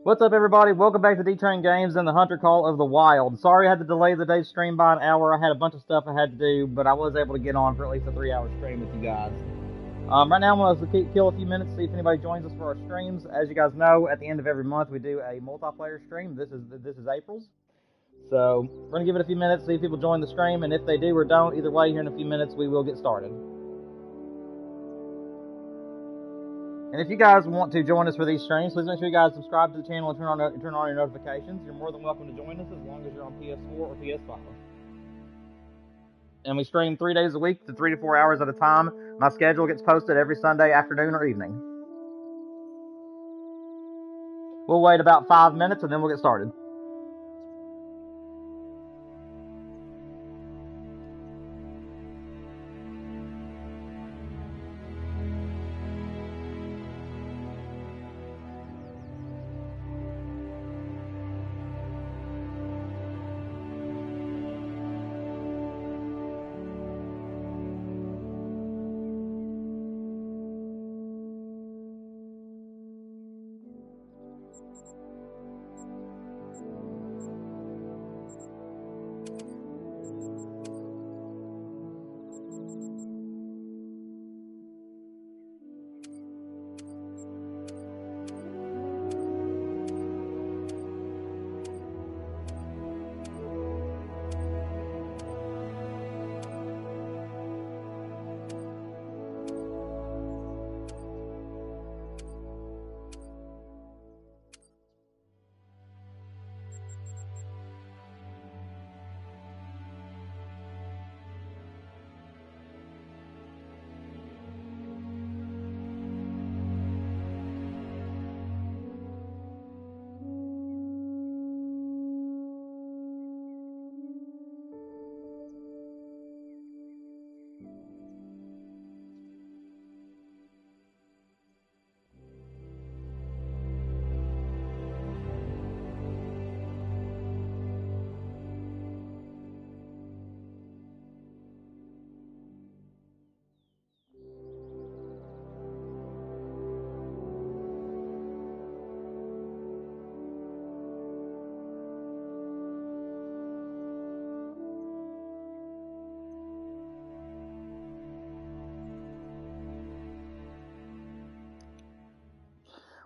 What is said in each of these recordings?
What's up, everybody? Welcome back to D-Train Games and the Hunter Call of the Wild. Sorry I had to delay the day's stream by an hour. I had a bunch of stuff I had to do, but I was able to get on for at least a 3-hour stream with you guys. Right now, I'm going to kill a few minutes, see if anybody joins us for our streams. As you guys know, at the end of every month, we do a multiplayer stream. This is April's. So, we're going to give it a few minutes, see if people join the stream, and if they do or don't, either way, here in a few minutes, we will get started. And if you guys want to join us for these streams, please make sure you guys subscribe to the channel and turn on your notifications. You're more than welcome to join us as long as you're on PS4 or PS5. And we stream 3 days a week to 3 to 4 hours at a time. My schedule gets posted every Sunday afternoon or evening. We'll wait about 5 minutes and then we'll get started.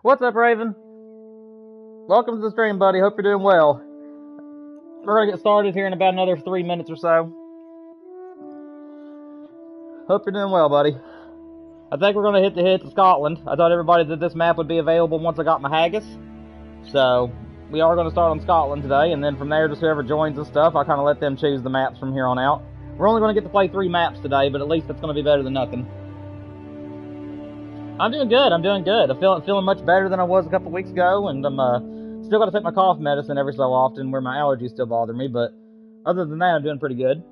What's up, Raven? Welcome to the stream, buddy. Hope you're doing well. We're going to get started here in about another 3 minutes or so. Hope you're doing well, buddy. I think we're going to hit to Scotland. I told everybody that this map would be available once I got my haggis. So, we are going to start on Scotland today, and then from there, just whoever joins and stuff, I'll kind of let them choose the maps from here on out. We're only going to get to play 3 maps today, but at least that's going to be better than nothing. I'm doing good. I'm feeling much better than I was a couple weeks ago, and I'm still got to take my cough medicine every so often where my allergies still bother me, but other than that, I'm doing pretty good.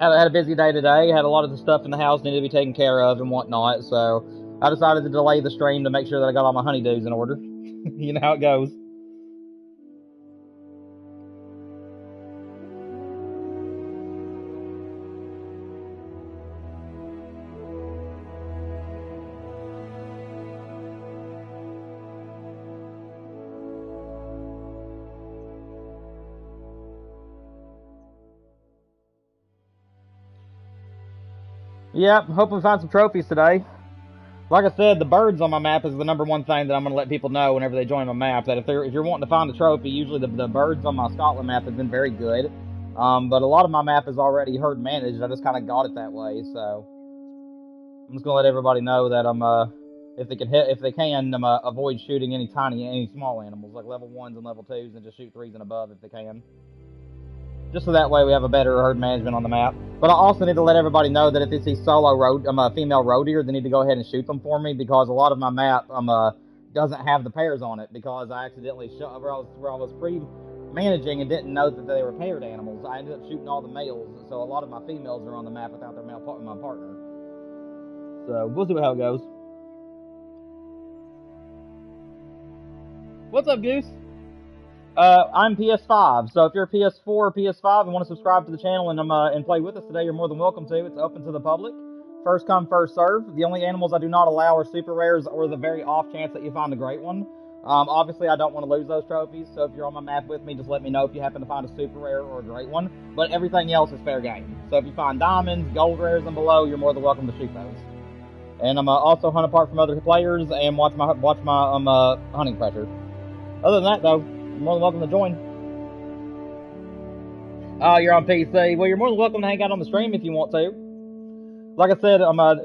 Had a busy day today. Had a lot of the stuff in the house needed to be taken care of and whatnot, so I decided to delay the stream to make sure that I got all my honeydews in order. You know how it goes. Yep, hoping we find some trophies today. Like I said, the birds on my map is the #1 thing that I'm going to let people know whenever they join my map, that if you're wanting to find a trophy, usually the birds on my Scotland map have been very good. But a lot of my map is already herd managed. I just kind of got it that way, so I'm just going to let everybody know that if they can, avoid shooting any small animals, like level 1s and level 2s, and just shoot 3s and above if they can. Just so that way we have a better herd management on the map. But I also need to let everybody know that if they see female roe deer, they need to go ahead and shoot them for me, because a lot of my map doesn't have the pairs on it, because I accidentally where I was pre-managing and didn't know that they were paired animals. I ended up shooting all the males, so a lot of my females are on the map without my partner. So we'll see how it goes. What's up, Goose? I'm PS5, so if you're a PS4 or PS5 and want to subscribe to the channel and play with us today, you're more than welcome to. It's open to the public. First come, first serve. The only animals I do not allow are super rares or the very off chance that you find a great one. Obviously, I don't want to lose those trophies, so if you're on my map with me, just let me know if you happen to find a super rare or a great one. But everything else is fair game. So if you find diamonds, gold rares, and below, you're more than welcome to shoot those. And I'm also hunt apart from other players and watch my hunting pressure. Other than that, though, you're more than welcome to join. You're on PC. Well, you're more than welcome to hang out on the stream if you want to. Like I said,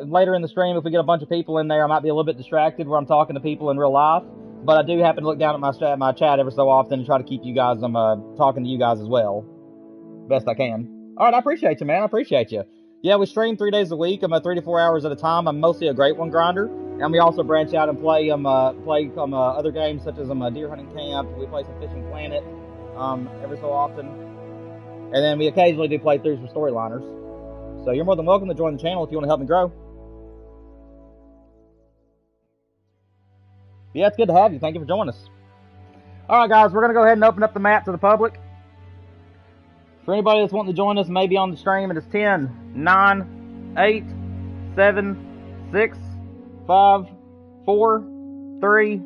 later in the stream, if we get a bunch of people in there, I might be a little bit distracted where I'm talking to people in real life. But I do happen to look down at my chat every so often and try to keep you guys, talking to you guys as well, best I can. All right, I appreciate you, man. I appreciate you. Yeah, we stream 3 days a week. I'm 3 to 4 hours at a time. I'm mostly a Great One grinder, and we also branch out and play other games such as Deer Hunting Camp. We play some Fishing Planet every so often, and then we occasionally do playthroughs for Storyliners. So you're more than welcome to join the channel if you want to help me grow. Yeah, it's good to have you. Thank you for joining us. All right, guys, we're going to go ahead and open up the map to the public. For anybody that's wanting to join us, maybe on the stream, it is 10, 9, 8, 7, 6, 5, 4, 3,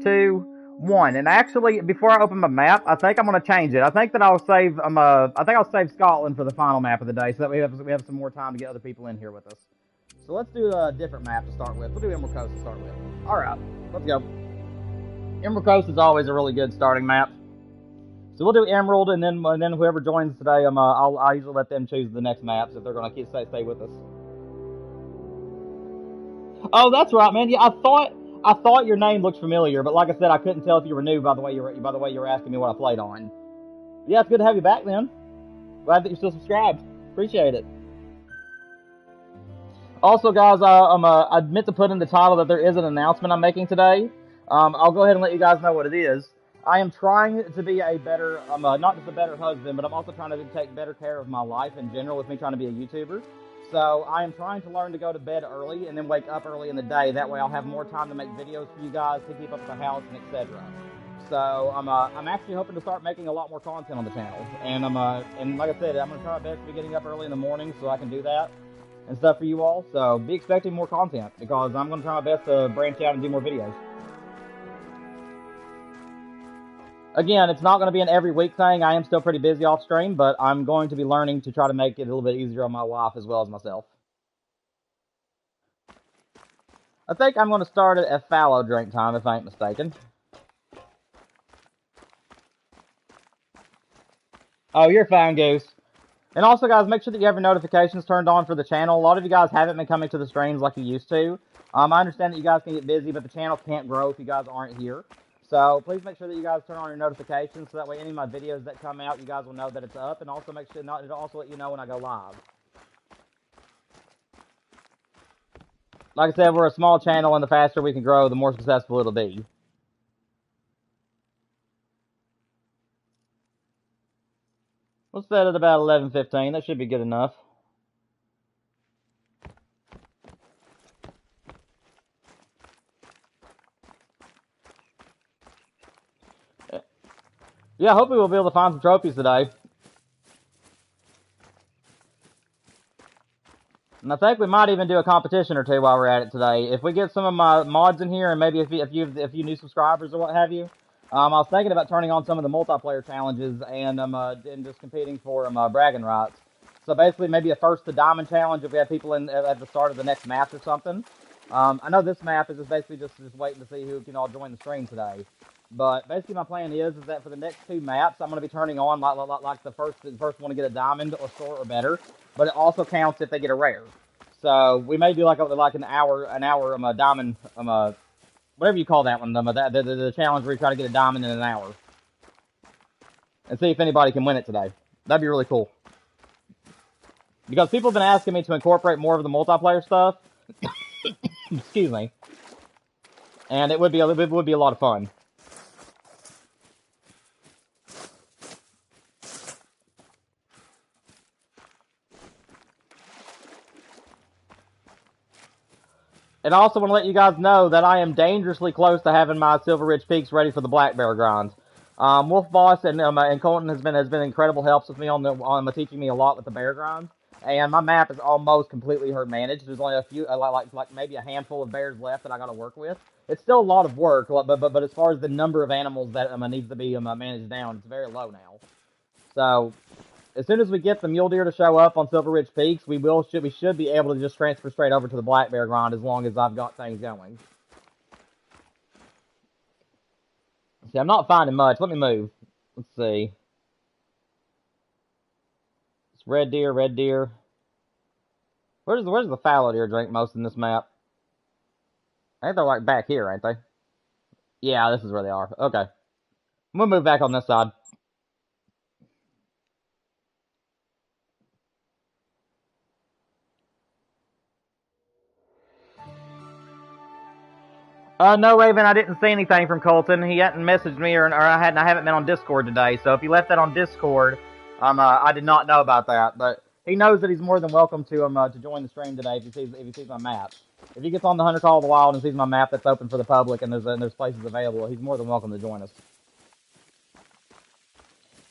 2, 1. And actually, before I open my map, I think I'm going to change it. I think that I'll save I'll save Scotland for the final map of the day, so that we have some more time to get other people in here with us. So let's do a different map to start with. We'll do Emerald Coast to start with. All right, let's go. Emerald Coast is always a really good starting map. So we'll do Emerald, and then whoever joins today, I'll usually let them choose the next maps if they're going to stay with us. Oh, that's right, man. Yeah, I thought your name looked familiar, but like I said, I couldn't tell if you were new by the way you were asking me what I played on. Yeah, it's good to have you back, man. Glad that you're still subscribed. Appreciate it. Also, guys, I meant to put in the title that there is an announcement I'm making today. I'll go ahead and let you guys know what it is. I am trying to be a better, not just a better husband, but I'm also trying to take better care of my life in general with me trying to be a YouTuber. So I am trying to learn to go to bed early and then wake up early in the day. That way I'll have more time to make videos for you guys, to keep up with the house, and etc. So I'm actually hoping to start making a lot more content on the channel. And and like I said, I'm going to try my best to be getting up early in the morning so I can do that and stuff for you all. So be expecting more content because I'm going to try my best to branch out and do more videos. Again, it's not going to be an every week thing. I am still pretty busy off stream, but I'm going to be learning to try to make it a little bit easier on my wife as well as myself. I think I'm going to start it at fallow drink time, if I ain't mistaken. Oh, you're fine, Goose. And also, guys, make sure that you have your notifications turned on for the channel. A lot of you guys haven't been coming to the streams like you used to. I understand that you guys can get busy, but the channel can't grow if you guys aren't here. So please make sure that you guys turn on your notifications so that way any of my videos that come out, you guys will know that it's up, and also make sure it'll also let you know when I go live. Like I said, we're a small channel, and the faster we can grow, the more successful it'll be. We'll set it about 11:15. That should be good enough. Yeah, hopefully we'll be able to find some trophies today. And I think we might even do a competition or two while we're at it today. If we get some of my mods in here, and maybe a few new subscribers or what have you, I was thinking about turning on some of the multiplayer challenges and just competing for bragging rights. So basically, maybe a first to diamond challenge if we have people in at the start of the next match or something. I know this map is just basically just waiting to see who can all join the stream today. But basically, my plan is that for the next 2 maps, I'm going to be turning on like the first one to get a diamond or store or better. But it also counts if they get a rare. So we may do like an hour diamond whatever you call that one, the challenge where you try to get a diamond in an hour, and see if anybody can win it today. That'd be really cool. Because people have been asking me to incorporate more of the multiplayer stuff. Excuse me. And it would be a lot of fun. And I also want to let you guys know that I am dangerously close to having my Silver Ridge Peaks ready for the Black Bear grind. Wolf Boss and Colton has been incredible helps with me on teaching me a lot with the bear grind. And my map is almost completely herd managed. There's only a few, like maybe a handful of bears left that I got to work with. It's still a lot of work, but as far as the number of animals that needs to be managed down, it's very low now. So as soon as we get the mule deer to show up on Silver Ridge Peaks, we should be able to just transfer straight over to the black bear grind as long as I've got things going. See, I'm not finding much. Let me move. Let's see. It's red deer, red deer. Where's the fallow deer drink most in this map? I think they're like back here, ain't they? Yeah, this is where they are. Okay. I'm gonna move back on this side. No, Raven, I didn't see anything from Colton. He hadn't messaged me, or I haven't been on Discord today. So if you left that on Discord, I did not know about that. But he knows that he's more than welcome to join the stream today if he sees my map. If he gets on the Hunter Call of the Wild and sees my map that's open for the public and there's places available, he's more than welcome to join us.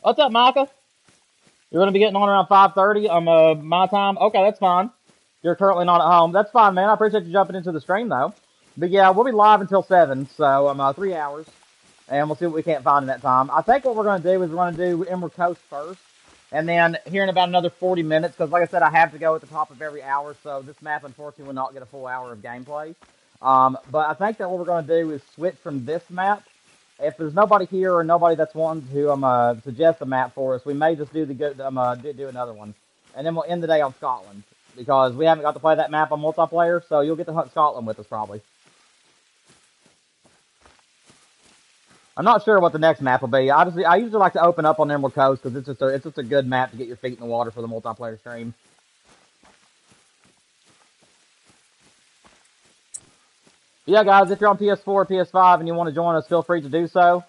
What's up, Micah? You're gonna be getting on around 5:30 my time. Okay, that's fine. You're currently not at home. That's fine, man. I appreciate you jumping into the stream though. But yeah, we'll be live until 7, so 3 hours, and we'll see what we can't find in that time. I think what we're going to do is we're going to do Emerald Coast first, and then here in about another 40 minutes, because like I said, I have to go at the top of every hour, so this map unfortunately will not get a full hour of gameplay. But I think that what we're going to do is switch from this map. If there's nobody here or nobody that's wanting to suggest a map for us, we may just do do another one, and then we'll end the day on Scotland because we haven't got to play that map on multiplayer, so you'll get to hunt Scotland with us probably. I'm not sure what the next map will be. I usually like to open up on Emerald Coast because it's just a good map to get your feet in the water for the multiplayer stream. But yeah, guys, if you're on PS4 or PS5 and you want to join us, feel free to do so.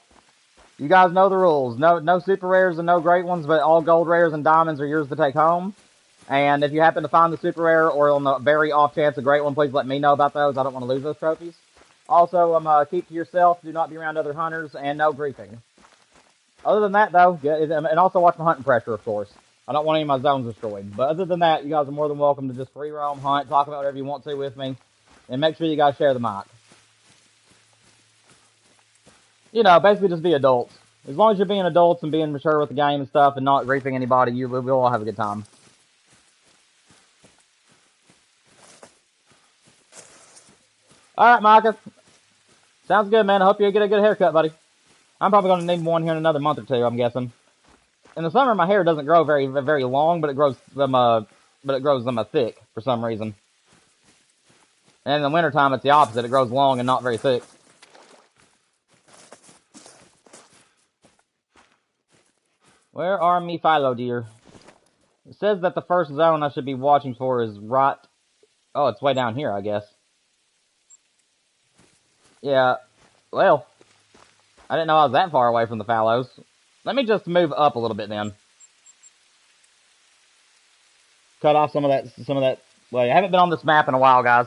You guys know the rules. No super rares and no great ones, but all gold rares and diamonds are yours to take home. And if you happen to find the super rare or on the very off chance a great one, please let me know about those. I don't want to lose those trophies. Also, keep to yourself. Do not be around other hunters, and no griefing. Other than that, though, and also watch my hunting pressure, of course. I don't want any of my zones destroyed. But other than that, you guys are more than welcome to just free roam, hunt, talk about whatever you want to with me, and make sure you guys share the mic. You know, basically just be adults. As long as you're being adults and being mature with the game and stuff, and not griefing anybody, we'll all have a good time. All right, Micah. Sounds good, man. I hope you get a good haircut, buddy. I'm probably going to need one here in another month or two, I'm guessing. In the summer, my hair doesn't grow very, very long, but it grows thick for some reason. And in the wintertime, it's the opposite. It grows long and not very thick. Where are me philo deer? It says that the first zone I should be watching for is right... Oh, it's way down here, I guess. Yeah, well, I didn't know I was that far away from the fallows. Let me just move up a little bit then. Cut off some of that. Well, I haven't been on this map in a while, guys.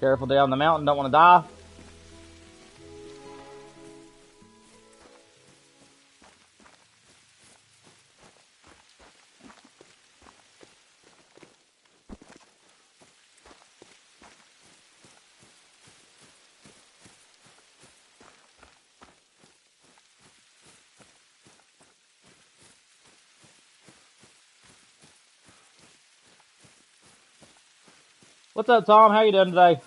Careful down the mountain, don't want to die. What's up, Tom? How you doing today?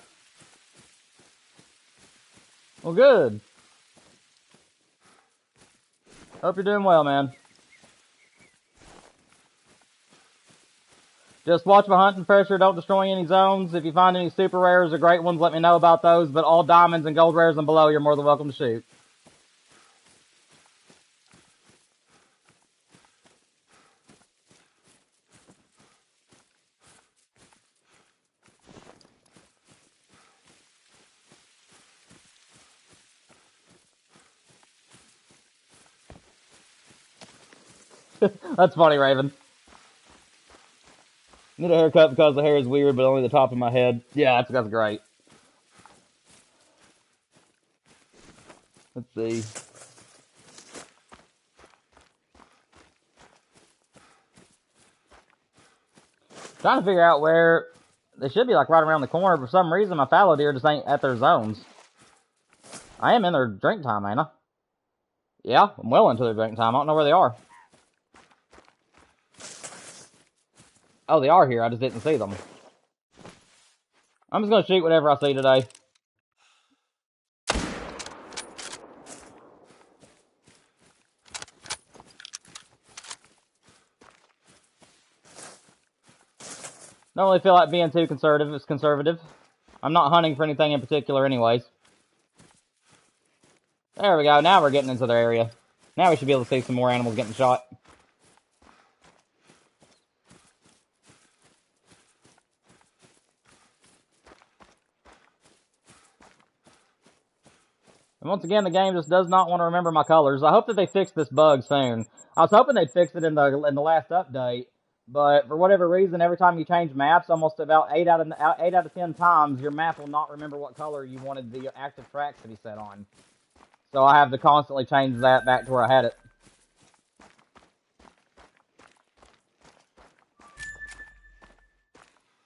Well, good. Hope you're doing well, man. Just watch my hunting pressure. Don't destroy any zones. If you find any super rares or great ones, let me know about those. But all diamonds and gold rares and below, you're more than welcome to shoot. That's funny, Raven. Need a haircut because the hair is weird, but only the top of my head. Yeah, that's great. Let's see. Trying to figure out where they should be, like right around the corner. For some reason, my fallow deer just ain't at their zones. I am in their drink time, ain't I? Yeah, I'm well into their drink time. I don't know where they are. Oh, they are here. I just didn't see them. I'm just gonna shoot whatever I see today. Don't really feel like being too conservative. It's conservative. I'm not hunting for anything in particular anyways. There we go. Now we're getting into their area. Now we should be able to see some more animals getting shot. And once again, the game just does not want to remember my colors. I hope that they fix this bug soon. I was hoping they'd fix it in the last update, but for whatever reason, every time you change maps, almost about 8 out of 10 times, your map will not remember what color you wanted the active tracks to be set on. So I have to constantly change that back to where I had it.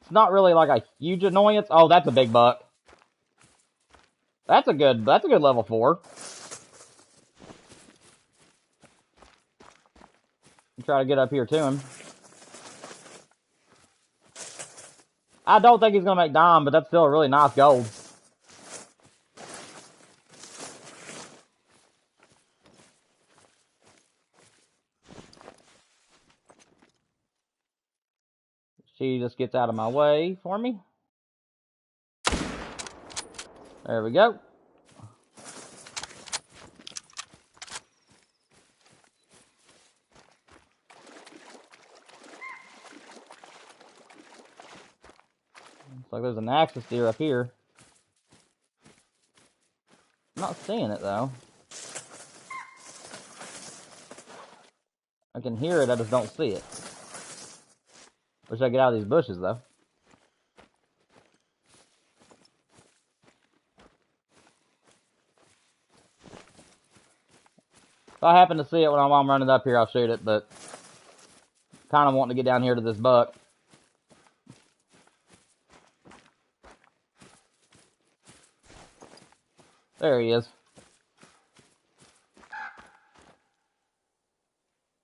It's not really like a huge annoyance. Oh, that's a big buck. That's a good level 4. Try to get up here to him. I don't think he's gonna make dime, but that's still a really nice gold. She just gets out of my way for me. There we go. Looks like there's an axis deer up here. I'm not seeing it though. I can hear it, I just don't see it. Wish I could get out of these bushes though. If I happen to see it when I'm running up here, I'll shoot it, but kind of wanting to get down here to this buck. There he is.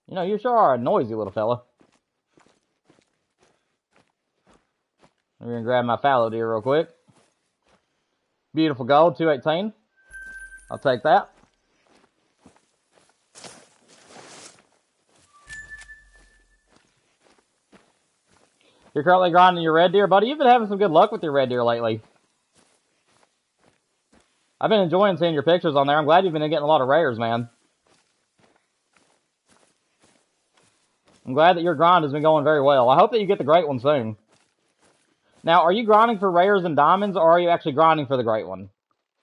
You know, you sure are a noisy little fella. I'm gonna grab my fallow deer real quick. Beautiful gold, 218. I'll take that. You're currently grinding your red deer, buddy. You've been having some good luck with your red deer lately. I've been enjoying seeing your pictures on there. I'm glad you've been getting a lot of rares, man. I'm glad that your grind has been going very well. I hope that you get the great one soon. Now, are you grinding for rares and diamonds, or are you actually grinding for the great one?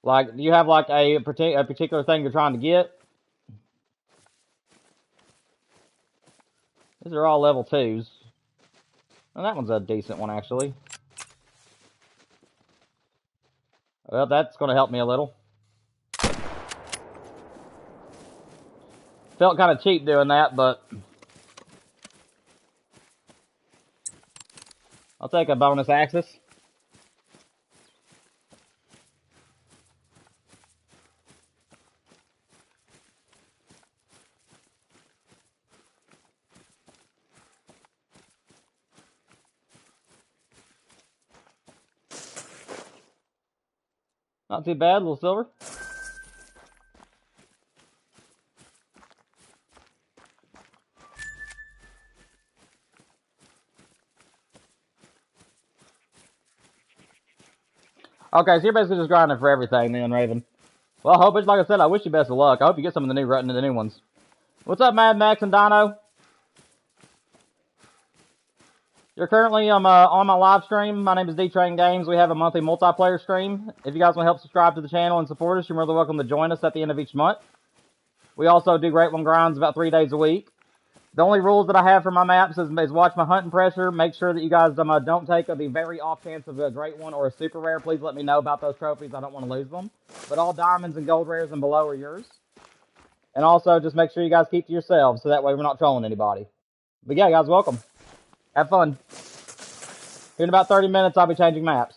Like, do you have like a particular thing you're trying to get? These are all level 2s. Well, that one's a decent one, actually. Well, that's going to help me a little. Felt kind of cheap doing that, but I'll take a bonus axis. Not too bad, a little silver. Okay, so you're basically just grinding for everything then, Raven. Well, I hope it's, like I said, I wish you best of luck. I hope you get some of the new ones. What's up, Mad Max and Dino? You're currently on my live stream. My name is D-Train Games. We have a monthly multiplayer stream. If you guys want to help subscribe to the channel and support us, you're more than welcome to join us at the end of each month. We also do Great One Grinds about 3 days a week. The only rules that I have for my maps is watch my hunting pressure. Make sure that you guys don't take the very off chance of a great one or a super rare. Please let me know about those trophies. I don't want to lose them. But all diamonds and gold rares and below are yours. And also, just make sure you guys keep to yourselves so that way we're not trolling anybody. But yeah, guys, welcome. Have fun. Here in about 30 minutes, I'll be changing maps.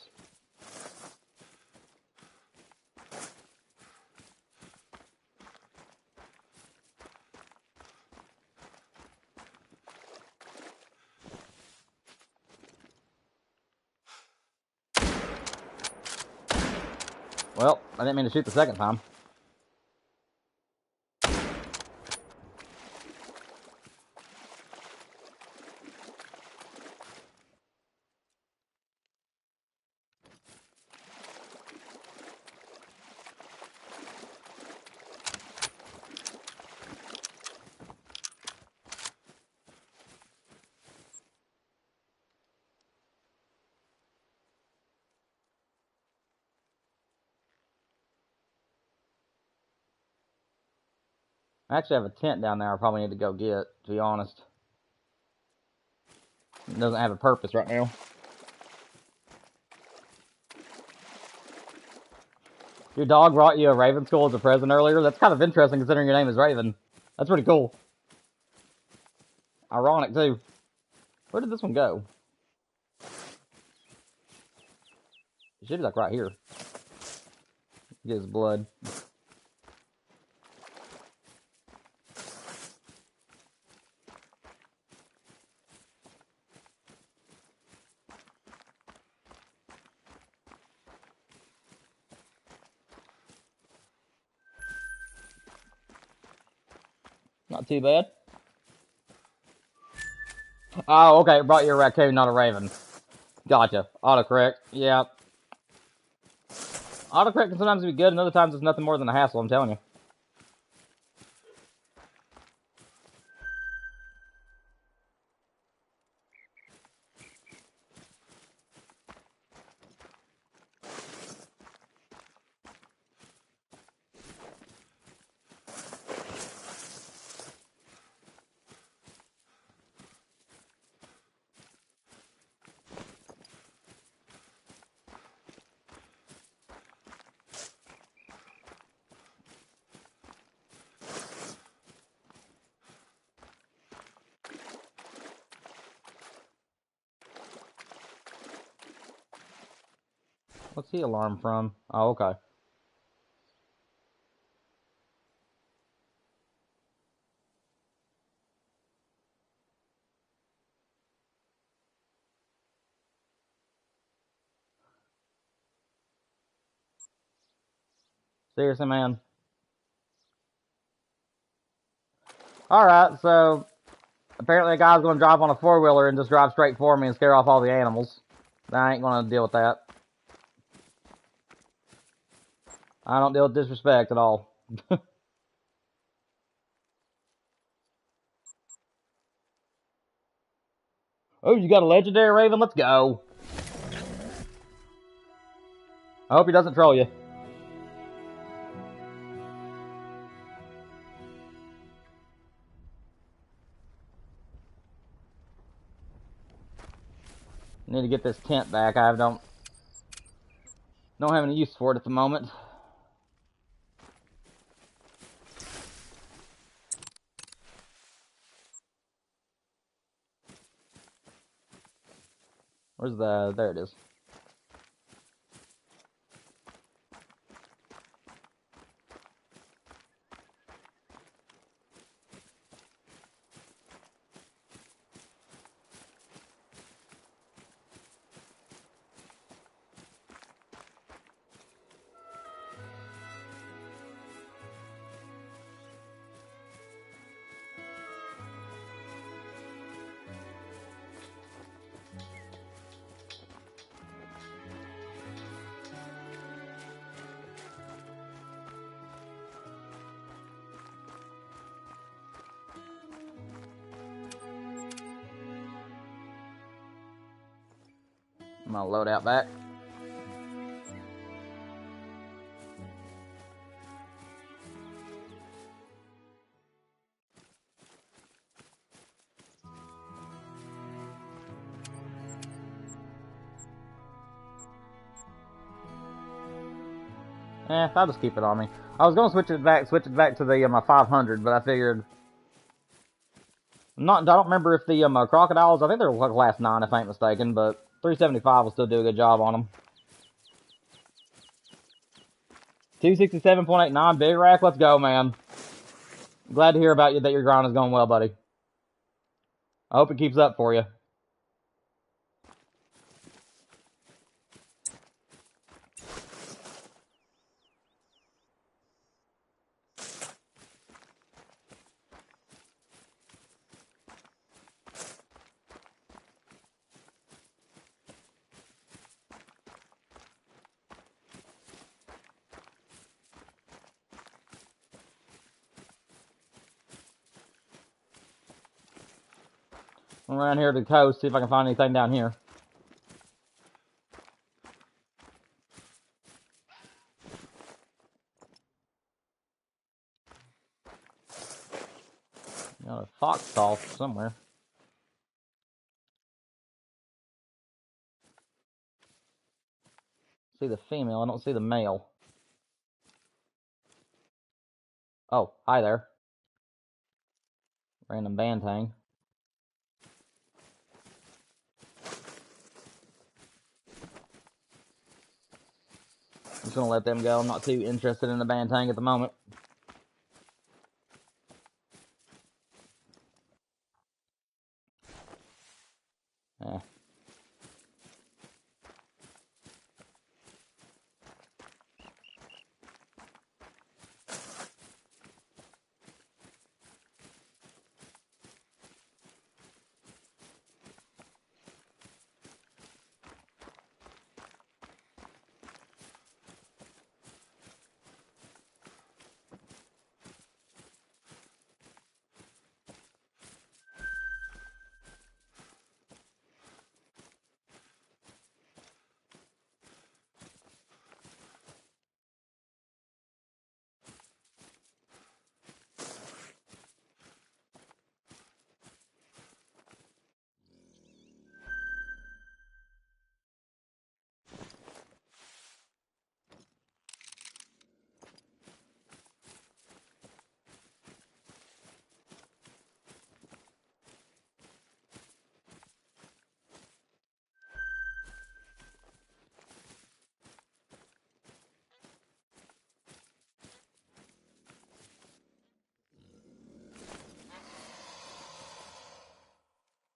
Well, I didn't mean to shoot the second time. I actually have a tent down there I probably need to go get, to be honest. It doesn't have a purpose right now. Your dog brought you a Raven skull as a present earlier? That's kind of interesting considering your name is Raven. That's pretty cool. Ironic, too. Where did this one go? It should be like right here. Get his blood. Not too bad. Oh, okay. It brought you a raccoon, not a raven. Gotcha. Autocorrect. Yeah. Autocorrect can sometimes be good, and other times it's nothing more than a hassle, I'm telling you. What's he alarm from? Oh, okay. Seriously, man. Alright, so apparently a guy's gonna drive on a four-wheeler and just drive straight for me and scare off all the animals. I ain't gonna deal with that. I don't deal with disrespect at all. Oh, you got a legendary Raven? Let's go. I hope he doesn't troll you. Need to get this tent back. I don't have any use for it at the moment. Where's the... There it is. I'm gonna load out back. I'll just keep it on me. I was gonna switch it back to the my 500, but I figured I don't remember if the crocodiles. I think they're like class 9 if I ain't mistaken, but 375 will still do a good job on them. 267.89 big rack. Let's go, man. Glad to hear about you that your grind is going well, buddy. I hope it keeps up for you. I'm around here to the coast, see if I can find anything down here. Got a fox call somewhere. See the female, I don't see the male. Oh, hi there. Random bantang. I'm just gonna let them go. I'm not too interested in the bantang at the moment. Eh.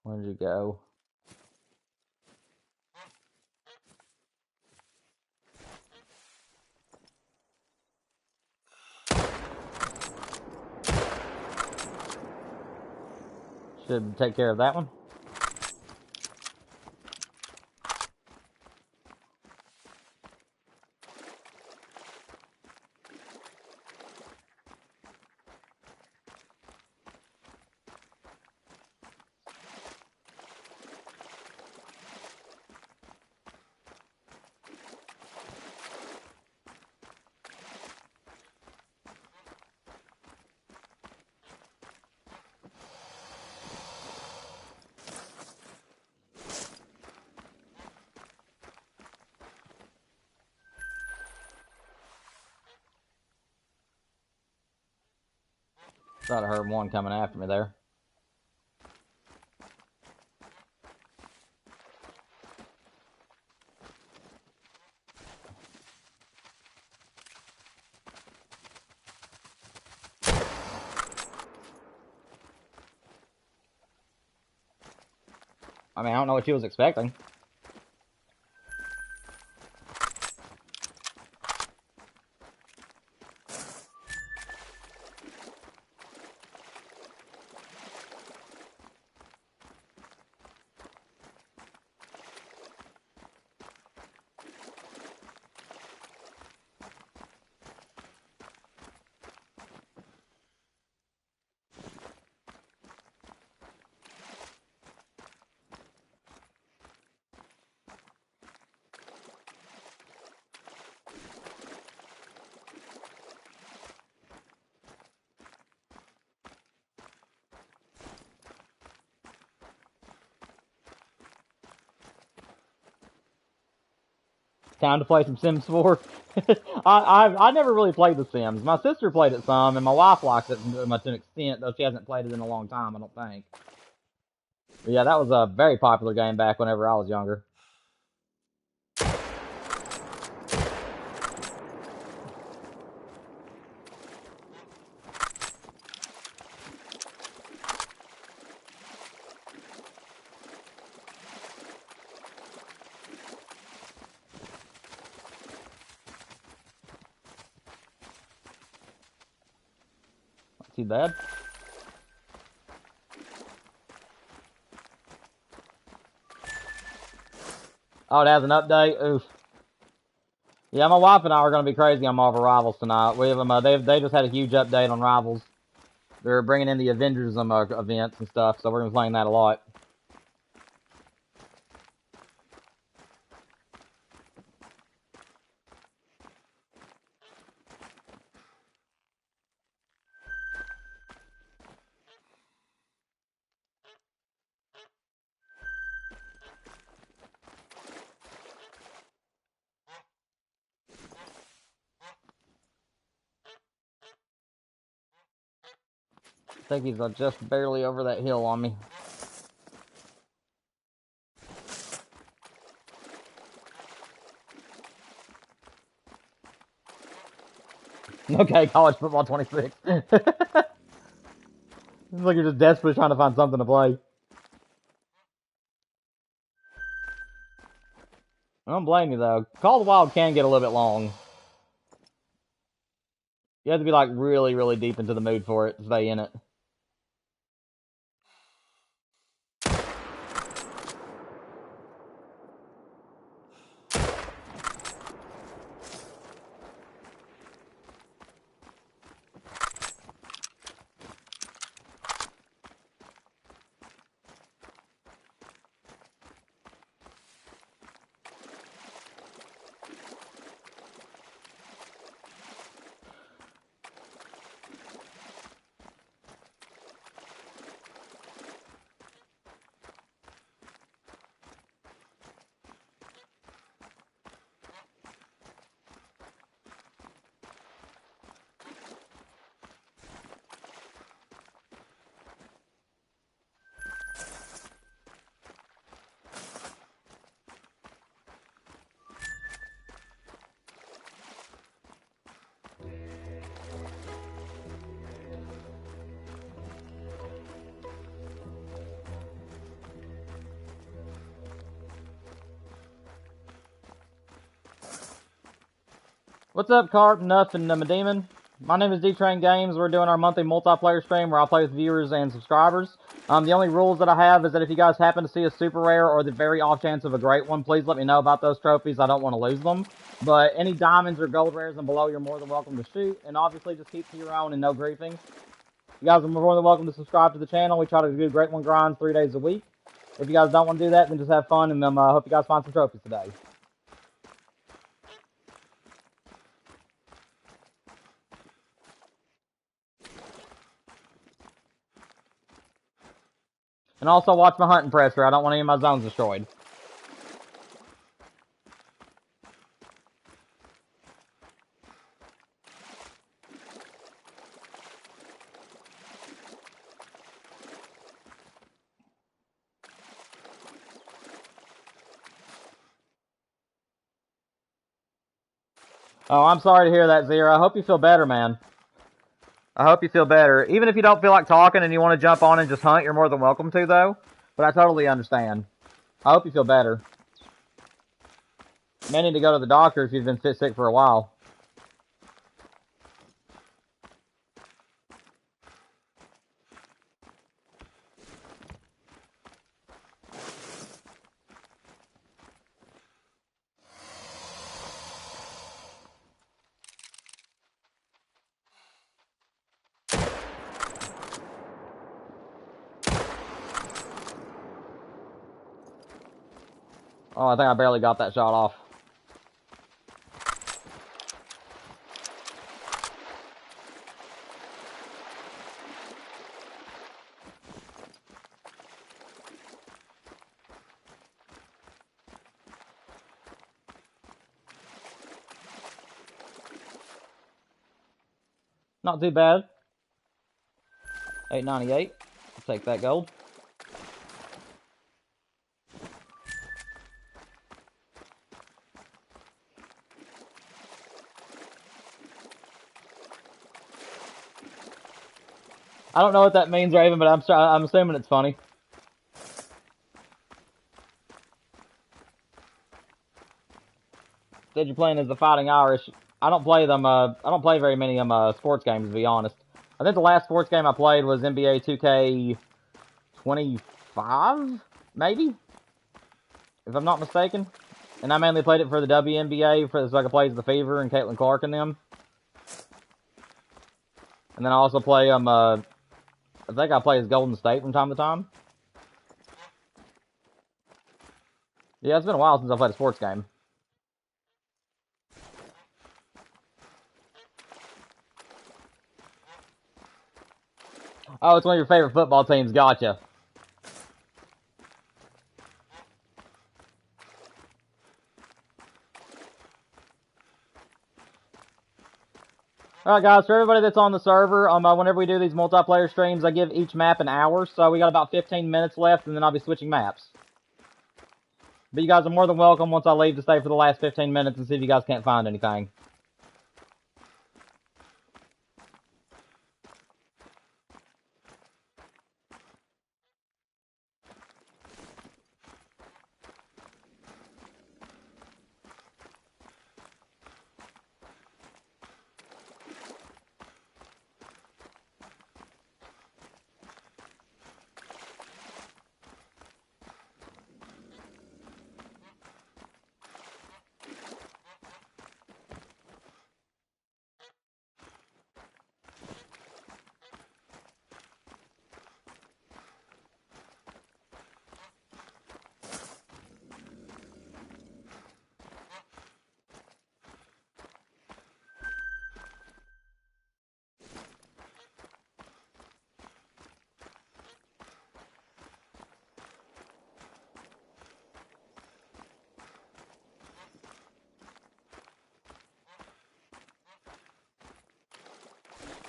Where'd you go? Should take care of that one. Thought I heard one coming after me there. I mean, I don't know what she was expecting. Time to play some Sims 4. I never really played The Sims. My sister played it some, and my wife likes it to an extent, though she hasn't played it in a long time, I don't think. But yeah, that was a very popular game back whenever I was younger. Not too bad. Oh, it has an update? Oof. Yeah, my wife and I are going to be crazy on Marvel Rivals tonight. We have them. They just had a huge update on Rivals. They're bringing in the Avengers events and stuff, so we're going to be playing that a lot. I think he's just barely over that hill on me. Okay, college football 26. It's like you're just desperately trying to find something to play. I don't blame you, though. Call of the Wild can get a little bit long. You have to be, like, really, really deep into the mood for it to stay in it. What's up, Carp, Nuff, and Demon? My name is D-Train Games. We're doing our monthly multiplayer stream where I play with viewers and subscribers. The only rules that I have is that if you guys happen to see a super rare or the very off chance of a great one, please let me know about those trophies. I don't want to lose them. But any diamonds or gold rares and below, you're more than welcome to shoot. And obviously, just keep to your own and no griefing. You guys are more than welcome to subscribe to the channel. We try to do great one grinds 3 days a week. If you guys don't want to do that, then just have fun. And I hope you guys find some trophies today. And also watch my hunting pressure. I don't want any of my zones destroyed. Oh, I'm sorry to hear that, Zero. I hope you feel better, man. I hope you feel better. Even if you don't feel like talking and you want to jump on and just hunt, you're more than welcome to, though. But I totally understand. I hope you feel better. You may need to go to the doctor if you've been sick for a while. Oh, I think I barely got that shot off. Not too bad. 898. I'll take that gold. I don't know what that means, Raven, but I'm assuming it's funny. Said you're playing as the Fighting Irish. I don't play them. I don't play very many sports games, to be honest. I think the last sports game I played was NBA 2K25, maybe, if I'm not mistaken. And I mainly played it for the WNBA, so I could play as the Fever and Caitlin Clark and them. And then I also play I think I play as Golden State from time to time. Yeah, it's been a while since I played a sports game. Oh, it's one of your favorite football teams. Gotcha. Alright guys, for everybody that's on the server, whenever we do these multiplayer streams, I give each map an hour, so we got about 15 minutes left, and then I'll be switching maps. But you guys are more than welcome once I leave to stay for the last 15 minutes and see if you guys can't find anything.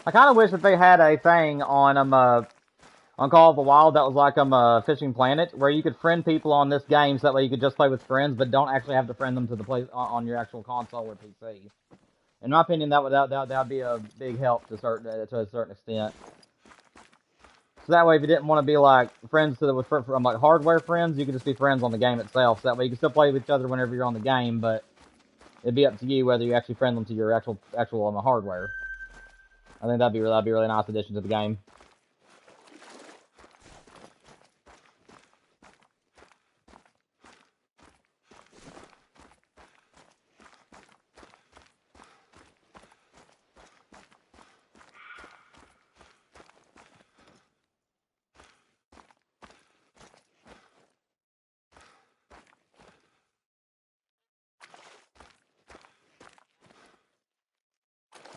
I kind of wish that they had a thing on Call of the Wild that was like Fishing Planet, where you could friend people on this game, so that way you could just play with friends, but don't actually have to friend them to the play on your actual console or PC. In my opinion, that'd be a big help to a certain extent. So that way, if you didn't want to be like friends from like hardware friends, you could just be friends on the game itself. So that way, you can still play with each other whenever you're on the game, but it'd be up to you whether you actually friend them to your actual hardware. I think that'd be a really nice addition to the game.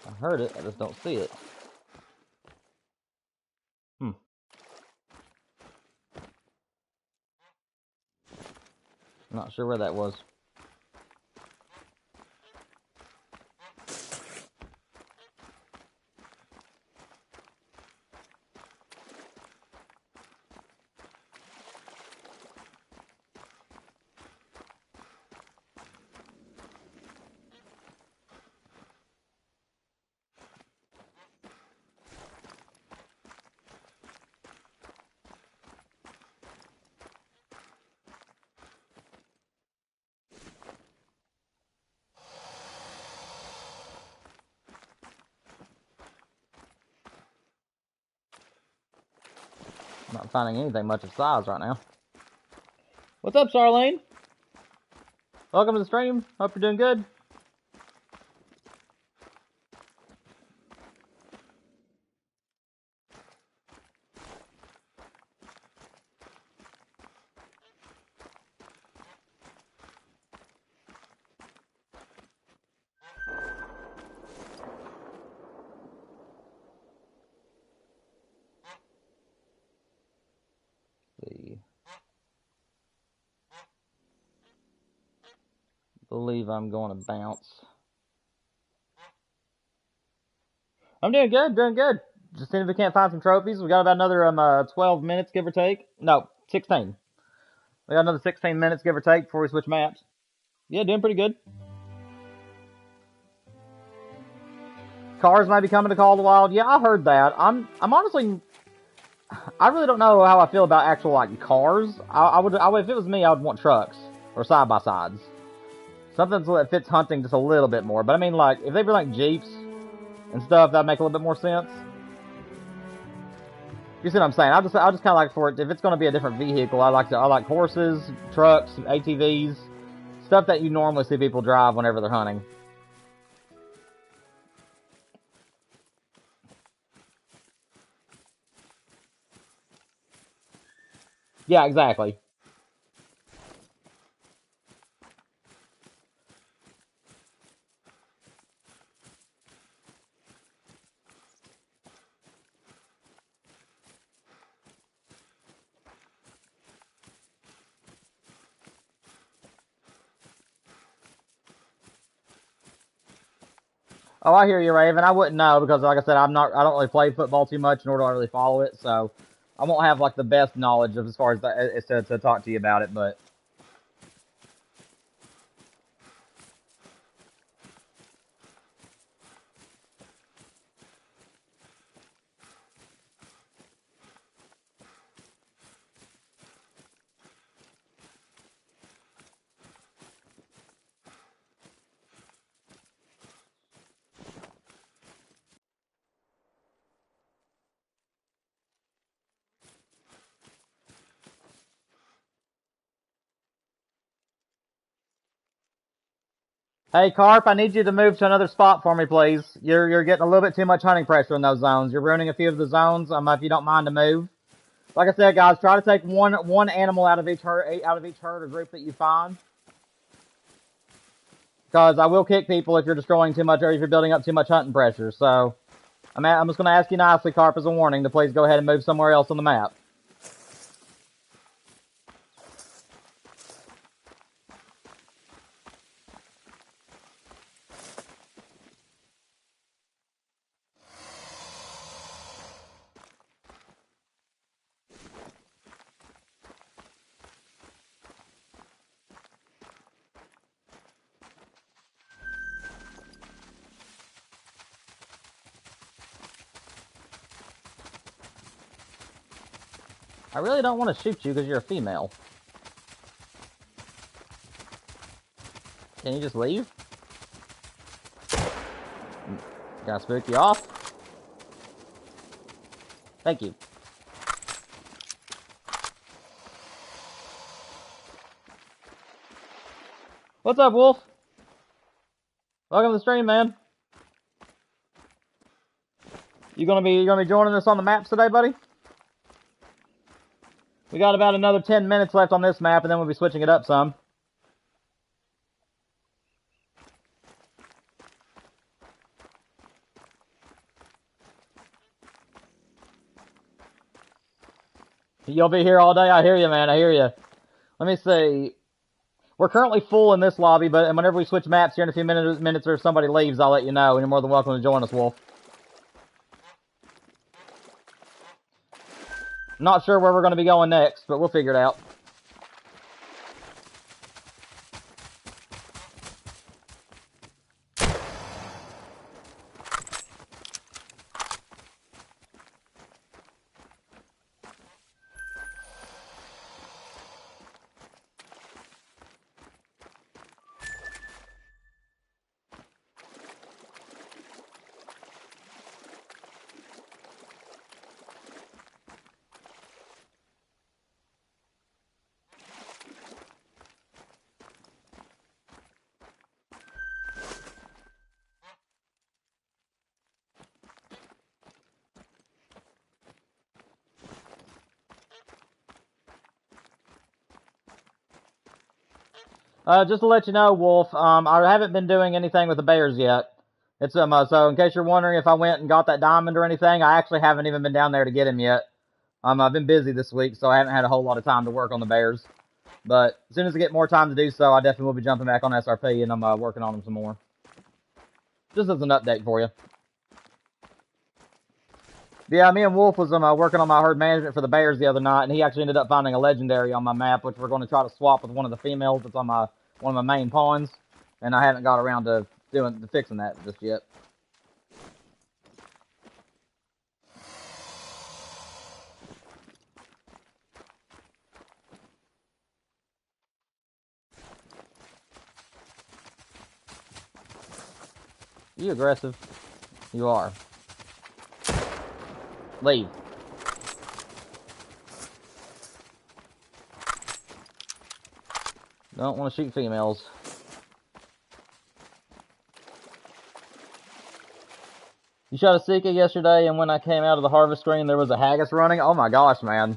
I heard it, I just don't see it. Not sure where that was. Not finding anything much of size right now. What's up, Charlene? Welcome to the stream. Hope you're doing good. See. Believe I'm going to bounce. I'm doing good, doing good. Just seeing if we can't find some trophies. We got about another 12 minutes, give or take. No, 16. We got another 16 minutes, give or take, before we switch maps. Yeah, doing pretty good. Cars might be coming to Call of the Wild. Yeah, I heard that. I'm honestly, I really don't know how I feel about actual like cars. I would, if it was me, I would want trucks or side by sides. Something that fits hunting just a little bit more. But I mean, like if they were like Jeeps and stuff, that'd make a little bit more sense. You see what I'm saying? I just kind of like for it. If it's going to be a different vehicle, I like horses, trucks, ATVs, stuff that you normally see people drive whenever they're hunting. Yeah, exactly. Oh, I hear you, Raven. I wouldn't know because, like I said, I don't really play football too much, nor do I really follow it. So I won't have like the best knowledge of as far as to talk to you about it. But hey, Carp, I need you to move to another spot for me, please. You're getting a little bit too much hunting pressure in those zones. You're ruining a few of the zones. If you don't mind to move. Like I said, guys, try to take one animal out of each herd or group that you find. Because I will kick people if you're destroying too much or if you're building up too much hunting pressure. So I'm just going to ask you nicely, Carp, as a warning, to please go ahead and move somewhere else on the map. I really don't want to shoot you because you're a female. Can you just leave? Gotta spook you off? Thank you. What's up, Wolf? Welcome to the stream, man. You gonna be joining us on the maps today, buddy? We got about another 10 minutes left on this map, and then we'll be switching it up some. You'll be here all day? I hear you, man. I hear you. Let me see. We're currently full in this lobby, but whenever we switch maps here in a few minutes or if somebody leaves, I'll let you know, and you're more than welcome to join us, Wolf. Not sure where we're going to be going next, but we'll figure it out. Just to let you know, Wolf, I haven't been doing anything with the bears yet. It's so in case you're wondering if I went and got that diamond or anything, I actually haven't even been down there to get him yet. I've been busy this week, so I haven't had a whole lot of time to work on the bears. But as soon as I get more time to do so, I definitely will be jumping back on SRP, and I'm working on them some more. Just as an update for you. Yeah, me and Wolf was working on my herd management for the Bears the other night, and he actually ended up finding a legendary on my map, which we're going to try to swap with one of the females that's on one of my main pawns, and I haven't got around to fixing that just yet. You aggressive? You are. Leave. Don't want to shoot females. You shot a Sika yesterday, and when I came out of the harvest screen, there was a haggis running. Oh my gosh, man.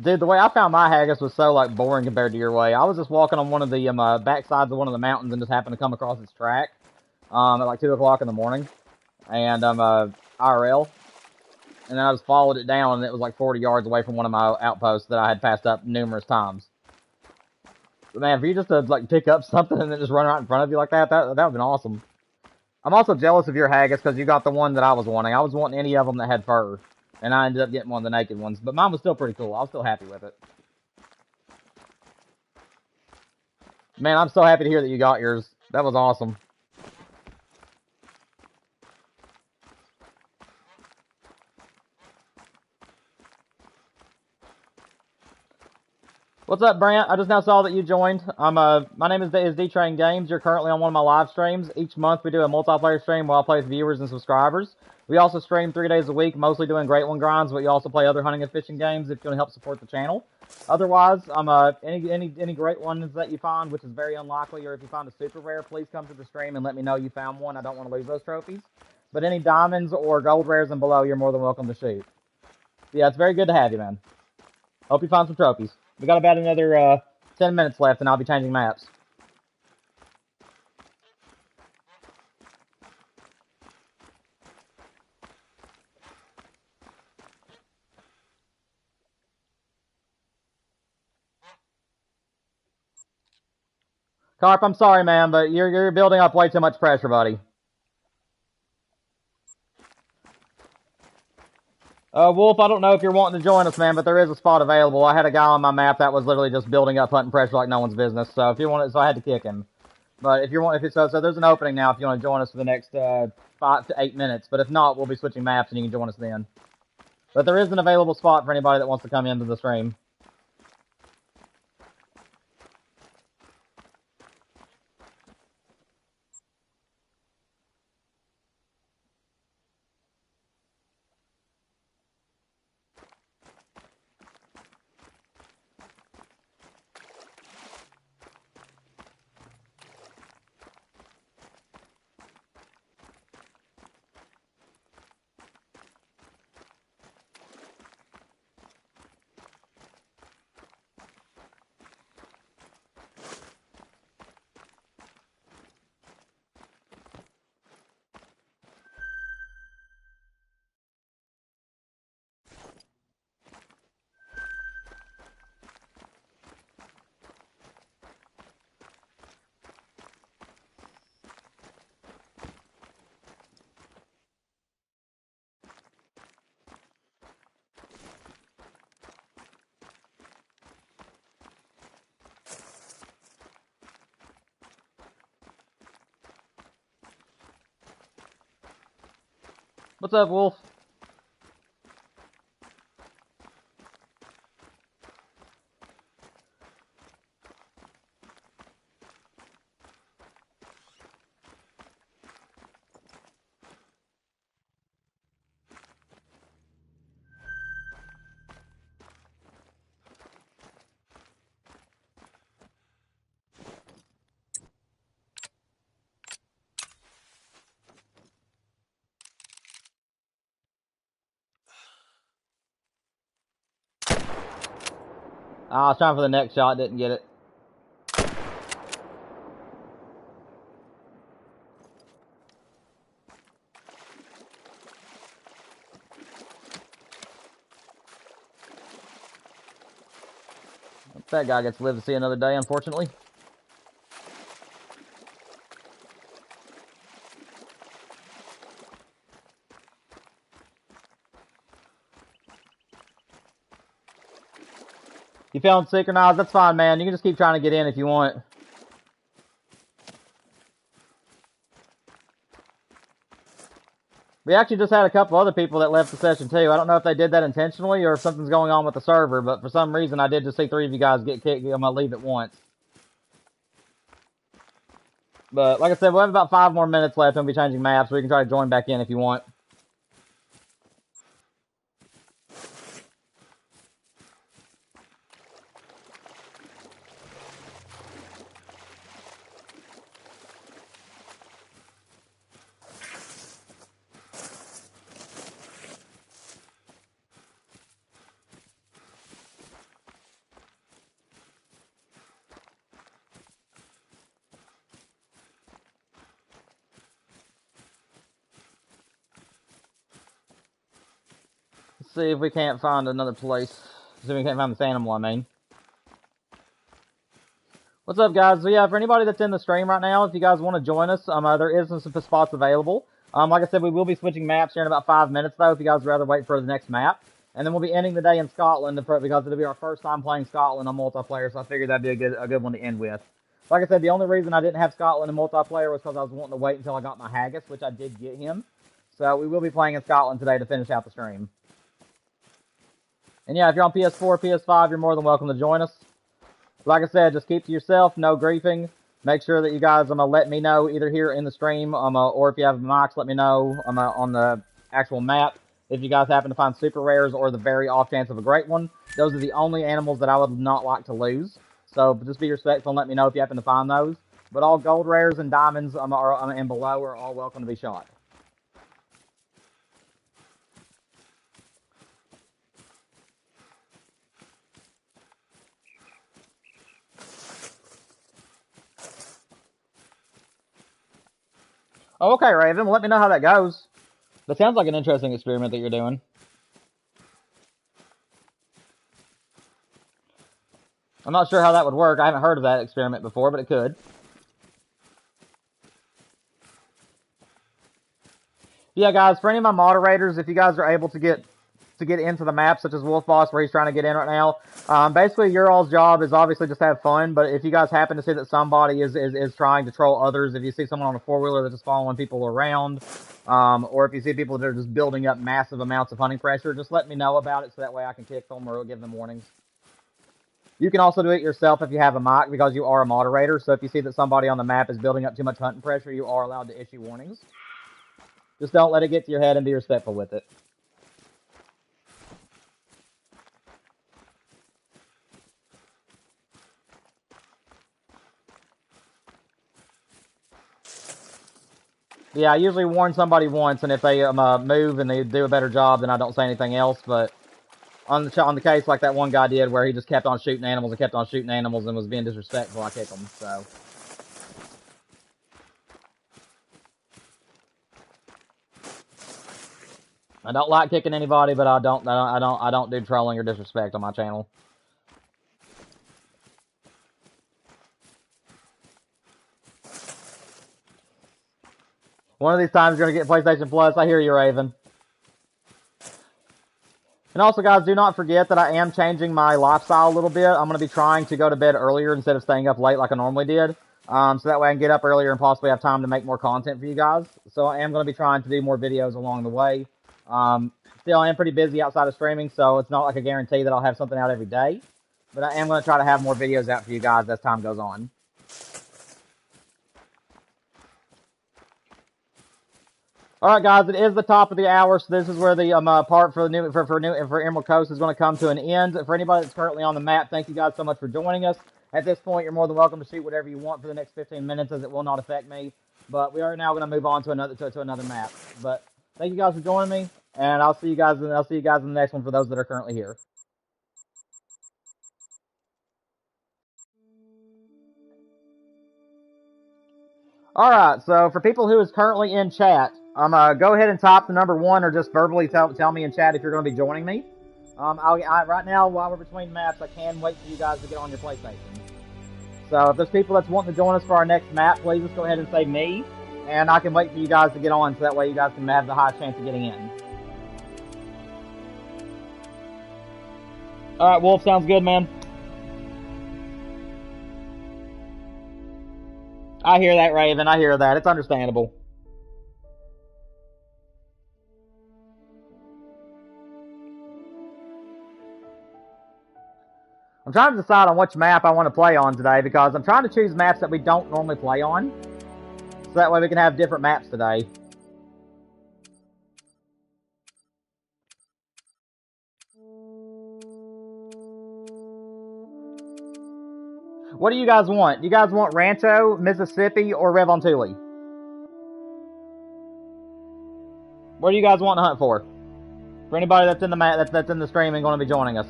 Dude, the way I found my haggis was so, like, boring compared to your way. I was just walking on one of the backsides of one of the mountains and just happened to come across its track at like 2 o'clock in the morning. And IRL. And then I just followed it down, and it was like 40 yards away from one of my outposts that I had passed up numerous times. But man, for you just to, like, pick up something and then just run right in front of you like that would have been awesome. I'm also jealous of your haggis because you got the one that I was wanting. I was wanting any of them that had fur. And I ended up getting one of the naked ones. But mine was still pretty cool. I was still happy with it. Man, I'm so happy to hear that you got yours. That was awesome. What's up, Brant? I just now saw that you joined. My name is D-Train Games. You're currently on one of my live streams. Each month we do a multiplayer stream where I play with viewers and subscribers. We also stream 3 days a week, mostly doing Great One grinds, but you also play other hunting and fishing games if you want to help support the channel. Otherwise, any Great Ones that you find, which is very unlikely, or if you find a super rare, please come to the stream and let me know you found one. I don't want to lose those trophies. But any diamonds or gold rares and below, you're more than welcome to shoot. Yeah, it's very good to have you, man. Hope you find some trophies. We got about another 10 minutes left, and I'll be changing maps. Carp, I'm sorry, man, but you're building up way too much pressure, buddy. Wolf, I don't know if you're wanting to join us, man, but there is a spot available. I had a guy on my map that was literally just building up hunting pressure like no one's business. So if you want it, so I had to kick him. But if you want, if it's so there's an opening now if you want to join us for the next 5 to 8 minutes. But if not, we'll be switching maps and you can join us then. But there is an available spot for anybody that wants to come into the stream. What's up, Wolf? I was trying for the next shot, didn't get it. That guy gets to live to see another day, unfortunately. You feeling synchronized? That's fine, man. You can just keep trying to get in if you want. We actually just had a couple other people that left the session too. I don't know if they did that intentionally or if something's going on with the server, but for some reason I did just see 3 of you guys get kicked. I'm gonna leave at once. But like I said, we'll have about 5 more minutes left and we'll be changing maps, so we can try to join back in if you want. Let's see if we can't find another place. See if we can't find this animal, I mean. What's up, guys? So yeah, for anybody that's in the stream right now, if you guys want to join us, there is some spots available. Like I said, we will be switching maps here in about 5 minutes, though, if you guys would rather wait for the next map. And then we'll be ending the day in Scotland because it'll be our first time playing Scotland on multiplayer, so I figured that'd be a good one to end with. Like I said, the only reason I didn't have Scotland in multiplayer was because I was wanting to wait until I got my haggis, which I did get him. So we will be playing in Scotland today to finish out the stream. And yeah, if you're on PS4, PS5, you're more than welcome to join us. Like I said, just keep to yourself, no griefing. Make sure that you guys let me know either here in the stream, or if you have mics, let me know on the actual map. If you guys happen to find super rares or the very off chance of a great one, those are the only animals that I would not like to lose. So just be respectful and let me know if you happen to find those. But all gold rares and diamonds and below are all welcome to be shot. Oh, okay, Raven. Well, let me know how that goes. That sounds like an interesting experiment that you're doing. I'm not sure how that would work. I haven't heard of that experiment before, but it could. Yeah, guys, for any of my moderators, if you guys are able to get into the map, such as Wolf Boss, where he's trying to get in right now, basically your all's job is obviously just to have fun, but if you guys happen to see that somebody is trying to troll others, if you see someone on a 4-wheeler that's just following people around, or if you see people that are just building up massive amounts of hunting pressure, just let me know about it so that way I can kick them or give them warnings. You can also do it yourself if you have a mic, because you are a moderator, so if you see that somebody on the map is building up too much hunting pressure, you are allowed to issue warnings. Just don't let it get to your head and be respectful with it. Yeah, I usually warn somebody once, and if they move and they do a better job, then I don't say anything else, but on the case like that one guy did, where he just kept on shooting animals and was being disrespectful, I kick him. So I don't like kicking anybody, but I don't do trolling or disrespect on my channel. One of these times you're gonna get PlayStation Plus. I hear you, Raven. And also, guys, do not forget that I am changing my lifestyle a little bit. I'm going to be trying to go to bed earlier instead of staying up late like I normally did. So that way I can get up earlier and possibly have time to make more content for you guys. So I am going to be trying to do more videos along the way. Still, I am pretty busy outside of streaming, so it's not like a guarantee that I'll have something out every day. But I am going to try to have more videos out for you guys as time goes on. Alright, guys, it is the top of the hour, so this is where the part for Emerald Coast is going to come to an end. For anybody that's currently on the map, thank you guys so much for joining us. At this point, you're more than welcome to shoot whatever you want for the next 15 minutes, as it will not affect me. But we are now going to move on to another map. But thank you guys for joining me, and I'll see you guys in the next one for those that are currently here. Alright, so for people who is currently in chat, go ahead and type the number 1 or just verbally tell me in chat if you're going to be joining me. Right now, while we're between maps, I can wait for you guys to get on your PlayStation. So if there's people that's wanting to join us for our next map, please just go ahead and say me, and I can wait for you guys to get on so that way you guys can have the highest chance of getting in. Alright, Wolf, sounds good, man. I hear that, Raven. I hear that. It's understandable. I'm trying to decide on which map I want to play on today because I'm trying to choose maps that we don't normally play on. So that way we can have different maps today. What do you guys want? Do you guys want Rancho, Mississippi, or Revontuli? What do you guys want to hunt for? For anybody that's in the that's in the stream and going to be joining us.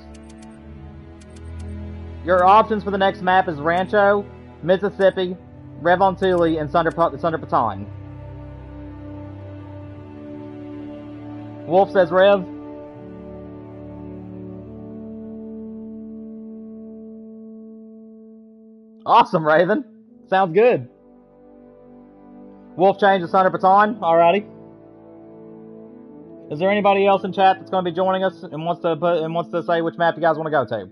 Your options for the next map is Rancho, Mississippi, Revontuli, and Sunder Paton. Wolf says Rev. Awesome, Raven. Sounds good. Wolf changed to Sunder Paton. Alrighty. Is there anybody else in chat that's going to be joining us and wants to say which map you guys want to go to?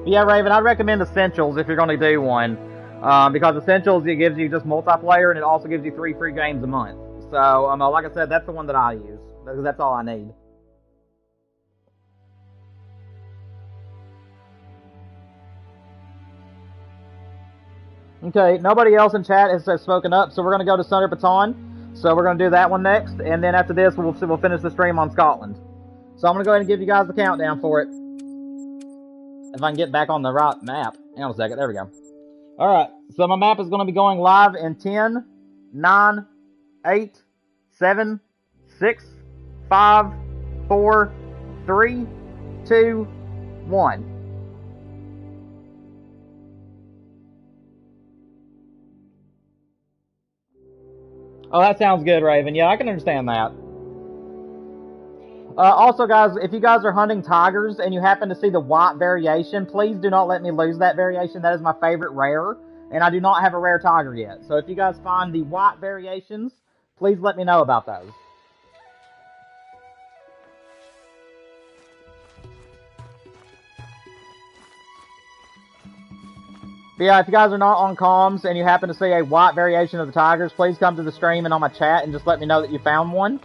Yeah, Raven, I'd recommend Essentials if you're going to do one. Because Essentials, it gives you just multiplayer and it also gives you 3 free games a month. So, like I said, that's the one that I use. Because that's all I need. Okay, nobody else in chat has spoken up, so we're going to go to Sunder Paton. So we're going to do that one next, and then after this, we'll finish the stream on Scotland. So I'm going to go ahead and give you guys the countdown for it. If I can get back on the right map. Hang on a second. There we go. Alright, so my map is going to be going live in 10, 9, 8, 7, 6, 5, 4, 3, 2, 1. Oh, that sounds good, Raven. Yeah, I can understand that. Also, guys, if you guys are hunting tigers and you happen to see the white variation, please do not let me lose that variation. That is my favorite rare, and I do not have a rare tiger yet. So if you guys find the white variations, please let me know about those. But yeah, if you guys are not on comms and you happen to see a white variation of the tigers, please come to the stream and on my chat and just let me know that you found one.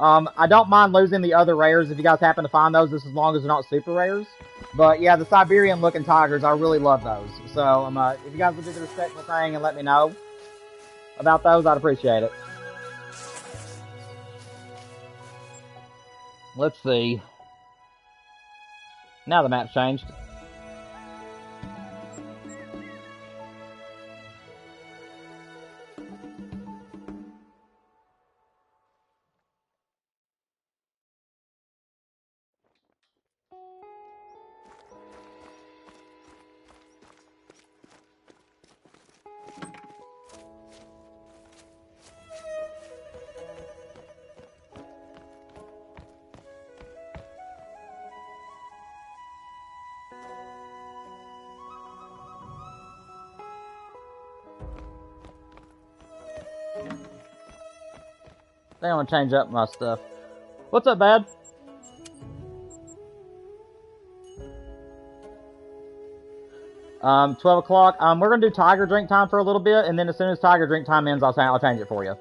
I don't mind losing the other rares if you guys happen to find those, just as long as they're not super rares. But yeah, the Siberian looking tigers, I really love those. So if you guys would do the respectful thing and let me know about those, I'd appreciate it. Let's see. Now the map's changed. They want to change up my stuff. What's up, Bad? $12 o'clock. We're gonna do Tiger drink time for a little bit, and then as soon as Tiger drink time ends, I'll change it for you.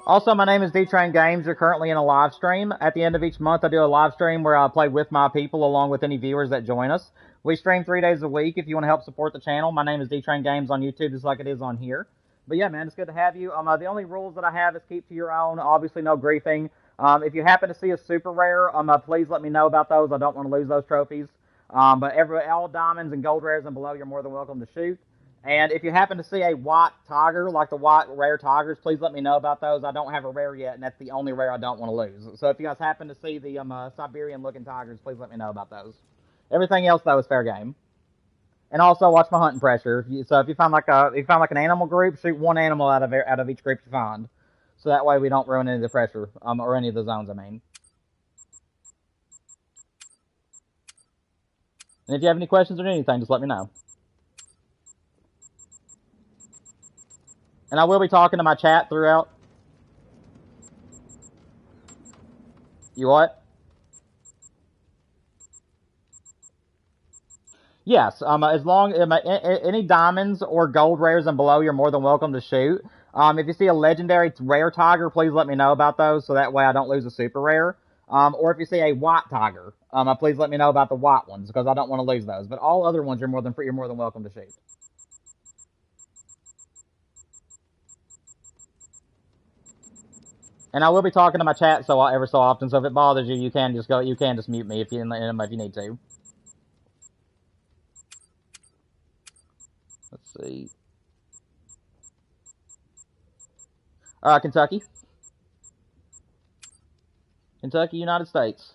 Also, my name is D-Train Games. You're currently in a live stream. At the end of each month, I do a live stream where I play with my people along with any viewers that join us. We stream 3 days a week. If you want to help support the channel, my name is D-Train Games on YouTube, just like it is on here. But yeah, man, it's good to have you. The only rules that I have is keep to your own. Obviously, no griefing. If you happen to see a super rare, please let me know about those. I don't want to lose those trophies. But all diamonds and gold rares and below, you're more than welcome to shoot. And if you happen to see a white tiger, like the white rare tigers, please let me know about those. I don't have a rare yet, and that's the only rare I don't want to lose. So if you guys happen to see the Siberian-looking tigers, please let me know about those. Everything else, though, is fair game. And also watch my hunting pressure. So if you find like an animal group, shoot one animal out of each group you find. So that way we don't ruin any of the pressure, or any of the zones, I mean. And if you have any questions or anything, just let me know. And I will be talking to my chat throughout. You what? Yes, as long any diamonds or gold rares and below, you're more than welcome to shoot. If you see a legendary rare tiger, please let me know about those, so that way I don't lose a super rare. Or if you see a white tiger, please let me know about the white ones, because I don't want to lose those. But all other ones, you're more than welcome to shoot. And I will be talking to my chat ever so often, so if it bothers you, you can just mute me if you need to. Let's see. Kentucky. Kentucky, United States.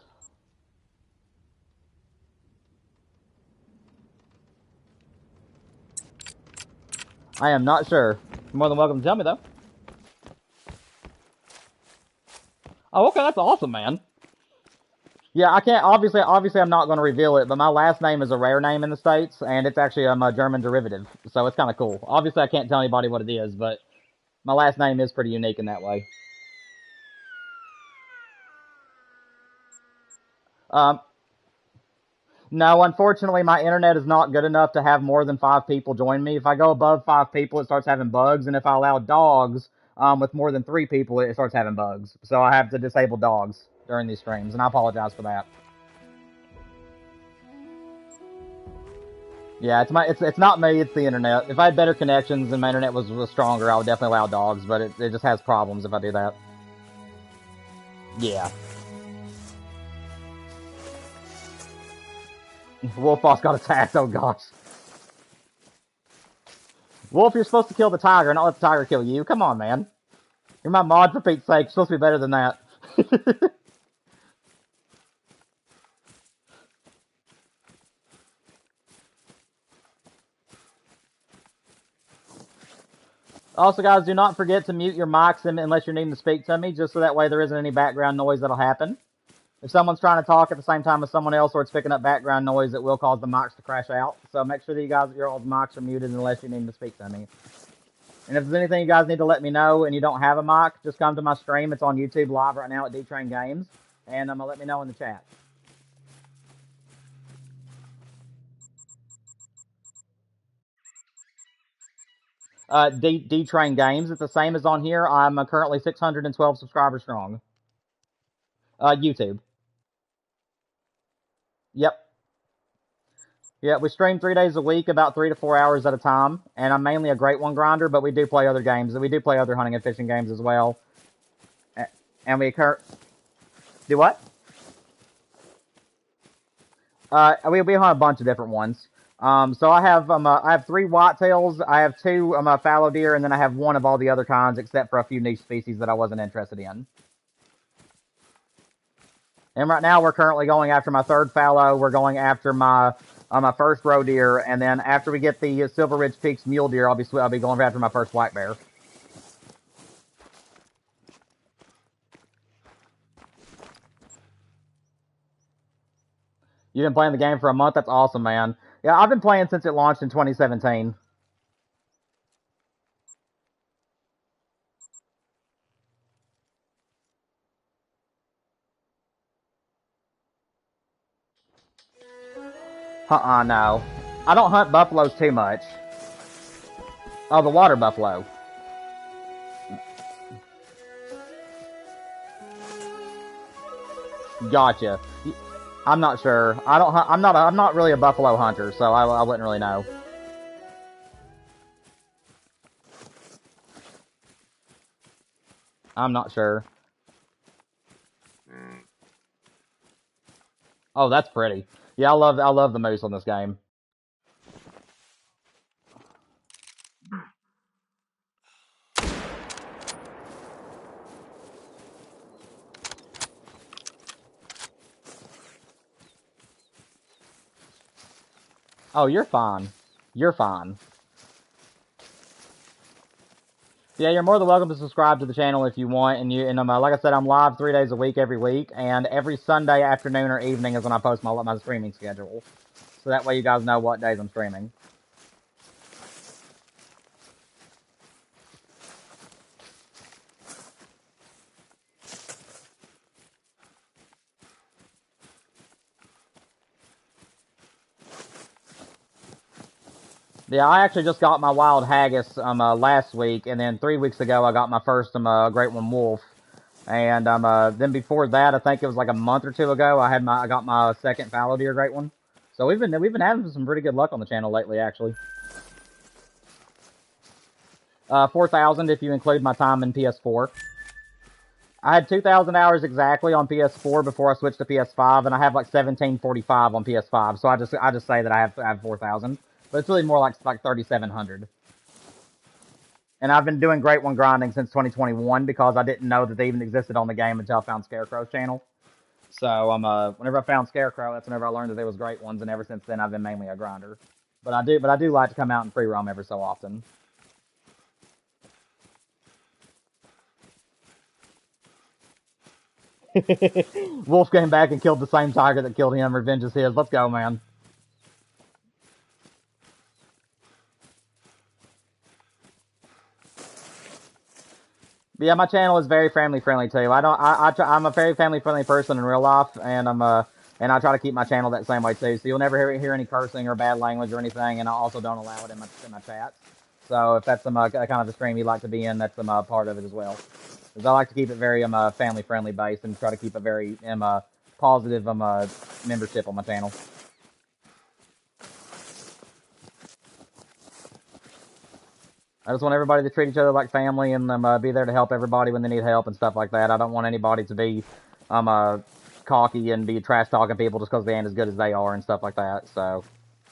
I am not sure. You're more than welcome to tell me, though. Oh, okay, that's awesome, man. Yeah, I can't, obviously I'm not going to reveal it, but my last name is a rare name in the States, and it's actually a German derivative, so it's kind of cool. Obviously I can't tell anybody what it is, but my last name is pretty unique in that way. Um, no, unfortunately, my internet is not good enough to have more than 5 people join me. If I go above 5 people, it starts having bugs, and if I allow dogs with more than 3 people, it starts having bugs. So I have to disable dogs during these streams, and I apologize for that. Yeah, it's not me, it's the internet. If I had better connections and my internet was stronger, I would definitely allow dogs, but it just has problems if I do that. Yeah. Wolf boss got attacked, oh gosh. Wolf, you're supposed to kill the tiger, not let the tiger kill you. Come on, man. You're my mod, for Pete's sake. You're supposed to be better than that. Also, guys, do not forget to mute your mics unless you're needing to speak to me, just so that way there isn't any background noise that'll happen. If someone's trying to talk at the same time as someone else or it's picking up background noise, it will cause the mics to crash out. So make sure that your all's mics are muted unless you need to speak to me. And if there's anything you guys need to let me know and you don't have a mic, just come to my stream. It's on YouTube live right now at D-Train Games. And let me know in the chat. D-Train Games. It's the same as on here. I'm currently 612 subscribers strong. YouTube. Yep. Yeah, we stream 3 days a week, about 3 to 4 hours at a time. And I'm mainly a Great One grinder, but we do play other games. We do play other hunting and fishing games as well. And we do what? We hunt a bunch of different ones. So I have 3 whitetails, I have 2 fallow deer, and then I have 1 of all the other kinds, except for a few niche species that I wasn't interested in. And right now we're currently going after my 3rd fallow. We're going after my first roe deer, and then after we get the Silver Ridge Peaks mule deer, I'll be going after my first black bear. You've been playing the game for a month? That's awesome, man. Yeah, I've been playing since it launched in 2017. No. I don't hunt buffaloes too much. Oh, the water buffalo. Gotcha. I'm not sure. I don't hunt, I'm not really a buffalo hunter, so I wouldn't really know. I'm not sure. Oh, that's pretty. Yeah, I love the moose on this game. Oh, you're fine. You're fine. Yeah, you're more than welcome to subscribe to the channel if you want. And like I said, I'm live 3 days a week every week, and every Sunday afternoon or evening is when I post my streaming schedule. So that way you guys know what days I'm streaming. Yeah, I actually just got my wild haggis last week, and then 3 weeks ago I got my first great one wolf, and then before that I think it was like a month or two ago I got my second fallow deer great one. So we've been having some pretty good luck on the channel lately, actually. 4,000 if you include my time in PS4. I had 2,000 hours exactly on PS4 before I switched to PS5, and I have like 1745 on PS5. So I just say that I have 4,000, but it's really more like 3,700. And I've been doing Great One grinding since 2021 because I didn't know that they even existed on the game until I found Scarecrow's channel. So whenever I found Scarecrow, that's whenever I learned that there was Great Ones, and ever since then I've been mainly a grinder. But I do like to come out and free roam every so often. Wolf came back and killed the same tiger that killed him. Revenge is his. Let's go, man. But yeah, my channel is very family friendly too. I'm a very family friendly person in real life, and and I try to keep my channel that same way too. So you'll never hear any cursing or bad language or anything, and I also don't allow it in my chats. So if that's kind of a stream you'd like to be in, that's part of it as well. Because I like to keep it very family friendly based and try to keep a very positive membership on my channel. I just want everybody to treat each other like family and be there to help everybody when they need help and stuff like that. I don't want anybody to be cocky and be trash talking people just because they ain't as good as they are and stuff like that. So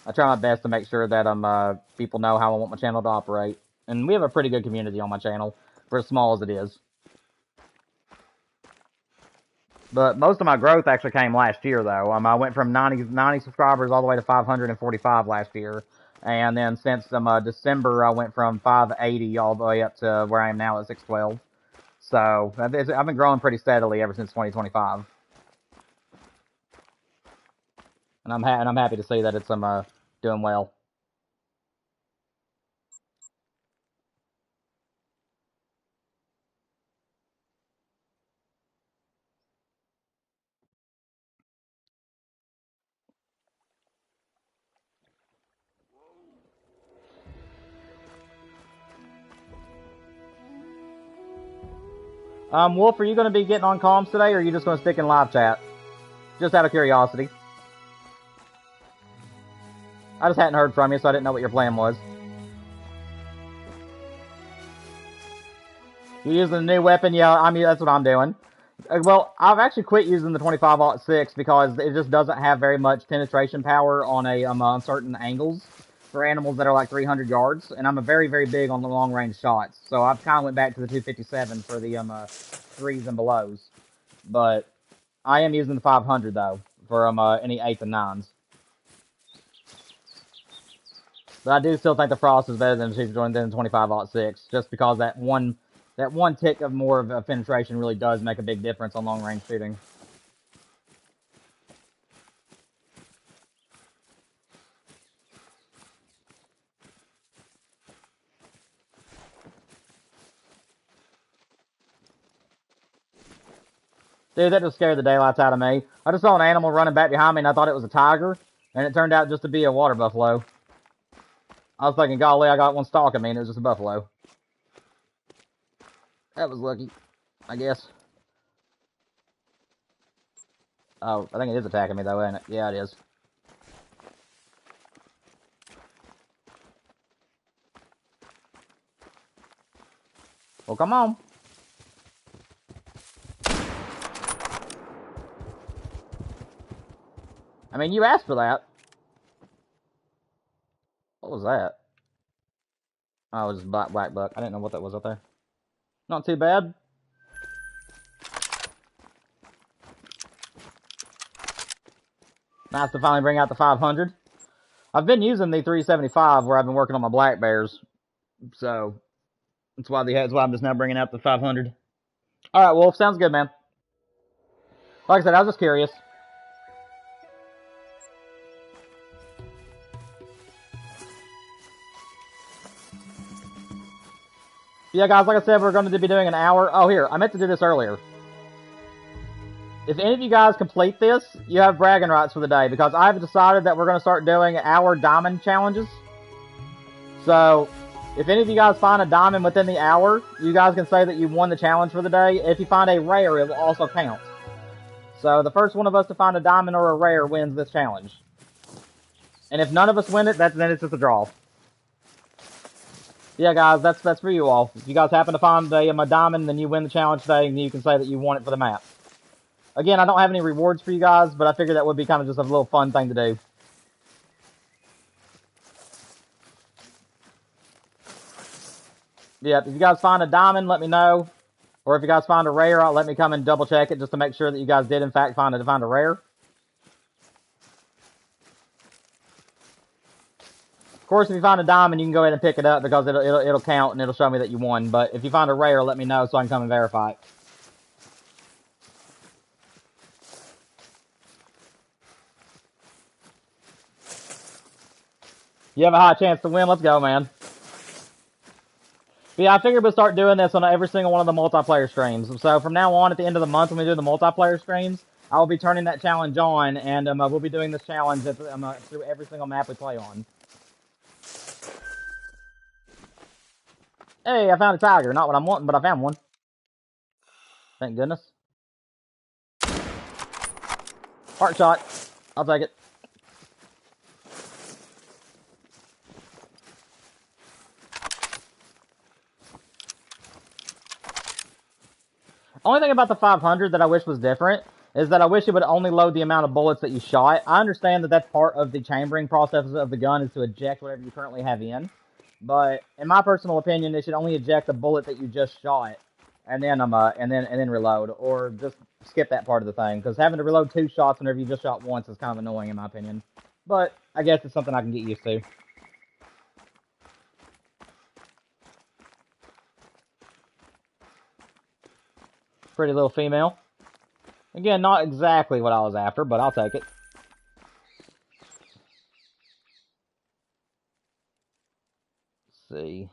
I try my best to make sure that people know how I want my channel to operate. And we have a pretty good community on my channel, for as small as it is. But most of my growth actually came last year, though. I went from 90 subscribers all the way to 545 last year. And then since December, I went from 580 all the way up to where I am now at 612. So I've been growing pretty steadily ever since 2025. And I'm happy to see that it's doing well. Wolf, are you going to be getting on comms today, or are you just going to stick in live chat? Just out of curiosity. I just hadn't heard from you, so I didn't know what your plan was. You using a new weapon? Yeah, that's what I'm doing. Well, I've actually quit using the 25-06 because it just doesn't have very much penetration power on certain angles for animals that are like 300 yards, and I'm a very, very big on the long-range shots. So I've kind of went back to the 257 for the 3s and belows. But I am using the 500 though for any 8s and 9s. But I do still think the Frost is better than the 25-06, just because that one tick of more of a penetration really does make a big difference on long range shooting. Dude, that just scared the daylights out of me. I just saw an animal running back behind me and I thought it was a tiger, and it turned out just to be a water buffalo. I was thinking, golly, I got one stalking me, and it was just a buffalo. That was lucky, I guess. Oh, I think it is attacking me, though, ain't it? Yeah, it is. Well, come on. I mean, you asked for that. What was that? Oh, it was just black buck. I didn't know what that was up there. Not too bad. Nice to finally bring out the 500. I've been using the 375 where I've been working on my black bears. So, that's why I'm just now bringing out the 500. Alright, Wolf. Sounds good, man. Like I said, I was just curious. Yeah, guys, like I said, we're going to be doing an hour. Oh, here, I meant to do this earlier. If any of you guys complete this, you have bragging rights for the day, because I've decided that we're going to start doing hour diamond challenges. So, if any of you guys find a diamond within the hour, you guys can say that you won the challenge for the day. If you find a rare, it will also count. So, the first one of us to find a diamond or a rare wins this challenge. And if none of us win it, then it's just a draw. Yeah, guys, that's for you all. If you guys happen to find a diamond, then you win the challenge today, and you can say that you won it for the map. Again, I don't have any rewards for you guys, but I figured that would be kind of just a little fun thing to do. Yep, if you guys find a diamond, let me know. Or if you guys find a rare, let me come and double check it just to make sure that you guys did in fact find a rare. Of course, if you find a diamond, you can go ahead and pick it up because it'll count and it'll show me that you won. But if you find a rare, let me know so I can come and verify it. You have a high chance to win. Let's go, man. But yeah, I figured we'll start doing this on every single one of the multiplayer streams. So from now on, at the end of the month, when we do the multiplayer streams, I will be turning that challenge on, and we'll be doing this challenge through every single map we play on. Hey, I found a tiger. Not what I'm wanting, but I found one. Thank goodness. Heart shot. I'll take it. Only thing about the 500 that I wish was different is that I wish it would only load the amount of bullets that you shot. I understand that that's part of the chambering process of the gun is to eject whatever you currently have in. But in my personal opinion, it should only eject the bullet that you just shot, and then reload, or just skip that part of the thing. Because having to reload 2 shots whenever you just shot once is kind of annoying in my opinion. But I guess it's something I can get used to. Pretty little female. Again, not exactly what I was after, but I'll take it. Let's see.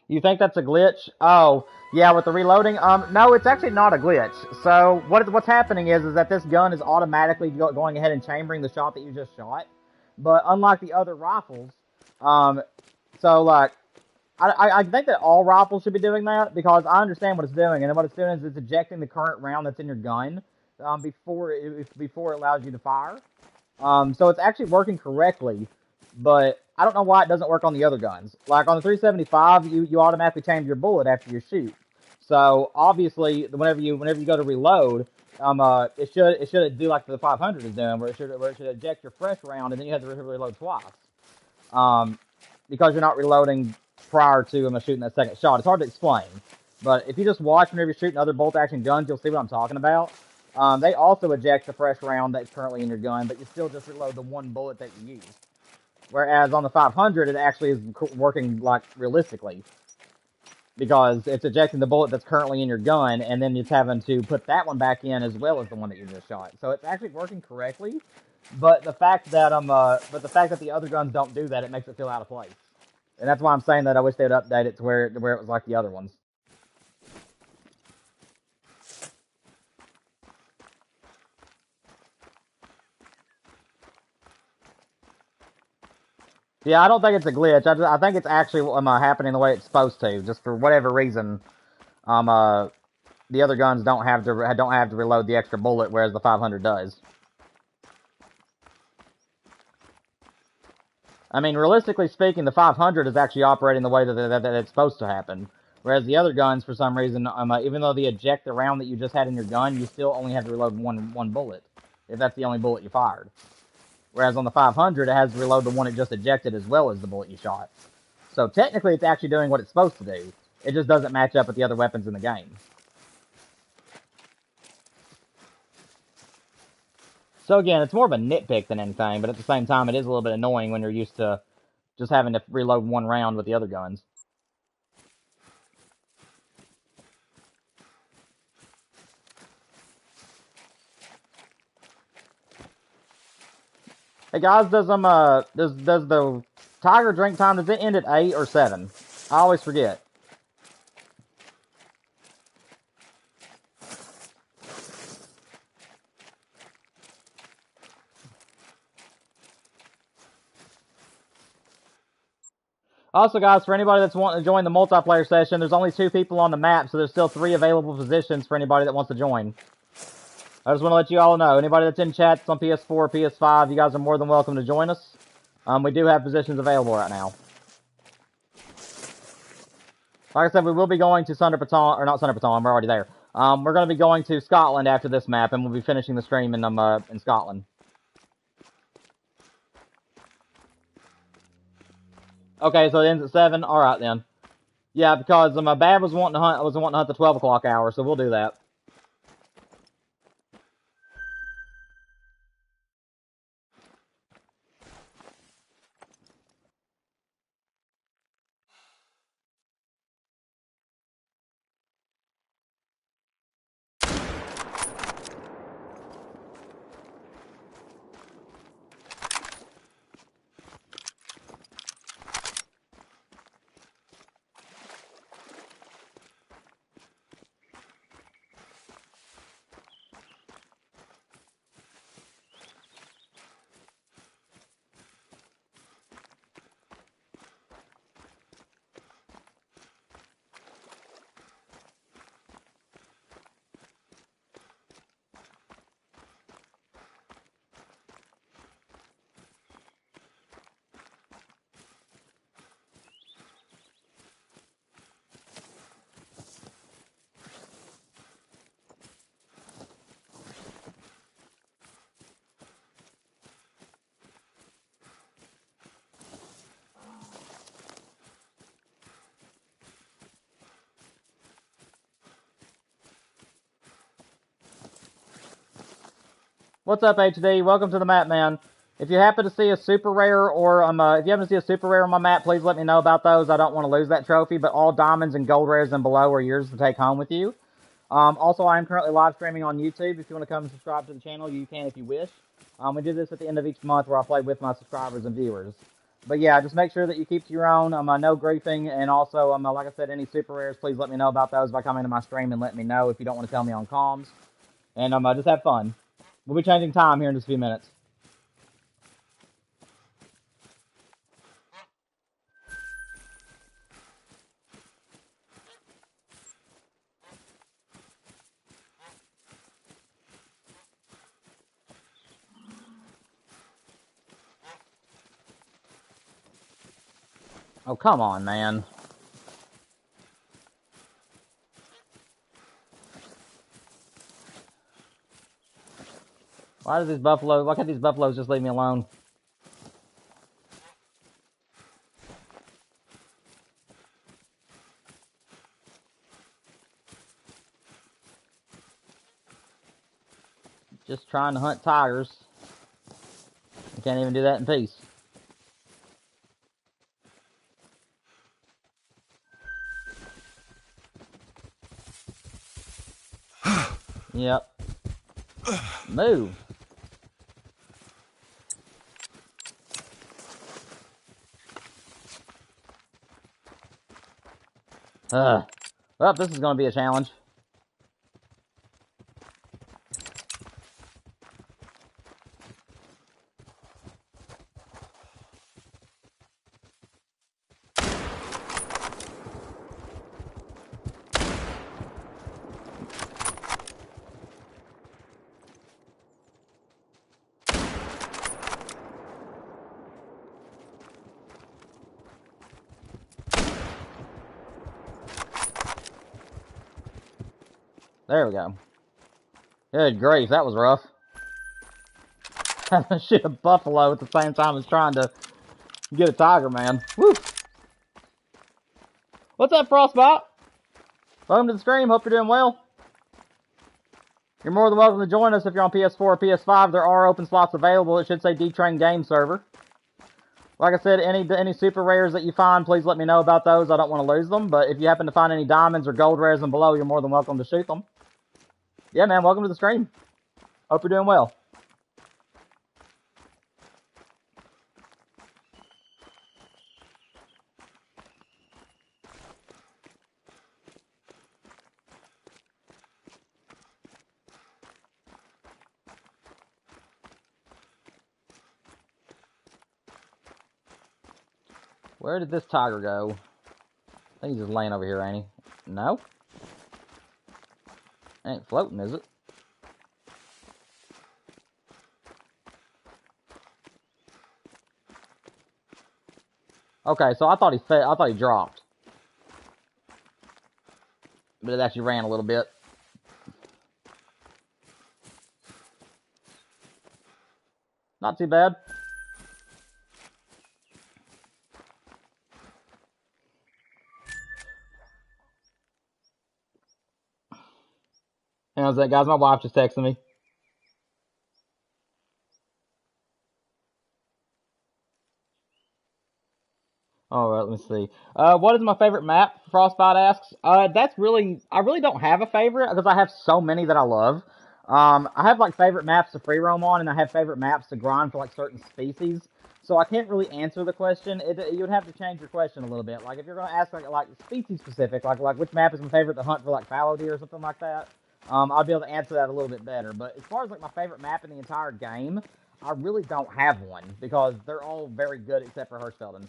You think that's a glitch? Oh, yeah, with the reloading? No, it's actually not a glitch. So, what's happening is that this gun is automatically going ahead and chambering the shot that you just shot. But unlike the other rifles, so, like, I think that all rifles should be doing that, because I understand what it's doing, and what it's doing is it's ejecting the current round that's in your gun, before it allows you to fire. So it's actually working correctly, but I don't know why it doesn't work on the other guns. Like on the 375, you automatically chamber your bullet after you shoot. So obviously, whenever you go to reload, it should do like the 500 is doing, where it should eject your fresh round, and then you have to reload twice. Because you're not reloading prior to shooting that second shot. It's hard to explain, but if you just watch whenever you're shooting other bolt action guns, you'll see what I'm talking about. They also eject the fresh round that's currently in your gun, but you still just reload the one bullet that you use. Whereas on the 500, it actually is working like realistically, because it's ejecting the bullet that's currently in your gun, and then it's having to put that one back in as well as the one that you just shot. So it's actually working correctly, but the fact that the other guns don't do that, it makes it feel out of place. And that's why I'm saying that I wish they'd update it to where it was like the other ones. Yeah, I don't think it's a glitch. I think it's actually happening the way it's supposed to. Just for whatever reason, the other guns don't have to reload the extra bullet, whereas the 500 does. I mean, realistically speaking, the 500 is actually operating the way that it's supposed to happen. Whereas the other guns, for some reason, even though they eject the round that you just had in your gun, you still only have to reload one bullet, if that's the only bullet you fired. Whereas on the 500, it has to reload the one it just ejected as well as the bullet you shot. So technically, it's actually doing what it's supposed to do. It just doesn't match up with the other weapons in the game. So again, it's more of a nitpick than anything, but at the same time, it is a little bit annoying when you're used to just having to reload one round with the other guns. Hey guys, does the Tiger drink time, does it end at 8 or 7? I always forget. Also, guys, for anybody that's wanting to join the multiplayer session, there's only 2 people on the map, so there's still 3 available positions for anybody that wants to join. I just want to let you all know, anybody that's in chat that's on PS4, PS5, you guys are more than welcome to join us. We do have positions available right now. Like I said, we will be going to Sunder Paton, or not Sunder Paton, we're already there. We're going to be going to Scotland after this map, and we'll be finishing the stream in Scotland. Okay, so it ends at 7. All right then. Yeah, because Bab was wanting to hunt. I was wanting to hunt the 12 o'clock hour, so we'll do that. What's up, HD? Welcome to the map, man. If you happen to see a super rare, or if you happen to see a super rare on my map, please let me know about those. I don't want to lose that trophy, but all diamonds and gold rares and below are yours to take home with you. Also, I am currently live streaming on YouTube. If you want to come and subscribe to the channel, you can if you wish. We do this at the end of each month where I play with my subscribers and viewers. But yeah, just make sure that you keep to your own. No griefing, and also, like I said, any super rares, please let me know about those by coming to my stream and let me know if you don't want to tell me on comms. And just have fun. We'll be changing time here in just a few minutes. Oh, come on, man. Why can't these buffaloes just leave me alone? Just trying to hunt tigers. I can't even do that in peace. Yep. Move. Well, this is going to be a challenge. There we go. Good grief, that was rough. Having to shoot a buffalo at the same time as trying to get a tiger, man. Woo! What's up, Frostbite? Welcome to the stream. Hope you're doing well. You're more than welcome to join us if you're on PS4 or PS5. There are open slots available. It should say D-Train Game Server. Like I said, any super rares that you find, please let me know about those. I don't want to lose them. But if you happen to find any diamonds or gold rares and below, you're more than welcome to shoot them. Yeah, man, welcome to the stream. Hope you're doing well. Where did this tiger go? I think he's just laying over here, ain't he? No? Ain't floating, is it? Okay, so I thought he dropped. But it actually ran a little bit. Not too bad. How's that, guys? My wife just texted me. Alright, let me see. What is my favorite map? Frostbite asks. I really don't have a favorite because I have so many that I love. I have like favorite maps to free roam on, and I have favorite maps to grind for like certain species. So I can't really answer the question. You would have to change your question a little bit. Like if you're gonna ask like species specific, like which map is my favorite to hunt for like fallow deer or something like that, I'll be able to answer that a little bit better. But as far as like my favorite map in the entire game, I really don't have one because they're all very good except for Hirschfelden.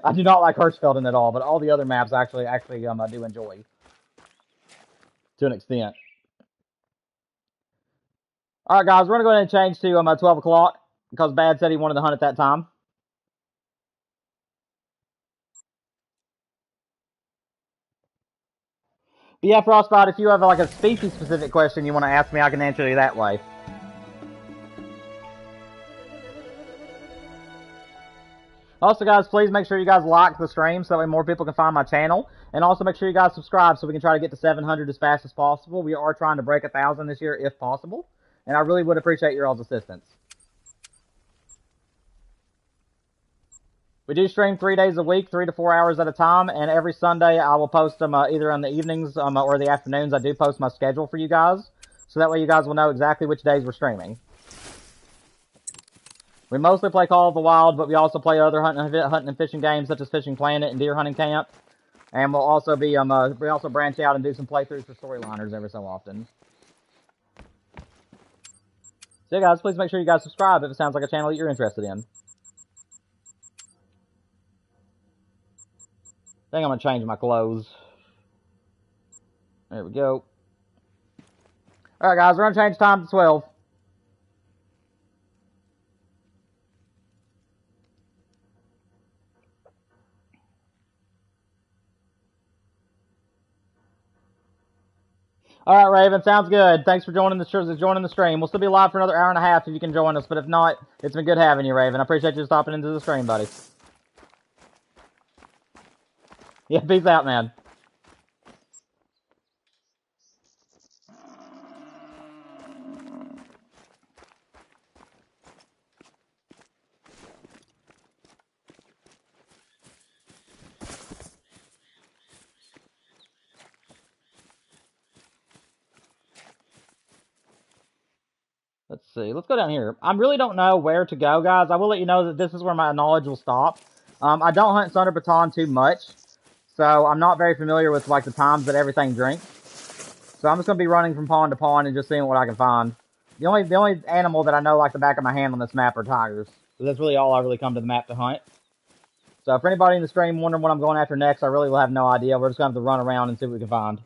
I do not like Hirschfelden at all, but all the other maps I do enjoy to an extent. All right, guys, we're gonna go ahead and change to 12 o'clock because Bad said he wanted to hunt at that time. But yeah, Frostbite, if you have like a species specific question you want to ask me, I can answer you that way. Also, guys, please make sure you guys like the stream so that way more people can find my channel. And also make sure you guys subscribe so we can try to get to 700 as fast as possible. We are trying to break 1,000 this year if possible. And I really would appreciate your all's assistance. We do stream 3 days a week, 3 to 4 hours at a time. And every Sunday I will post them either in the evenings or the afternoons. I do post my schedule for you guys. So that way you guys will know exactly which days we're streaming. We mostly play Call of the Wild, but we also play other hunting and fishing games such as Fishing Planet and Deer Hunting Camp. And we'll also be we also branch out and do some playthroughs for Storyliners every so often. So yeah, guys, please make sure you guys subscribe if it sounds like a channel that you're interested in. I think I'm gonna change my clothes. There we go. Alright guys, we're gonna change time to 12. Alright, Raven, sounds good. Thanks for joining the stream. We'll still be live for another hour and a half if you can join us, but if not, it's been good having you, Raven. I appreciate you stopping into the stream, buddy. Yeah, peace out, man. Let's see. Let's go down here. I really don't know where to go, guys. I will let you know that this is where my knowledge will stop. I don't hunt Thunder Baton too much, so I'm not very familiar with like the times that everything drinks. So I'm just gonna be running from pond to pond and just seeing what I can find. The only animal that I know like the back of my hand on this map are tigers. So that's really all I really come to the map to hunt. So for anybody in the stream wondering what I'm going after next, I really will have no idea. We're just gonna have to run around and see what we can find.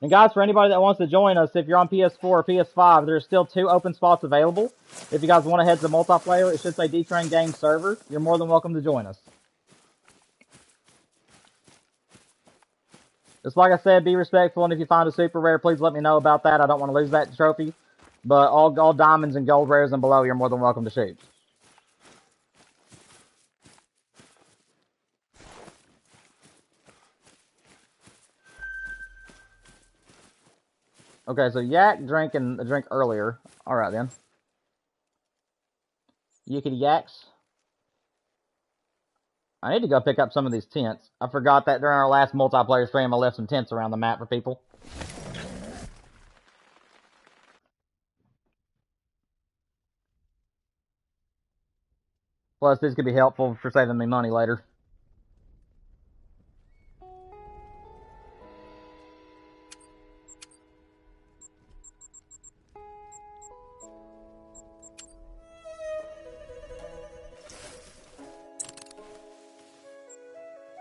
And guys, for anybody that wants to join us, if you're on PS4 or PS5, there's still 2 open spots available. If you guys want to head to multiplayer, it should say D-Train Game Server. You're more than welcome to join us. Just like I said, be respectful, and if you find a super rare, please let me know about that. I don't want to lose that trophy. But all diamonds and gold rares and below, you're more than welcome to shoot. Okay, so yak drink earlier. Alright then. Yickety yaks. I need to go pick up some of these tents. I forgot that during our last multiplayer stream I left some tents around the map for people. Plus, these could be helpful for saving me money later.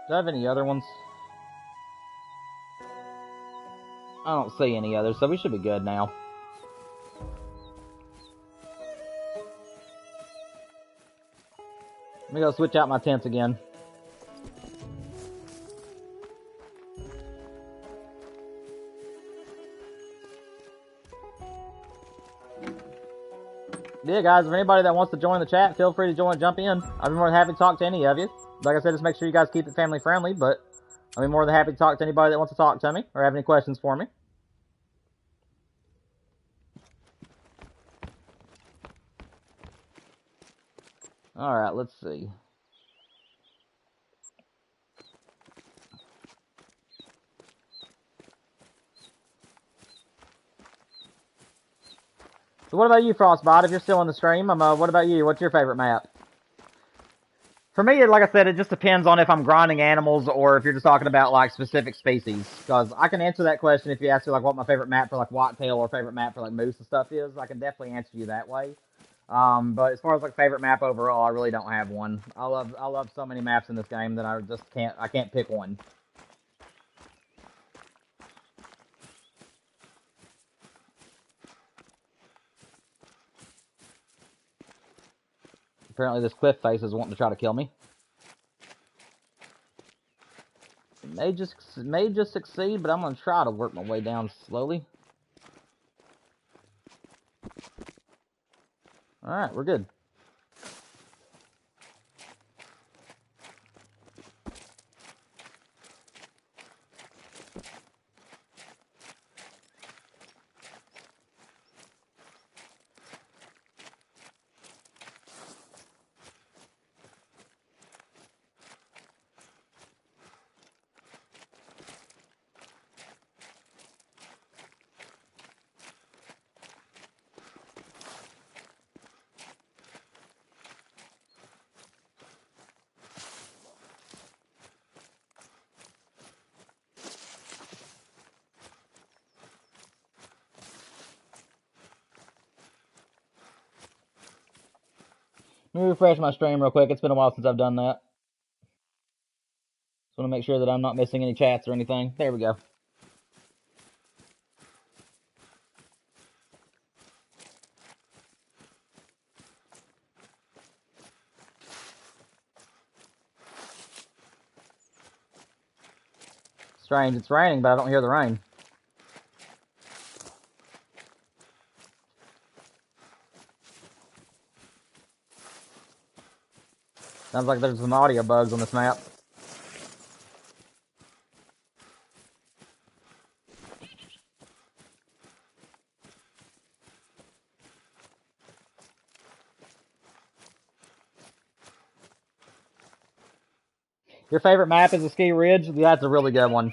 Do I have any other ones? I don't see any others, so we should be good now. Let me go switch out my tents again. Yeah, guys, if anybody that wants to join the chat, feel free to jump in. I'd be more than happy to talk to any of you. Like I said, just make sure you guys keep it family friendly, but I'd be more than happy to talk to anybody that wants to talk to me or have any questions for me. Alright, let's see. So what about you, Frostbite, if you're still in the stream? What about you? What's your favorite map? For me, like I said, it just depends on if I'm grinding animals or if you're just talking about, like, specific species. Because I can answer that question if you ask me, like, what my favorite map for, like, whitetail or favorite map for, like, moose and stuff is. I can definitely answer you that way. But as far as, like, favorite map overall, I really don't have one. I love so many maps in this game that I can't pick one. Apparently this cliff face is wanting to try to kill me. It may just succeed, but I'm going to try to work my way down slowly. Alright, we're good. Let me refresh my stream real quick. It's been a while since I've done that. Just want to make sure that I'm not missing any chats or anything. There we go. Strange, it's raining, but I don't hear the rain. Sounds like there's some audio bugs on this map. Your favorite map is the Ski Ridge? Yeah, that's a really good one.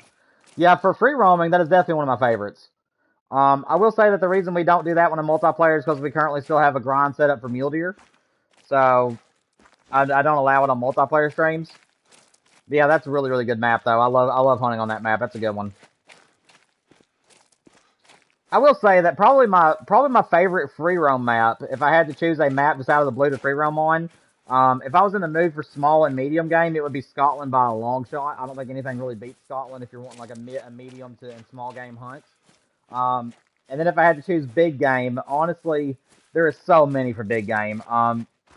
Yeah, for free roaming, that is definitely one of my favorites. I will say that the reason we don't do that one in multiplayer is because we currently still have a grind set up for mule deer. So, I don't allow it on multiplayer streams. But yeah, that's a really, really good map, though. I love hunting on that map. That's a good one. I will say that probably my favorite free roam map, if I had to choose a map just out of the blue to free roam on, if I was in the mood for small and medium game, it would be Scotland by a long shot. I don't think anything really beats Scotland if you're wanting like a medium to and small game hunt. And then if I had to choose big game, honestly, there are so many for big game.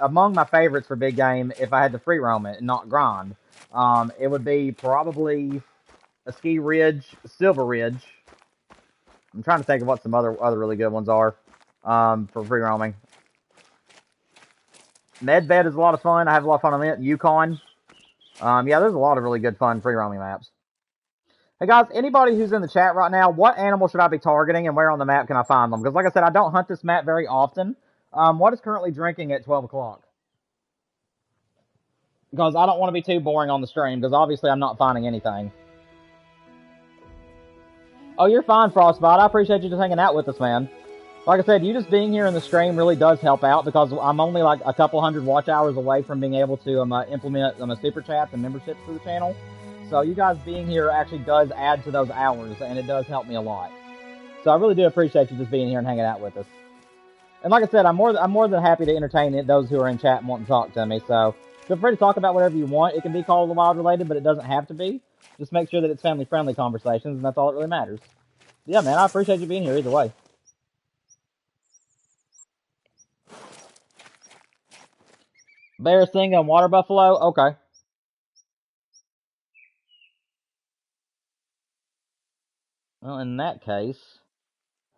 Among my favorites for big game, if I had to free roam it and not grind, it would be probably a Ski Ridge, Silver Ridge. I'm trying to think of what some other really good ones are for free roaming. Medved is a lot of fun. I have a lot of fun on it. Yukon. Yeah, there's a lot of really good fun free roaming maps. Hey guys, anybody who's in the chat right now, what animal should I be targeting and where on the map can I find them? Because like I said, I don't hunt this map very often. What is currently drinking at 12 o'clock? Because I don't want to be too boring on the stream, because obviously I'm not finding anything. Oh, you're fine, Frostbite. I appreciate you just hanging out with us, man. Like I said, you just being here in the stream really does help out, because I'm only like a couple hundred watch hours away from being able to implement super chats and memberships for the channel. So you guys being here actually does add to those hours, and it does help me a lot. So I really do appreciate you just being here and hanging out with us. And like I said, I'm more than happy to entertain those who are in chat and want to talk to me. So feel free to talk about whatever you want. It can be Call of the Wild related, but it doesn't have to be. Just make sure that it's family-friendly conversations, and that's all that really matters. Yeah, man, I appreciate you being here either way. Bear Singa and Water Buffalo? Okay. Well, in that case...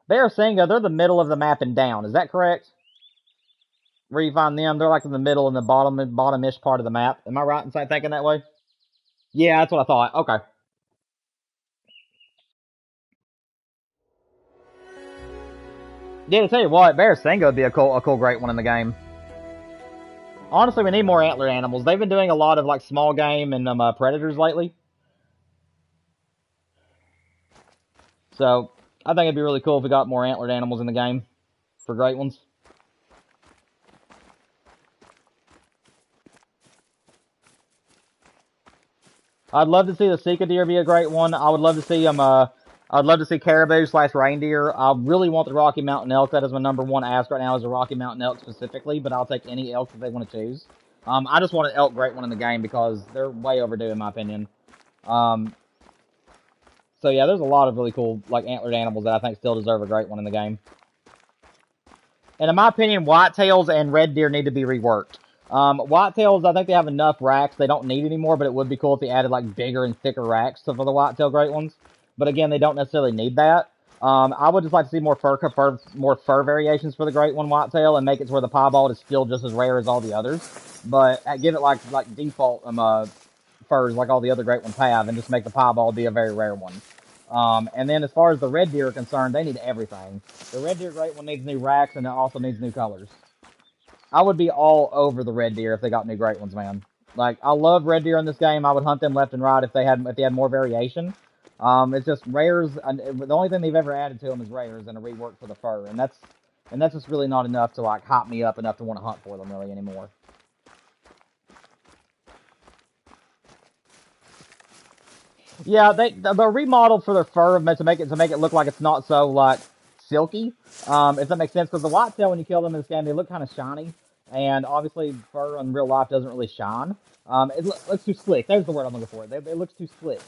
Bear Singa, they're the middle of the map and down. Is that correct? Where you find them, they're like in the middle and the bottom-ish part of the map. Am I right in thinking that way? Yeah, that's what I thought. Okay. Yeah, to tell you what, Bear Singa would be a cool, great one in the game. Honestly, we need more antler animals. They've been doing a lot of like small game and predators lately. So I think it'd be really cool if we got more antlered animals in the game for great ones. I'd love to see the Sika deer be a great one. I would love to see them. I'd love to see caribou / reindeer. I really want the Rocky Mountain elk. That is my #1 ask right now, is a Rocky Mountain elk specifically, but I'll take any elk that they want to choose. I just want an elk great one in the game because they're way overdue in my opinion. So yeah, there's a lot of really cool like antlered animals that I think still deserve a great one in the game. And in my opinion, whitetails and red deer need to be reworked. Whitetails, I think they have enough racks. They don't need anymore, but it would be cool if they added like bigger and thicker racks for the whitetail great ones. But again, they don't necessarily need that. I would just like to see more fur variations for the great one whitetail and make it to where the piebald is still just as rare as all the others. But give it like default furs like all the other great ones have, and just make the piebald be a very rare one. And then as far as the red deer are concerned, they need everything. The red deer great one needs new racks, and it also needs new colors. I would be all over the red deer if they got new great ones, man. Like, I love red deer in this game. I would hunt them left and right if they had more variation. It's just rares. The only thing they've ever added to them is rares and a rework for the fur, and that's just really not enough to like hop me up enough to want to hunt for them really anymore. Yeah, they're remodeled for their fur to make it look like it's not so like silky. If that makes sense, because the whitetail when you kill them in this game, they look kind of shiny, and obviously fur in real life doesn't really shine. It looks too slick. There's the word I'm looking for. It looks too slick.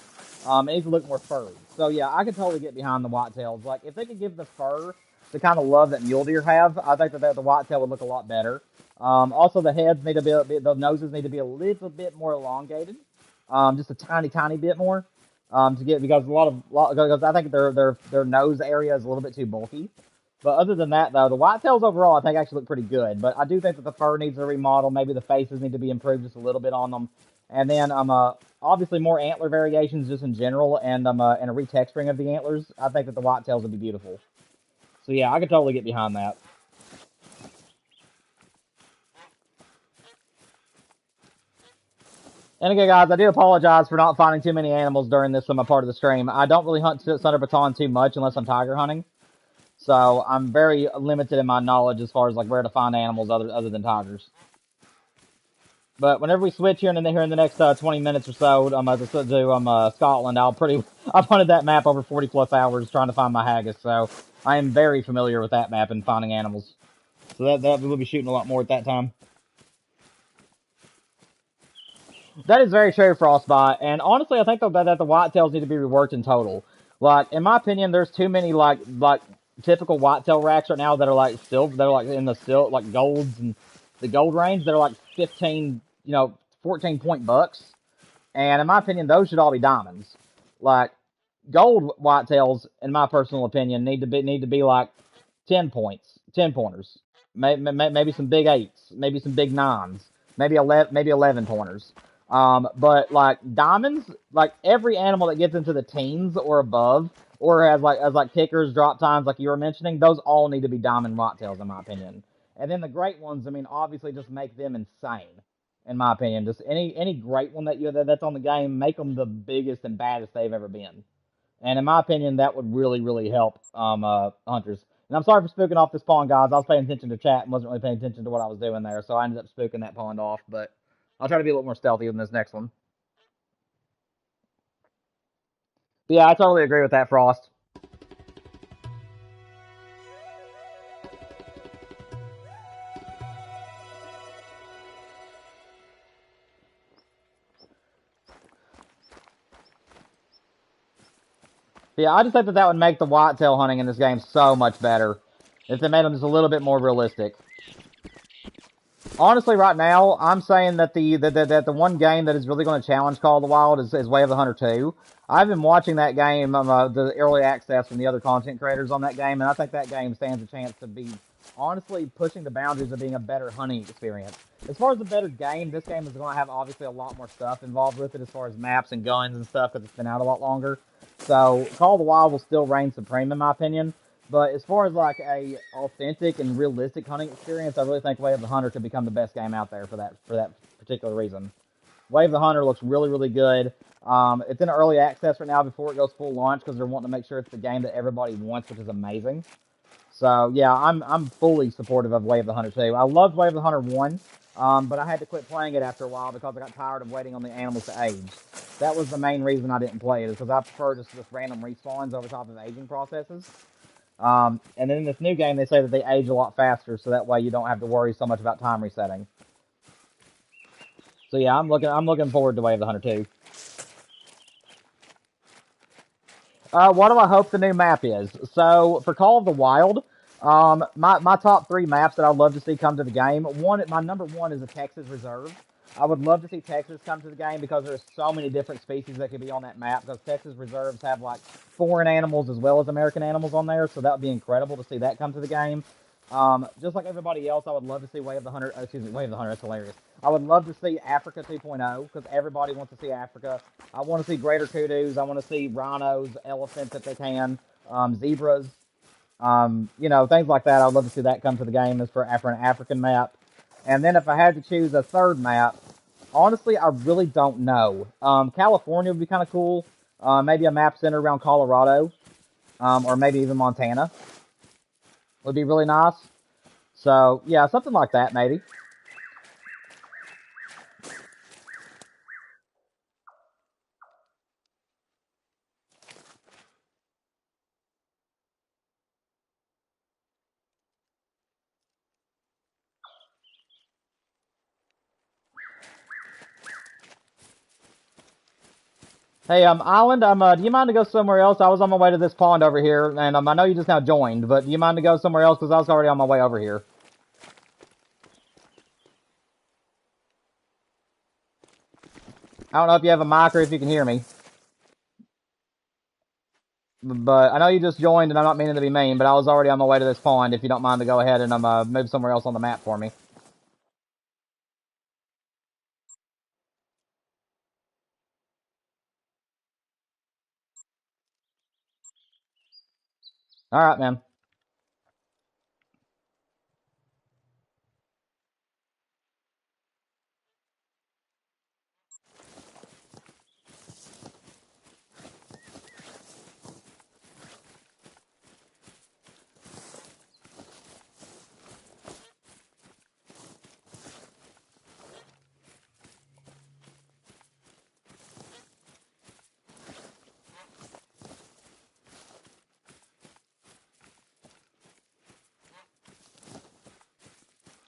It needs to look more furry. So yeah, I could totally get behind the whitetails. Like if they could give the fur the kind of love that mule deer have, I think that the whitetail would look a lot better. Also, the heads need to the noses need to be a little bit more elongated, just a tiny bit more to get because because I think their nose area is a little bit too bulky. But other than that, though, the whitetails overall I think actually look pretty good. But I do think that the fur needs a remodel. Maybe the faces need to be improved just a little bit on them. And then obviously more antler variations just in general, and a retexturing of the antlers. I think that the whitetails would be beautiful. So yeah, I could totally get behind that. And again, guys, I do apologize for not finding too many animals during this part of the stream. I don't really hunt Thunder Baton too much unless I'm tiger hunting. So I'm very limited in my knowledge as far as like where to find animals other than tigers. But whenever we switch here in the next 20 minutes or so, to Scotland, I've hunted that map over 40 plus hours trying to find my haggis. So I am very familiar with that map and finding animals. So that we'll be shooting a lot more at that time. That is very true, Frostbite. And honestly, I think that the whitetails need to be reworked in total. Like, in my opinion, there's too many like typical whitetail racks right now that are like in the like golds and the gold range that are like 15, 14 point bucks. And in my opinion, those should all be diamonds. Like gold whitetails, in my personal opinion, need to be like 10 points, 10 pointers, maybe some big 8s, maybe some big 9s, maybe 11 pointers. But like diamonds, like every animal that gets into the teens or above, or has like kickers, drop times, like you were mentioning, those all need to be diamond whitetails, in my opinion. And then the great ones, I mean, obviously just make them insane, in my opinion. Just any great one that's on the game, make them the biggest and baddest they've ever been. And in my opinion, that would really help hunters. And I'm sorry for spooking off this pond, guys. I was paying attention to chat and wasn't really paying attention to what I was doing there, so I ended up spooking that pond off. But I'll try to be a little more stealthy in this next one. But yeah, I totally agree with that, Frost. Yeah, I just think that that would make the whitetail hunting in this game so much better if they made them just a little bit more realistic. Honestly, right now, I'm saying that the one game that is really going to challenge Call of the Wild is Way of the Hunter 2. I've been watching that game, the early access from the other content creators on that game, and I think that game stands a chance to be honestly pushing the boundaries of being a better hunting experience. As far as a better game, this game is going to have obviously a lot more stuff involved with it as far as maps and guns and stuff because it's been out a lot longer. So Call of the Wild will still reign supreme in my opinion. But as far as like a authentic and realistic hunting experience, I really think Way of the Hunter could become the best game out there for that particular reason. Way of the Hunter looks really, really good. It's in early access right now before it goes full launch because they're wanting to make sure it's the game that everybody wants, which is amazing. So yeah, I'm fully supportive of Way of the Hunter 2. I loved Way of the Hunter 1, but I had to quit playing it after a while because I got tired of waiting on the animals to age. That was the main reason I didn't play it, is because I prefer just random respawns over top of aging processes. And then in this new game, they say that they age a lot faster, so that way you don't have to worry so much about time resetting. So yeah, I'm looking forward to Way of the Hunter 2. What do I hope the new map is? So for Call of the Wild, my top 3 maps that I'd love to see come to the game. My number 1 is a Texas Reserve. I would love to see Texas come to the game because there's so many different species that could be on that map. Because Texas Reserves have like foreign animals as well as American animals on there, so that would be incredible to see that come to the game. Just like everybody else, I would love to see Way of the Hunter. Excuse me, Way of the Hunter. That's hilarious. I would love to see Africa 2.0 because everybody wants to see Africa. I want to see greater kudus. I want to see rhinos, elephants if they can, zebras, things like that. I'd love to see that come to the game as for an African map. And then if I had to choose a third map, honestly, I really don't know. California would be kind of cool. Maybe a map centered around Colorado, or maybe even Montana would be really nice. So yeah, something like that maybe. Hey, Island, do you mind to go somewhere else? I was on my way to this pond over here, and I know you just now joined, but do you mind to go somewhere else? Because I was already on my way over here. I don't know if you have a mic or if you can hear me, but I know you just joined, and I'm not meaning to be mean, but I was already on my way to this pond. If you don't mind to go ahead and move somewhere else on the map for me. All right, man.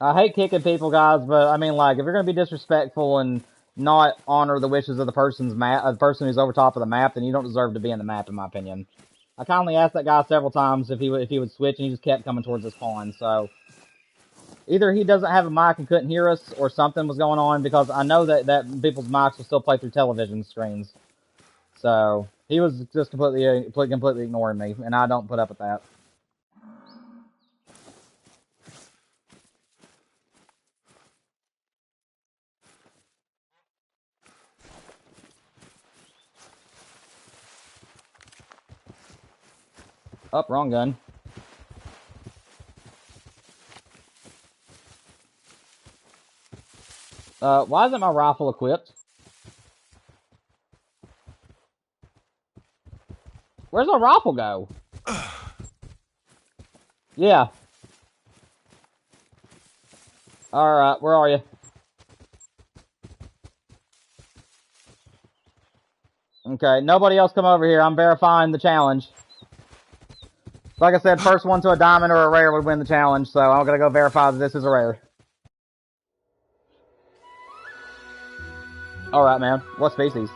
I hate kicking people, guys, but I mean, like, if you're gonna be disrespectful and not honor the wishes of the person who's over top of the map, then you don't deserve to be in the map, in my opinion. I kindly asked that guy several times if he would switch, and he just kept coming towards this pond. So either he doesn't have a mic and couldn't hear us, or something was going on because I know that people's mics will still play through television screens. So he was just completely ignoring me, and I don't put up with that. Up, wrong gun. Why isn't my rifle equipped? Where's my rifle go? Yeah. Alright, where are you? Okay, nobody else come over here. I'm verifying the challenge. Like I said, first one to a diamond or a rare would win the challenge, so I'm gonna go verify that this is a rare. Alright, man. What species?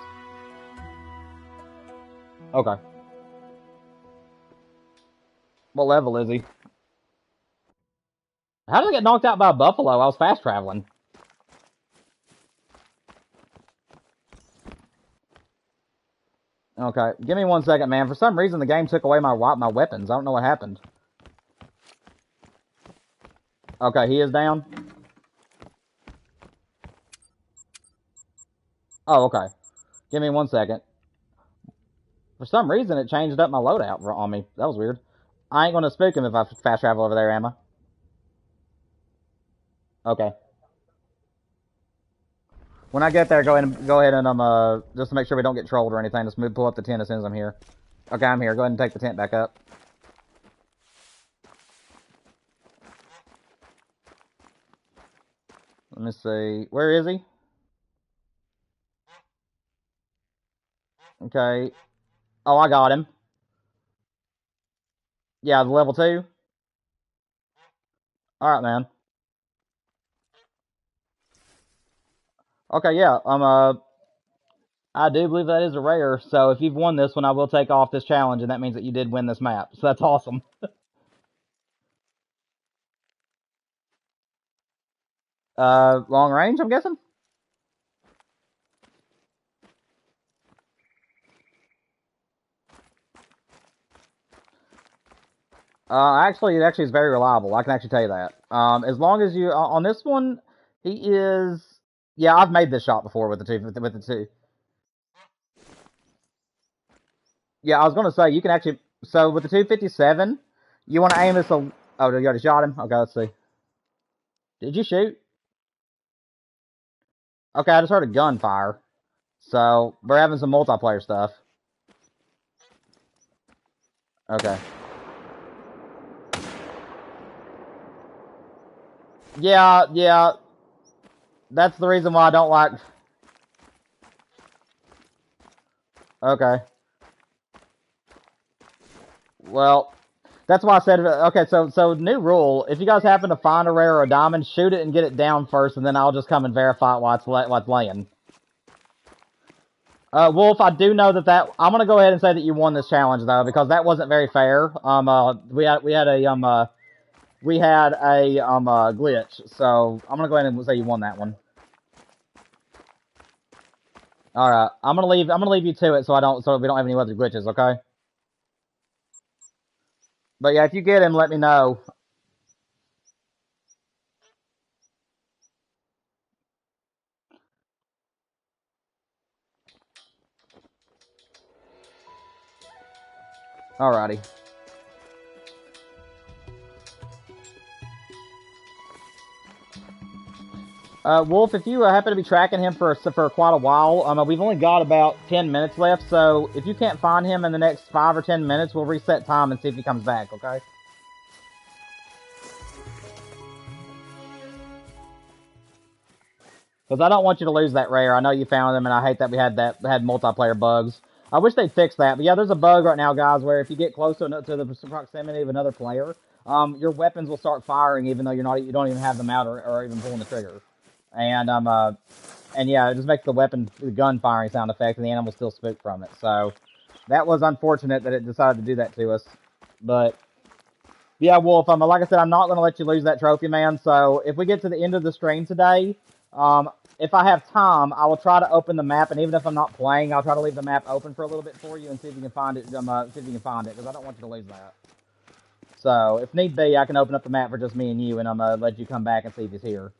Okay. What level is he? How did I get knocked out by a buffalo? I was fast traveling. Okay, give me 1 second, man. For some reason, the game took away my weapons. I don't know what happened. Okay, he is down. Oh, okay. Give me 1 second. For some reason, it changed up my loadout on me. That was weird. I ain't gonna spook him if I fast travel over there, am I? Okay. When I get there, go ahead and just to make sure we don't get trolled or anything. Just pull up the tent as soon as I'm here. Okay, I'm here. Go ahead and take the tent back up. Let me see. Where is he? Okay. Oh, I got him. Yeah, the level 2. All right, man. Okay, yeah. I do believe that is a rare. So if you've won this one, I will take off this challenge, and that means that you did win this map. So that's awesome. Long range, I'm guessing. Actually, it actually is very reliable. I can actually tell you that. As long as you on this one, he is. Yeah, I've made this shot before with the two. Yeah, I was gonna say you can actually. So with the 257, you want to aim this. Oh, you already shot him. Okay, let's see. Did you shoot? Okay, I just heard a gunfire. So we're having some multiplayer stuff. Okay. Yeah, yeah. That's the reason why I don't like. Okay. Well, that's why I said. Okay, so new rule: if you guys happen to find a rare or a diamond, shoot it and get it down first, and then I'll just come and verify it while it's laying. Wolf, I do know that I'm gonna go ahead and say that you won this challenge though, because that wasn't very fair. We had a glitch, so I'm gonna go ahead and say you won that one. All right, I'm gonna leave you to it, so we don't have any other glitches, okay? But yeah, if you get him, let me know. Alrighty. Wolf, if you happen to be tracking him for quite a while, we've only got about 10 minutes left, so if you can't find him in the next 5 or 10 minutes, we'll reset time and see if he comes back, okay? Because I don't want you to lose that rare. I know you found them, and I hate that we had multiplayer bugs. I wish they'd fix that. But yeah, there's a bug right now, guys, where if you get close to the proximity of another player, your weapons will start firing even though you don't even have them out or even pulling the trigger. And yeah, it just makes the gun firing sound effect, and the animals still spook from it. So that was unfortunate that it decided to do that to us. But yeah, Wolf, like I said, I'm not going to let you lose that trophy, man. So if we get to the end of the stream today, if I have time, I will try to open the map, and even if I'm not playing, I'll try to leave the map open for a little bit for you and see if you can find it. See if you can find it, because I don't want you to lose that. So if need be, I can open up the map for just me and you, and I'm gonna let you come back and see if he's here.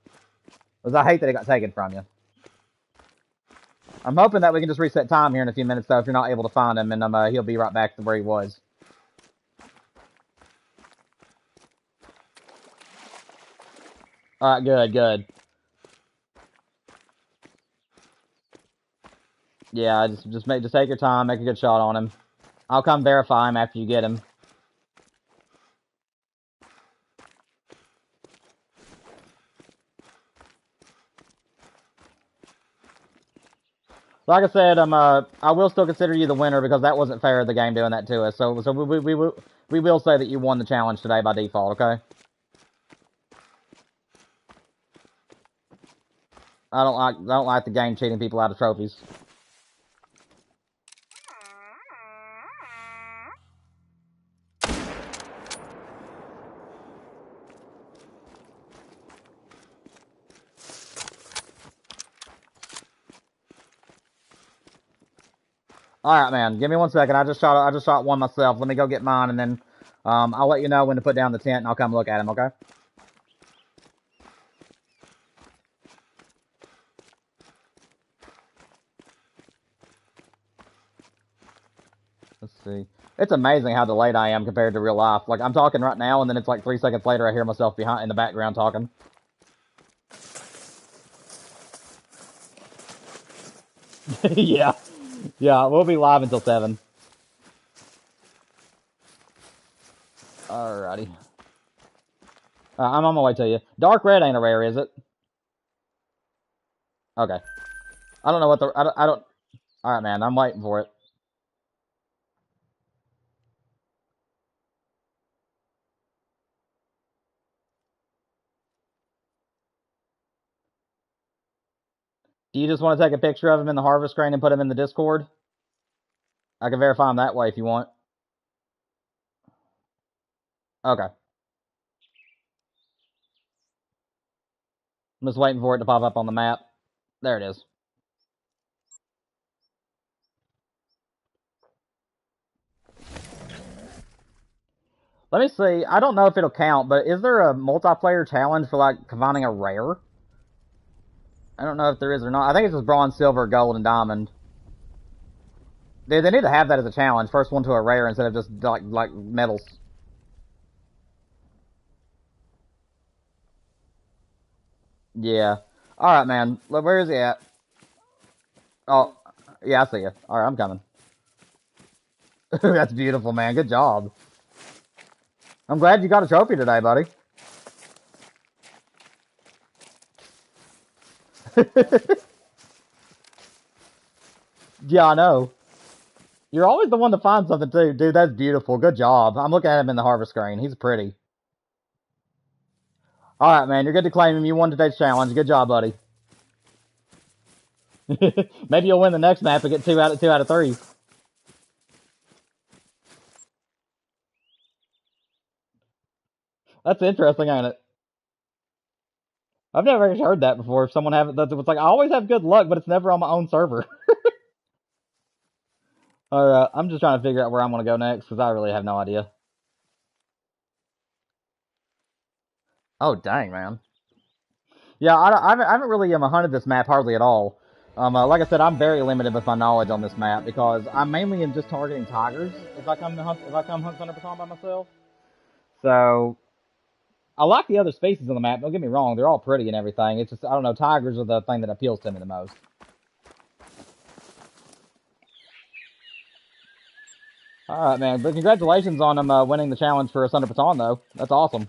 Because I hate that it got taken from you. I'm hoping that we can just reset time here in a few minutes, though, if you're not able to find him, and he'll be right back to where he was. All right, good, good. Yeah, just take your time, make a good shot on him. I'll come verify him after you get him. Like I said, I will still consider you the winner because that wasn't fair of the game doing that to us. So we will say that you won the challenge today by default. Okay. I don't like the game cheating people out of trophies. All right, man. Give me 1 second. I just shot one myself. Let me go get mine, and then I'll let you know when to put down the tent, and I'll come look at him. Okay? Let's see. It's amazing how delayed I am compared to real life. Like I'm talking right now, and then it's like 3 seconds later, I hear myself behind in the background talking. Yeah, yeah. We'll be live until 7. Alrighty. I'm on my way to you. Dark red ain't a rare, is it? Okay. I don't know what the I don't. All right, man. I'm waiting for it. Do you just want to take a picture of him in the harvest screen and put him in the Discord? I can verify him that way if you want. Okay. I'm just waiting for it to pop up on the map. There it is. Let me see. I don't know if it'll count, but is there a multiplayer challenge for like finding a rare? I don't know if there is or not. I think it's just bronze, silver, gold, and diamond. They need to have that as a challenge. First one to a rare instead of just like medals. Yeah. All right, man. Look, where is he at? Oh, yeah, I see you. All right, I'm coming. That's beautiful, man. Good job. I'm glad you got a trophy today, buddy. Yeah, I know. You're always the one to find something too, dude. That's beautiful. Good job. I'm looking at him in the harvest screen. He's pretty. All right, man. You're good to claim him. You won today's challenge. Good job, buddy. Maybe you'll win the next map and get 2 out of 3. That's interesting, ain't it? I've never actually heard that before. If someone have it, it's like I always have good luck, but it's never on my own server. All right, I'm just trying to figure out where I'm gonna go next because I really have no idea. Oh dang, man. Yeah, I haven't really hunted this map hardly at all. Like I said, I'm very limited with my knowledge on this map because I'm mainly in just targeting tigers if I come to hunt if I come hunt Thunder Baton by myself. So I like the other species on the map. Don't get me wrong; they're all pretty and everything. It's just I don't know. Tigers are the thing that appeals to me the most. All right, man. But congratulations on them winning the challenge for Thunder Baton, though. That's awesome.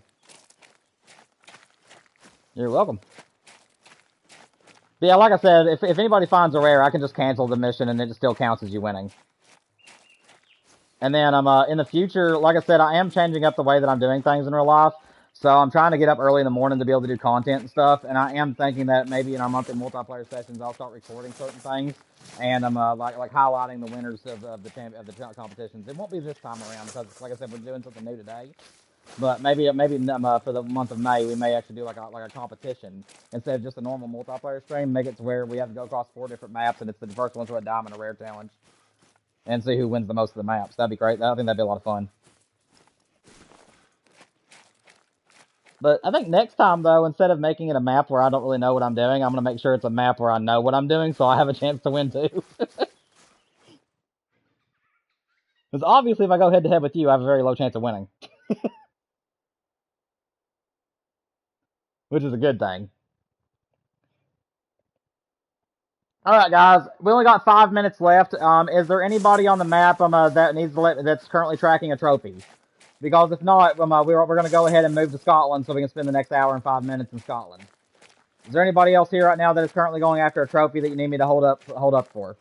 You're welcome. But yeah, like I said, if anybody finds a rare, I can just cancel the mission and it still counts as you winning. And then in the future, like I said, I am changing up the way that I'm doing things in real life. So I'm trying to get up early in the morning to be able to do content and stuff. And I am thinking that maybe in our monthly multiplayer sessions, I'll start recording certain things, and I'm like highlighting the winners of the competitions. It won't be this time around because, like I said, we're doing something new today. But maybe for the month of May, we may actually do like a competition instead of just a normal multiplayer stream. Make it to where we have to go across 4 different maps, and it's the first one to a diamond, a rare challenge, and see who wins the most of the maps. That'd be great. I think that'd be a lot of fun. But I think next time, though, instead of making it a map where I don't really know what I'm doing, I'm going to make sure it's a map where I know what I'm doing so I have a chance to win, too. Because obviously, if I go head-to-head with you, I have a very low chance of winning. Which is a good thing. Alright, guys. We only got 5 minutes left. Is there anybody on the map that needs to that's currently tracking a trophy? Because if not, we're going to go ahead and move to Scotland so we can spend the next hour and 5 minutes in Scotland. Is there anybody else here right now that is currently going after a trophy that you need me to hold up for?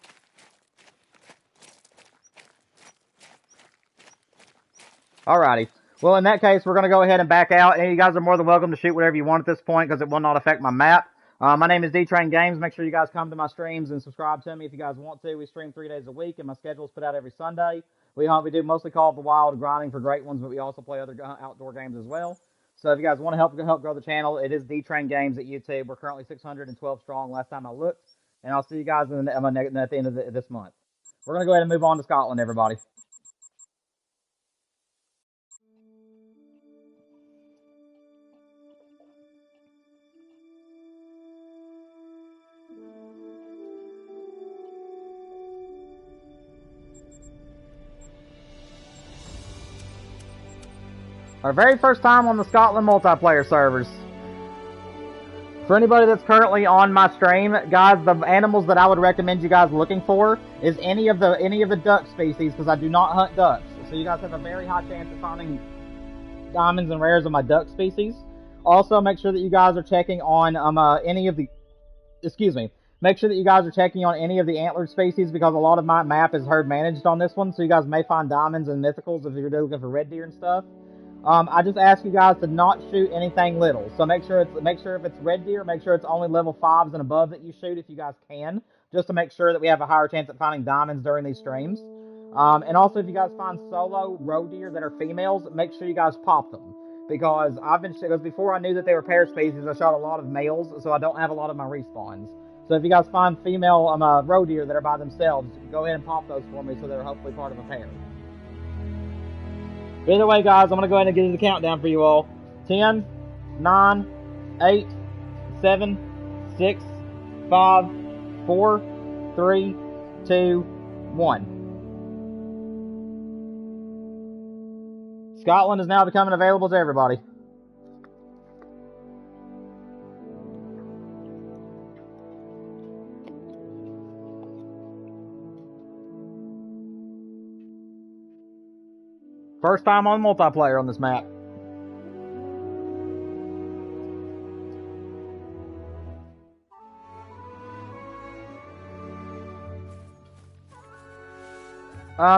Alrighty. Well, in that case, we're going to go ahead and back out. And you guys are more than welcome to shoot whatever you want at this point because it will not affect my map. My name is D-Train Games. Make sure you guys come to my streams and subscribe to me if you guys want to. We stream 3 days a week, and my schedule is put out every Sunday. We do mostly Call of the Wild, grinding for great ones, but we also play other outdoor games as well. So if you guys want to help grow the channel, it is D-Train Games at YouTube. We're currently 612 strong last time I looked. And I'll see you guys at the end of this month. We're going to go ahead and move on to Scotland, everybody. Our very first time on the Scotland multiplayer servers. For anybody that's currently on my stream, guys, the animals that I would recommend you guys looking for is any of the duck species, because I do not hunt ducks. So you guys have a very high chance of finding diamonds and rares of my duck species. Also, make sure that you guys are checking on make sure that you guys are checking on any of the antlered species, because a lot of my map is herd managed on this one, so you guys may find diamonds and mythicals if you're looking for red deer and stuff. I just ask you guys to not shoot anything little. So make sure if it's red deer, make sure it's only level 5s and above that you shoot if you guys can, just to make sure that we have a higher chance at finding diamonds during these streams. And also, if you guys find solo roe deer that are females, make sure you guys pop them, because before I knew that they were pair species, I shot a lot of males, so I don't have a lot of my respawns. So if you guys find female roe deer that are by themselves, go ahead and pop those for me, so they're hopefully part of a pair. Either way, guys, I'm going to go ahead and get the countdown for you all. 10, 9, 8, 7, 6, 5, 4, 3, 2, 1. Scotland is now becoming available to everybody. First time on multiplayer on this map.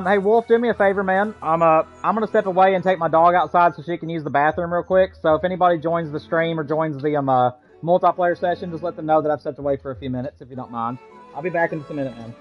Hey Wolf, do me a favor, man. I'm gonna step away and take my dog outside so she can use the bathroom real quick. So if anybody joins the stream or joins the multiplayer session, just let them know that I've stepped away for a few minutes, if you don't mind. I'll be back in just a minute, man.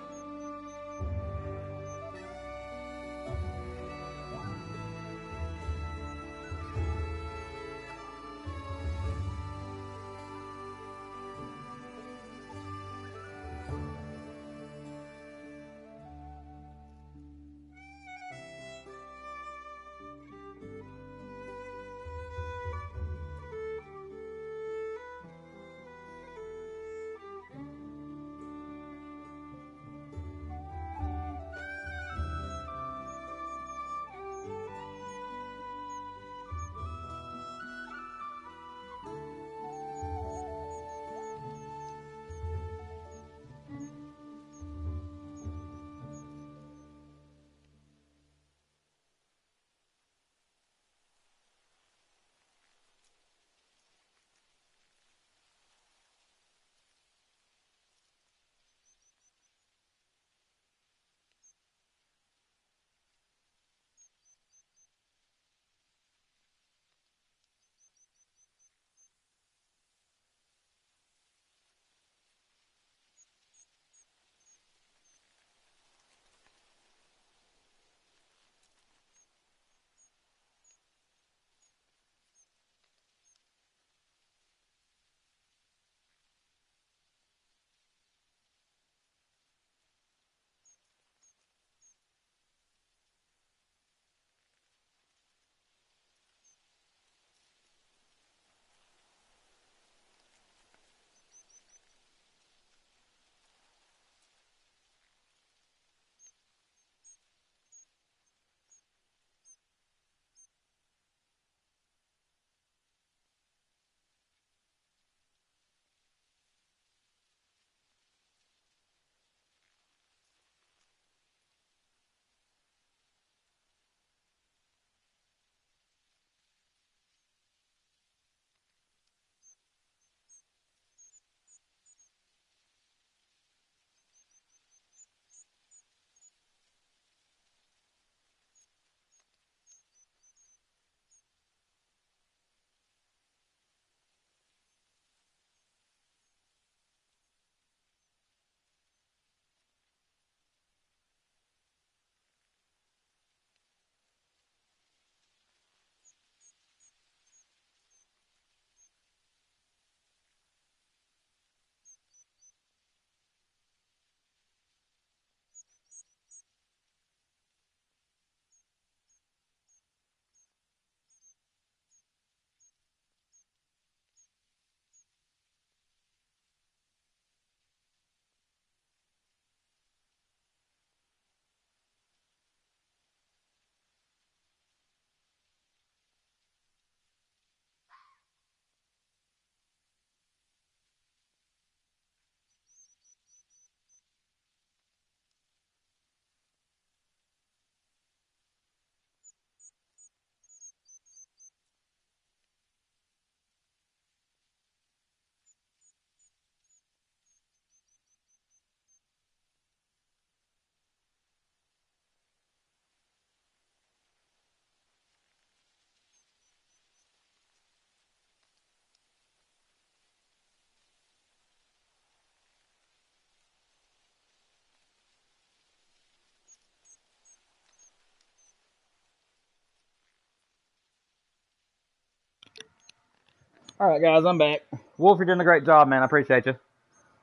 All right, guys, I'm back. Wolf, you're doing a great job, man. I appreciate you.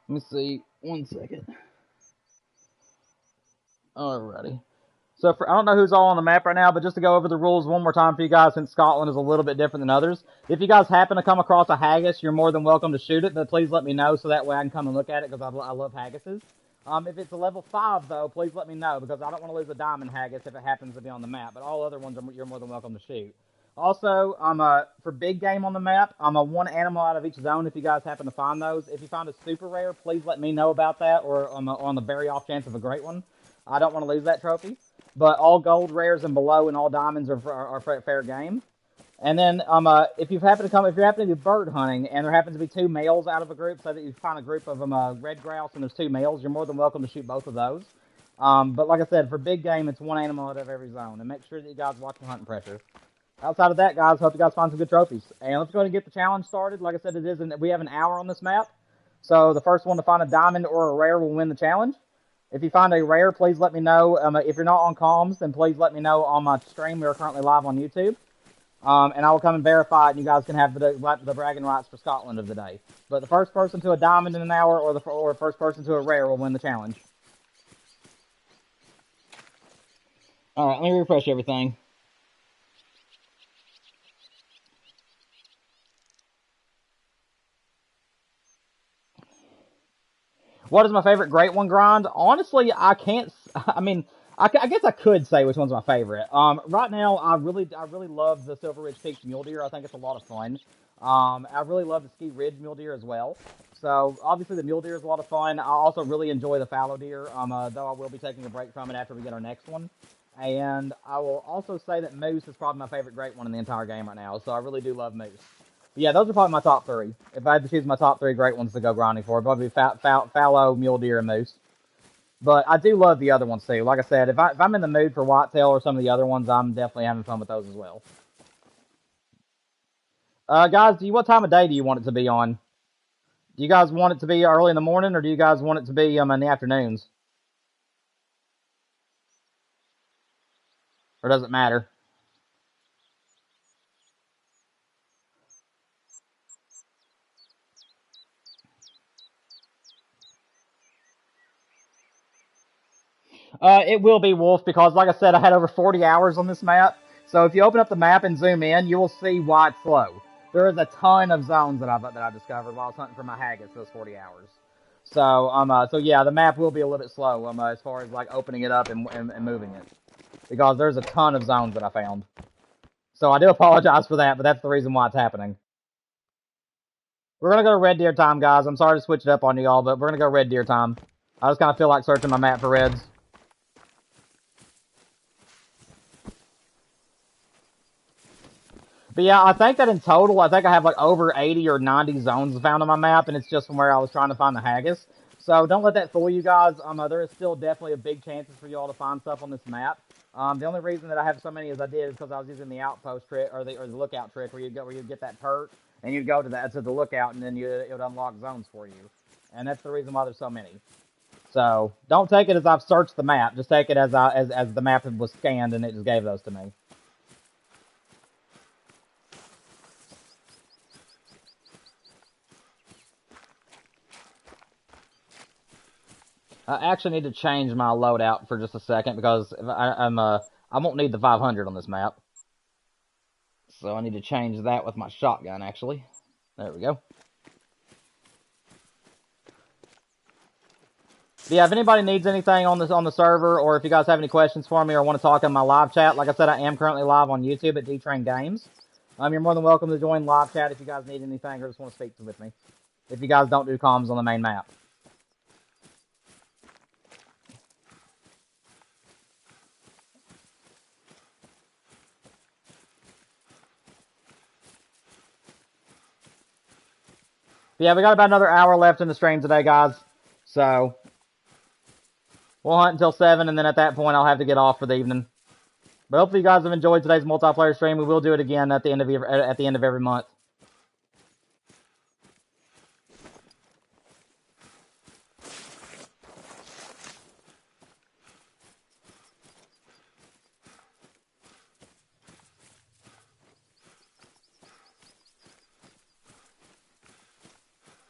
Let me see. 1 second. Alrighty. So I don't know who's all on the map right now, but just to go over the rules one more time for you guys, since Scotland is a little bit different than others. If you guys happen to come across a haggis, you're more than welcome to shoot it, but please let me know so that way I can come and look at it because I love haggises. If it's a level 5, though, please let me know because I don't want to lose a diamond haggis if it happens to be on the map, but all other ones you're more than welcome to shoot. Also, for big game on the map, I'm a one animal out of each zone if you guys happen to find those. If you find a super rare, please let me know about that or on the very off chance of a great one. I don't want to lose that trophy. But all gold rares and below and all diamonds are fair game. And then if you're happening to do bird hunting and there happens to be 2 males out of a group, so that you find a group of them red grouse and there's 2 males, you're more than welcome to shoot both of those. But like I said, for big game, it's 1 animal out of every zone, and make sure that you guys watch the hunting pressure. Outside of that, guys, hope you guys find some good trophies. And let's go ahead and get the challenge started. Like I said, we have an hour on this map, so the first one to find a diamond or a rare will win the challenge. If you find a rare, please let me know. If you're not on comms, then please let me know on my stream. We are currently live on YouTube. And I will come and verify it, and you guys can have the bragging rights for Scotland of the day. But the first person to a diamond in an hour or first person to a rare will win the challenge. All right, let me refresh everything. What is my favorite Great One grind? Honestly, I can't. I mean, I guess I could say which one's my favorite. Right now, I really love the Silver Ridge Peaks Mule Deer. I think it's a lot of fun. I really love the Ski Ridge Mule Deer as well. So obviously the Mule Deer is a lot of fun. I also really enjoy the Fallow Deer. Though I will be taking a break from it after we get our next one. And I will also say that Moose is probably my favorite Great One in the entire game right now. So I really do love Moose. But yeah, those are probably my top 3. If I had to choose my top 3 great ones to go grinding for, it'd probably be Fallow, Mule Deer, and Moose. But I do love the other ones too. Like I said, if I'm in the mood for Whitetail or some of the other ones, I'm definitely having fun with those as well. Guys, what time of day do you want it to be on? Do you guys want it to be early in the morning, or do you guys want it to be in the afternoons? Or does it matter? It will be Wolf because, like I said, I had over 40 hours on this map. So if you open up the map and zoom in, you will see why it's slow. There is a ton of zones that I discovered while I was hunting for my haggis those 40 hours. So yeah, the map will be a little bit slow as far as like opening it up and moving it because there's a ton of zones that I found. So I do apologize for that, but that's the reason why it's happening. We're gonna go to red deer time, guys. I'm sorry to switch it up on y'all, but we're gonna go red deer time. I just kind of feel like searching my map for reds. But yeah, I think that in total, I think I have like over 80 or 90 zones found on my map, and it's just from where I was trying to find the haggis. So don't let that fool you guys. There is still definitely a big chances for you all to find stuff on this map. The only reason that I have so many as I did is because I was using the outpost trick or the lookout trick where you'd get that perk and you'd go to the lookout and then it would unlock zones for you, and that's the reason why there's so many. So don't take it as I've searched the map. Just take it as the map was scanned and it just gave those to me. I actually need to change my loadout for just a second because I won't need the 500 on this map. So I need to change that with my shotgun actually. There we go. But yeah, if anybody needs anything on the server, or if you guys have any questions for me or want to talk in my live chat, like I said, I am currently live on YouTube at D-Train Games. You're more than welcome to join live chat if you guys need anything or just want to speak with me. If you guys don't do comms on the main map. But yeah, we got about another hour left in the stream today, guys. So we'll hunt until 7, and then at that point, I'll have to get off for the evening. But hopefully you guys have enjoyed today's multiplayer stream. We will do it again at the end of every month.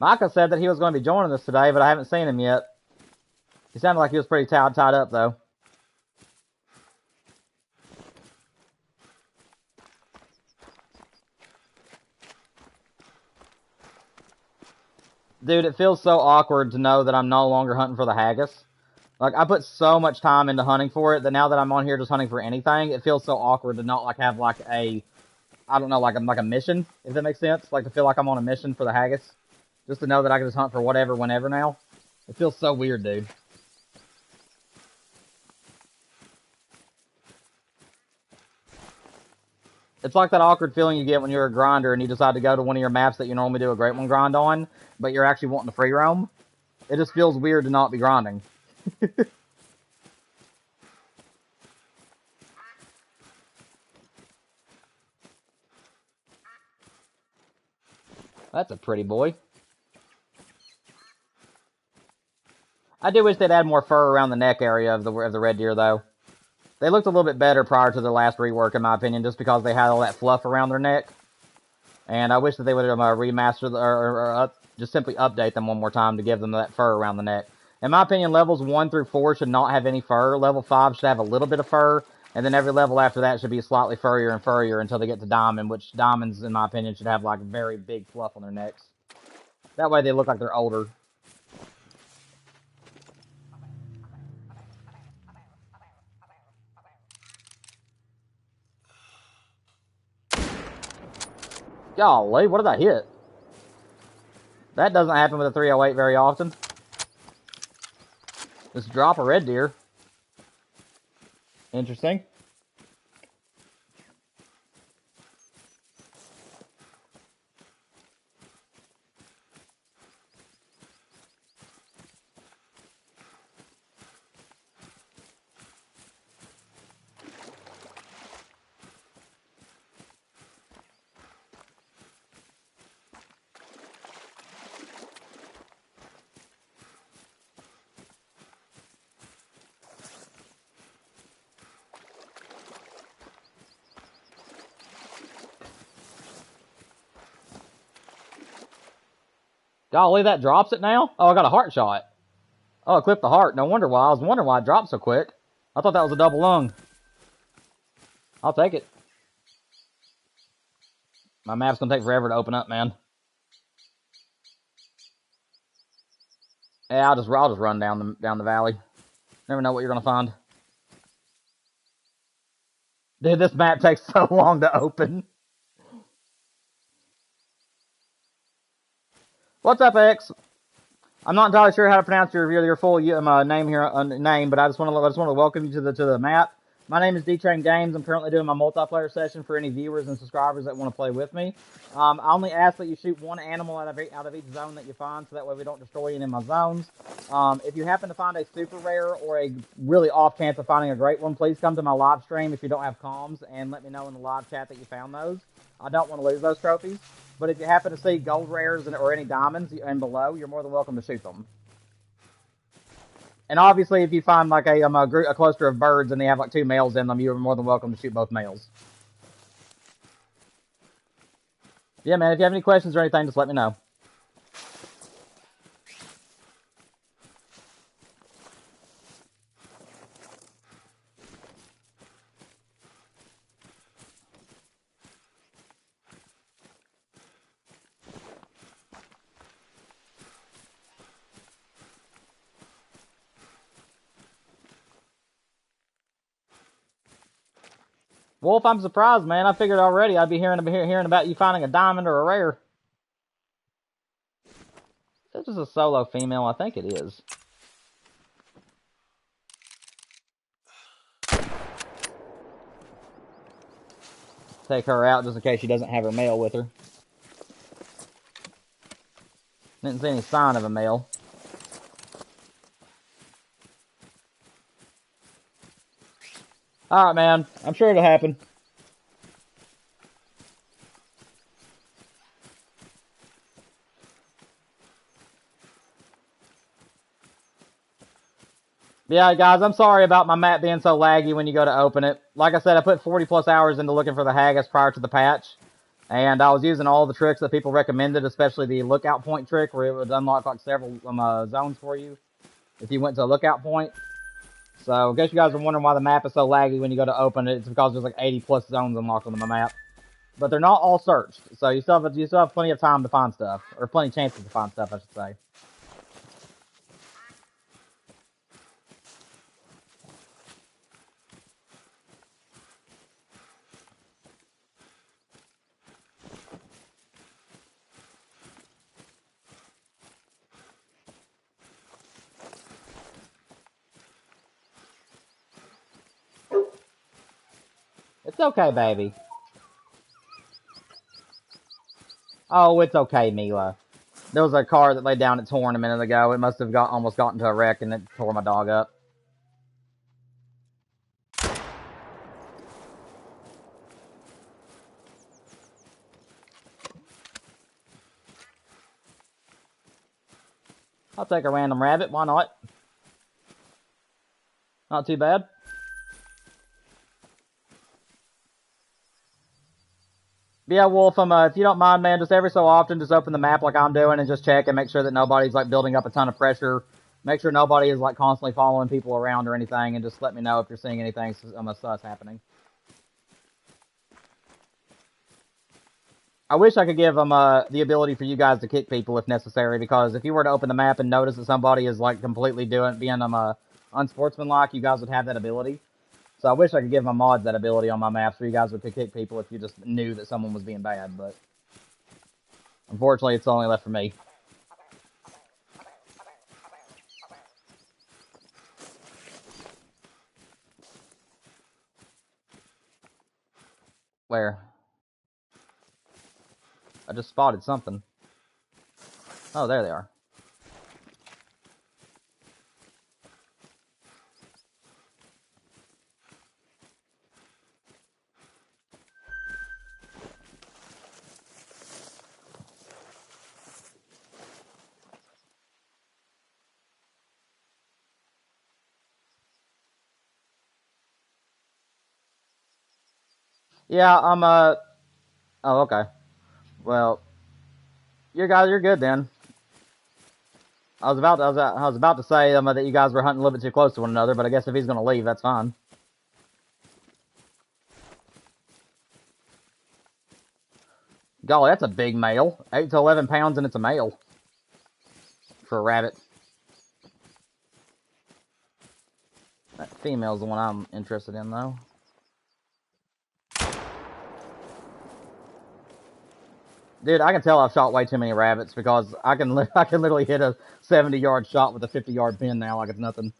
Micah said that he was going to be joining us today, but I haven't seen him yet. He sounded like he was pretty tied up, though. Dude, it feels so awkward to know that I'm no longer hunting for the haggis. Like, I put so much time into hunting for it that now that I'm on here just hunting for anything, it feels so awkward to not, like, have, like, a... I don't know, like a mission, if that makes sense. Like, to feel like I'm on a mission for the haggis. Just to know that I can just hunt for whatever, whenever now. It feels so weird, dude. It's like that awkward feeling you get when you're a grinder and you decide to go to one of your maps that you normally do a Great One grind on, but you're actually wanting to free roam. It just feels weird to not be grinding. That's a pretty boy. I do wish they'd add more fur around the neck area of the red deer, though. They looked a little bit better prior to their last rework, in my opinion, just because they had all that fluff around their neck. And I wish that they would remaster or just simply update them one more time to give them that fur around the neck. In my opinion, levels 1 through 4 should not have any fur. Level 5 should have a little bit of fur. And then every level after that should be slightly furrier and furrier until they get to Diamond, which Diamonds, in my opinion, should have like very big fluff on their necks. That way they look like they're older. Golly, what did I hit? That doesn't happen with a 308 very often. Just drop a red deer. Interesting. Golly, that drops it now? Oh, I got a heart shot. Oh, I clipped the heart. No wonder why. I was wondering why it dropped so quick. I thought that was a double lung. I'll take it. My map's gonna take forever to open up, man. Yeah, I'll just run down the valley. Never know what you're gonna find. Dude, this map takes so long to open. What's up, X? I'm not entirely sure how to pronounce your full name here, but I just want to welcome you to the map. My name is D-Train Games. I'm currently doing my multiplayer session for any viewers and subscribers that want to play with me. I only ask that you shoot one animal out of each zone that you find, so that way we don't destroy any of my zones. If you happen to find a super rare or a really off chance of finding a great one, please come to my live stream if you don't have comms and let me know in the live chat that you found those. I don't want to lose those trophies. But if you happen to see gold rares or any diamonds and below, you're more than welcome to shoot them. And obviously, if you find like a cluster of birds and they have like 2 males in them, you're more than welcome to shoot both males. Yeah, man, if you have any questions or anything, just let me know. Wolf, I'm surprised, man. I figured already I'd be hearing about you finding a diamond or a rare. This is a solo female. I think it is. Take her out just in case she doesn't have her male with her. Didn't see any sign of a male. Alright, man. I'm sure it'll happen. Yeah, guys, I'm sorry about my map being so laggy when you go to open it. Like I said, I put 40 plus hours into looking for the haggis prior to the patch. And I was using all the tricks that people recommended, especially the lookout point trick, where it would unlock like several zones for you if you went to a lookout point. So, in case you guys are wondering why the map is so laggy when you go to open it, it's because there's like 80 plus zones unlocked on the map. But they're not all searched, so you still have plenty of time to find stuff, or plenty of chances to find stuff, I should say. It's okay, baby. Oh, it's okay, Mila. There was a car that laid down its horn a minute ago. It must have almost gotten to a wreck, and it tore my dog up. I'll take a random rabbit. Why not? Not too bad. Yeah, Wolf, if you don't mind, man, just every so often, just open the map like I'm doing and just check and make sure that nobody's, like, building up a ton of pressure. Make sure nobody is, like, constantly following people around or anything, and just let me know if you're seeing anything sus happening. I wish I could give them the ability for you guys to kick people if necessary, because if you were to open the map and notice that somebody is, like, completely being unsportsmanlike, you guys would have that ability. So I wish I could give my mods that ability on my maps where you guys would kick people if you just knew that someone was being bad, but unfortunately it's only left for me. Where? I just spotted something. Oh, there they are. Yeah, oh, okay. Well, you guys, you're good then. I was about to say that you guys were hunting a little bit too close to one another, but I guess if he's gonna leave, that's fine. Golly, that's a big male. 8 to 11 pounds, and it's a male for a rabbit. That female's the one I'm interested in, though. Dude, I can tell I've shot way too many rabbits because I can literally hit a 70-yard shot with a 50-yard pin now like it's nothing.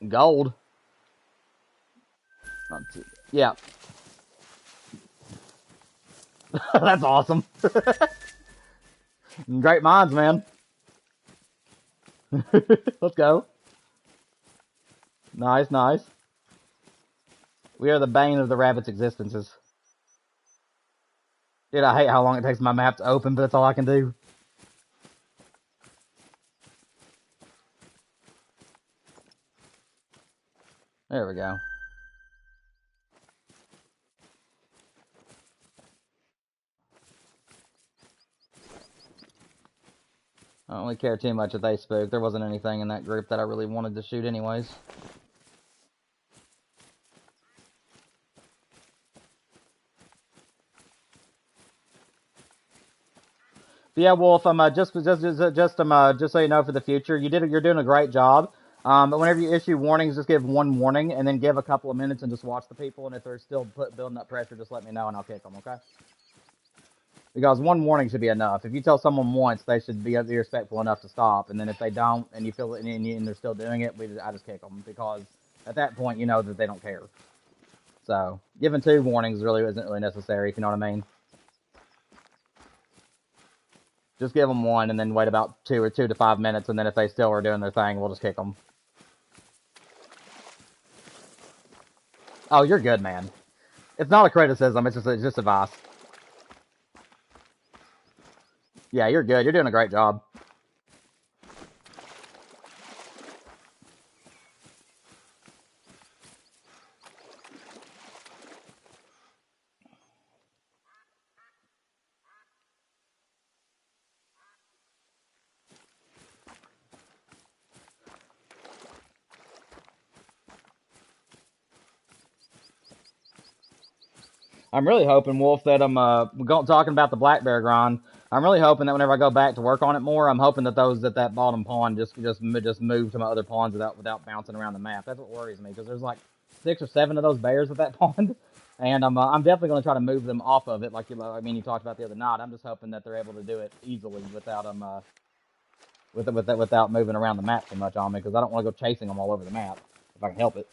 Gold. Yeah. That's awesome. Great minds, man. Let's go. Nice, nice. We are the bane of the rabbit's existences. Dude, I hate how long it takes my map to open, but that's all I can do. There we go. I don't really care too much if they spook. There wasn't anything in that group that I really wanted to shoot anyways. But yeah, Wolf, just so you know for the future, you're doing a great job. But whenever you issue warnings, just give one warning and then give a couple of minutes and just watch the people. And if they're still building up pressure, just let me know and I'll kick them. Okay? Because one warning should be enough. If you tell someone once, they should be respectful enough to stop. And then if they don't, and you feel it, and they're still doing it, I just kick them because at that point you know that they don't care. So giving 2 warnings really isn't really necessary, if you know what I mean. Just give them 1 and then wait about 2 to 5 minutes, and then if they still are doing their thing, we'll just kick them. Oh, you're good, man. It's not a criticism, it's just advice. Yeah, you're good. You're doing a great job. I'm really hoping, Wolf, that I'm talking about the black bear grind. I'm really hoping that whenever I go back to work on it more, I'm hoping that that bottom pawn just move to my other pawns without bouncing around the map. That's what worries me, because there's like 6 or 7 of those bears at that pond, and I'm definitely going to try to move them off of it, like you talked about the other night. I'm just hoping that they're able to do it easily without without moving around the map so much on me, because I don't want to go chasing them all over the map if I can help it.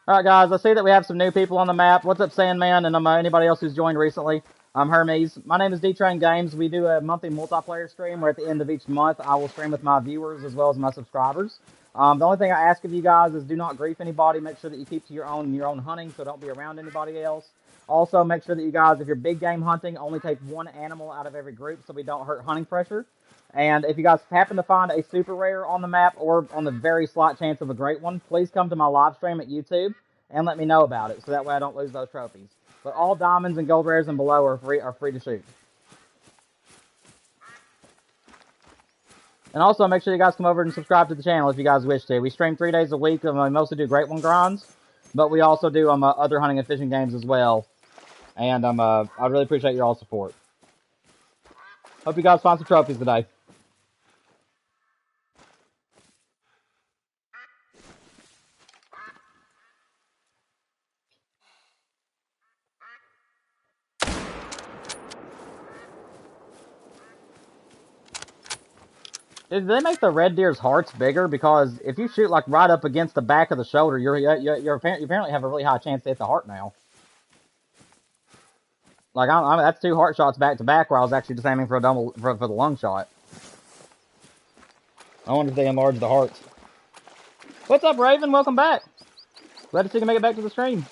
Alright guys, I see that we have some new people on the map. What's up, Sandman, and anybody else who's joined recently? I'm Hermes. My name is D-Train Games. We do a monthly multiplayer stream where at the end of each month I will stream with my viewers as well as my subscribers. The only thing I ask of you guys is do not grief anybody. Make sure that you keep to your own hunting, so don't be around anybody else. Also, make sure that you guys, if you're big game hunting, only take one animal out of every group so we don't hurt hunting pressure. And if you guys happen to find a super rare on the map, or on the very slight chance of a great one, please come to my live stream at YouTube and let me know about it, so that way I don't lose those trophies. But all diamonds and gold rares and below are free to shoot. And also, make sure you guys come over and subscribe to the channel if you guys wish to. We stream 3 days a week, and we mostly do Great One grinds, but we also do other hunting and fishing games as well. And I really appreciate your all support. Hope you guys find some trophies today. Did they make the red deer's hearts bigger? Because if you shoot like right up against the back of the shoulder, you apparently have a really high chance to hit the heart now. Like that's 2 heart shots back to back, where I was actually just aiming for for the lung shot. I wonder if they enlarged the hearts. What's up, Raven? Welcome back. Glad to see you can make it back to the stream.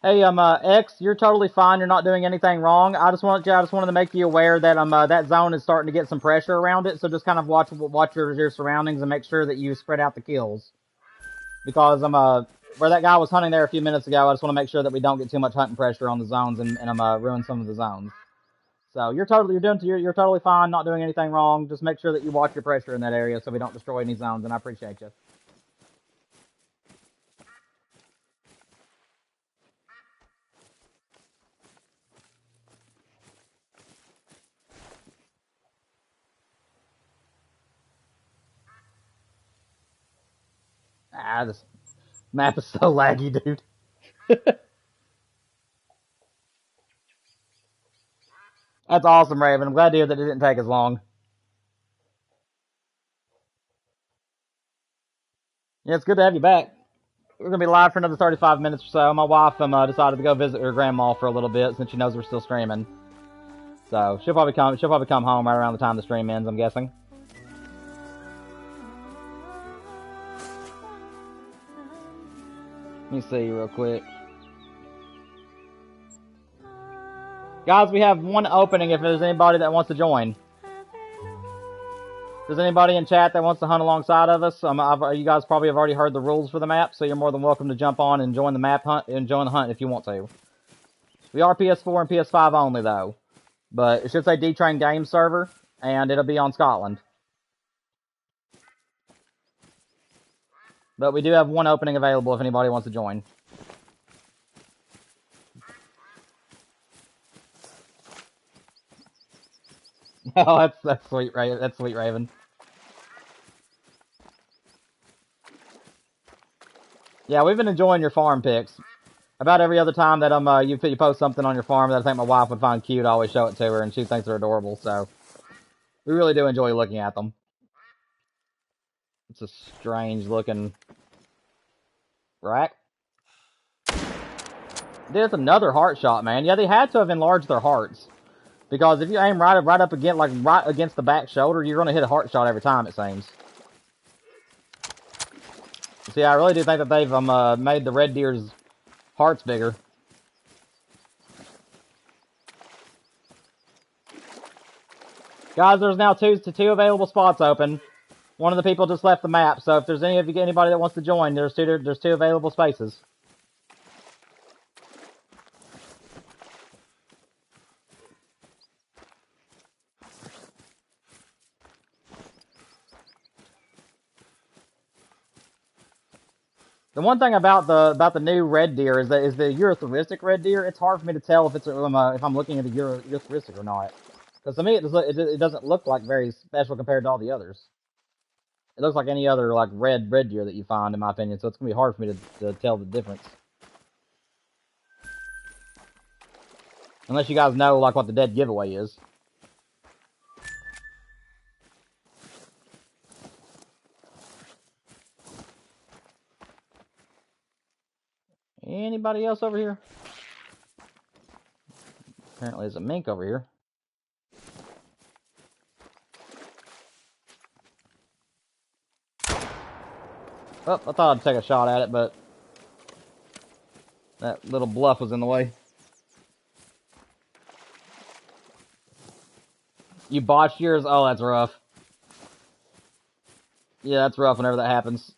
Hey, X, you're totally fine. You're not doing anything wrong. I just wanted to make you aware that that zone is starting to get some pressure around it. So just kind of watch your surroundings and make sure that you spread out the kills. Because where that guy was hunting there a few minutes ago, I just want to make sure that we don't get too much hunting pressure on the zones and ruin some of the zones. So you're totally fine. Not doing anything wrong. Just make sure that you watch your pressure in that area so we don't destroy any zones. And I appreciate you. This map is so laggy, dude. That's awesome, Raven. I'm glad to hear that it didn't take as long. Yeah, it's good to have you back. We're going to be live for another 35 minutes or so. My wife decided to go visit her grandma for a little bit since she knows we're still streaming. So she'll probably come home right around the time the stream ends, I'm guessing. Let me see real quick. Guys, we have one opening if there's anybody that wants to join. If there's anybody in chat that wants to hunt alongside of us, you guys probably have already heard the rules for the map, so you're more than welcome to jump on and join the map hunt and join the hunt if you want to. We are PS4 and PS5 only though, but it should say D-Train Games server, and it'll be on Scotland. But we do have one opening available if anybody wants to join. Oh, that's sweet, Raven. That's sweet, Raven. Yeah, we've been enjoying your farm pics. About every other time that you post something on your farm that I think my wife would find cute, I always show it to her, and she thinks they're adorable. So we really do enjoy looking at them. It's a strange looking rack. There's another heart shot, man. Yeah, they had to have enlarged their hearts. Because if you aim right up against, like, right against the back shoulder, you're going to hit a heart shot every time, it seems. See, I really do think that they've made the red deer's hearts bigger. Guys, there's now two available spots open. One of the people just left the map, so if there's anybody that wants to join, there's two available spaces. The one thing about the new red deer is the Euthoristic red deer. It's hard for me to tell if I'm looking at the Euthoristic or not. Because to me, it doesn't look like very special compared to all the others. It looks like any other like red deer that you find, in my opinion. So it's gonna be hard for me to tell the difference. Unless you guys know like what the dead giveaway is. Anybody else over here? Apparently there's a mink over here. Oh, I thought I'd take a shot at it, but that little bluff was in the way. You botched yours? Oh, that's rough. Yeah, that's rough whenever that happens.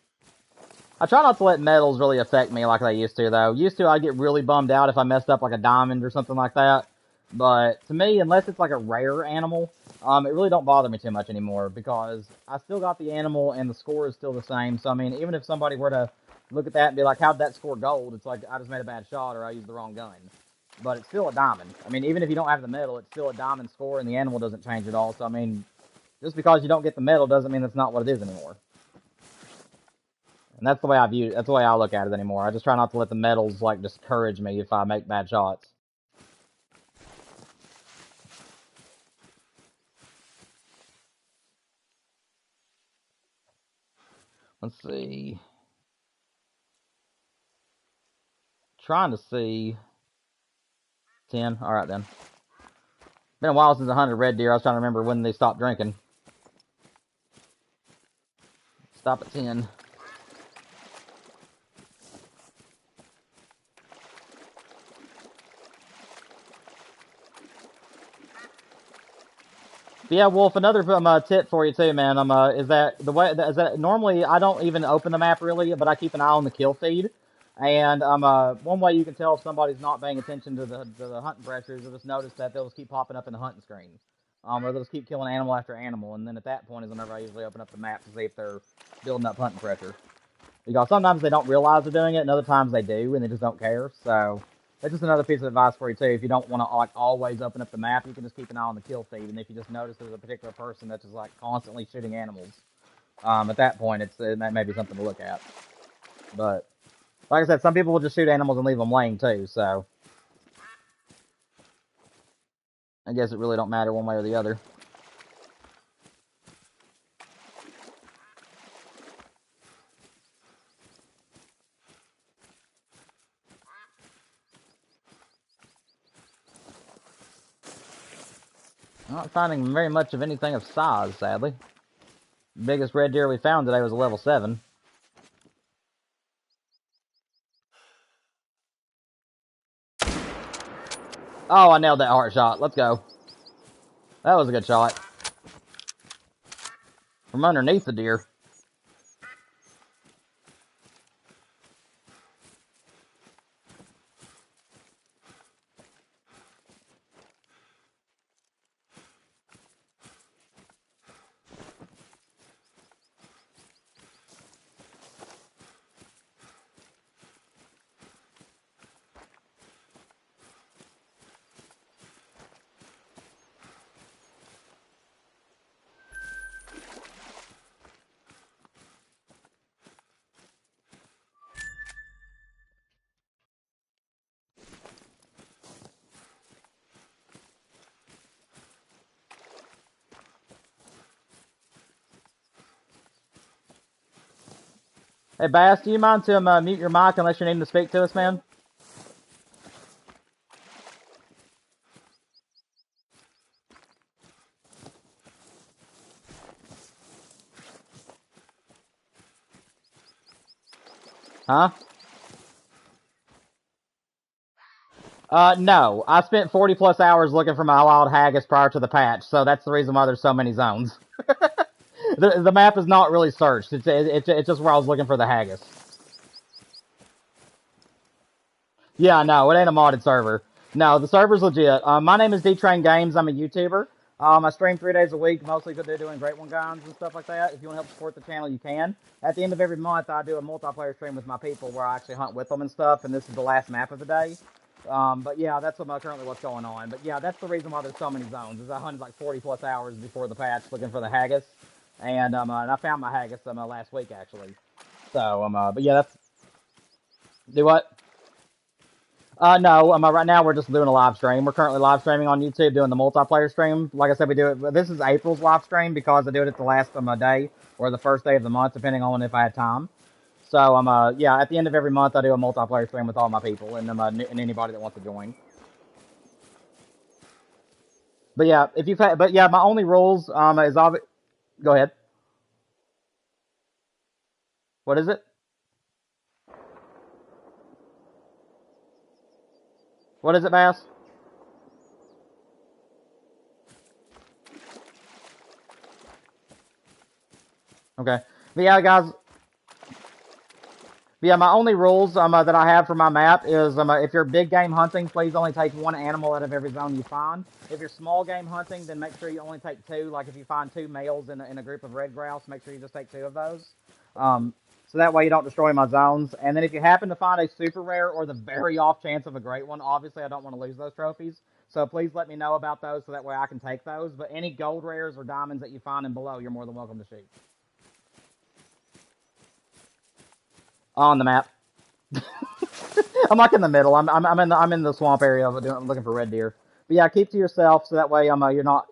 I try not to let medals really affect me like they used to, though. Used to, I'd get really bummed out if I messed up like a diamond or something like that. But to me, unless it's like a rare animal, it really don't bother me too much anymore because I still got the animal and the score is still the same. So, I mean, even if somebody were to look at that and be like, how'd that score gold? It's like, I just made a bad shot or I used the wrong gun. But it's still a diamond. I mean, even if you don't have the medal, it's still a diamond score and the animal doesn't change at all. So, I mean, just because you don't get the medal doesn't mean that's not what it is anymore. And that's the way that's the way I look at it anymore. I just try not to let the medals, like, discourage me if I make bad shots. Let's see. Trying to see. 10. Alright then. Been a while since I hunted red deer. I was trying to remember when they stopped drinking. Stop at 10. But yeah, Wolf, another tip for you too, man. Is that normally I don't even open the map really, but I keep an eye on the kill feed. And one way you can tell if somebody's not paying attention to the hunting pressure is you'll just notice that they'll just keep popping up in the hunting screen. Or they'll just keep killing animal after animal, and then at that point is whenever I usually open up the map to see if they're building up hunting pressure. Because sometimes they don't realize they're doing it, and other times they do, and they just don't care. So that's just another piece of advice for you too. If you don't want to like always open up the map, you can just keep an eye on the kill feed, and if you just notice there's a particular person that's just like constantly shooting animals, at that point that may be something to look at. But like I said, some people will just shoot animals and leave them laying too. So I guess it really don't matter one way or the other. Not finding very much of anything of size, sadly. The biggest red deer we found today was a level 7. Oh, I nailed that heart shot. Let's go. That was a good shot. From underneath the deer. Hey, Bass, do you mind to mute your mic unless you're needing to speak to us, man? Huh? No. I spent 40 plus hours looking for my wild haggis prior to the patch, so that's the reason why there's so many zones. The map is not really searched. It's just where I was looking for the haggis. Yeah, no, it ain't a modded server. No, the server's legit. My name is D-Train Games. I'm a YouTuber. I stream 3 days a week, mostly because they're doing Great One guns and stuff like that. If you want to help support the channel, you can. At the end of every month, I do a multiplayer stream with my people where I actually hunt with them and stuff, and this is the last map of the day. But yeah, that's currently what's going on. But yeah, that's the reason why there's so many zones. Is I hunted like 40 plus hours before the patch looking for the haggis, and I found my haggis last week actually. So but yeah, that's do what? No, right now we're just doing a live stream. We're currently live streaming on YouTube, doing the multiplayer stream. Like I said, we do it. This is April's live stream because I do it at the last day or the first day of the month, depending on if I had time. So yeah, at the end of every month, I do a multiplayer stream with all my people and anybody that wants to join. But yeah, but yeah, my only rules is go ahead. What is it? What is it, Bass? Okay. But yeah, guys. Yeah, my only rules that I have for my map is if you're big game hunting, please only take one animal out of every zone you find. If you're small game hunting, then make sure you only take two. Like if you find two males in a group of red grouse, make sure you just take two of those. So that way you don't destroy my zones. And then if you happen to find a super rare or the very off chance of a great one, obviously I don't want to lose those trophies. So please let me know about those so that way I can take those. But any gold rares or diamonds that you find in below, you're more than welcome to shoot. On the map. I'm like in the middle. I'm in the swamp area. I'm looking for red deer. But yeah, keep to yourself so that way you're not.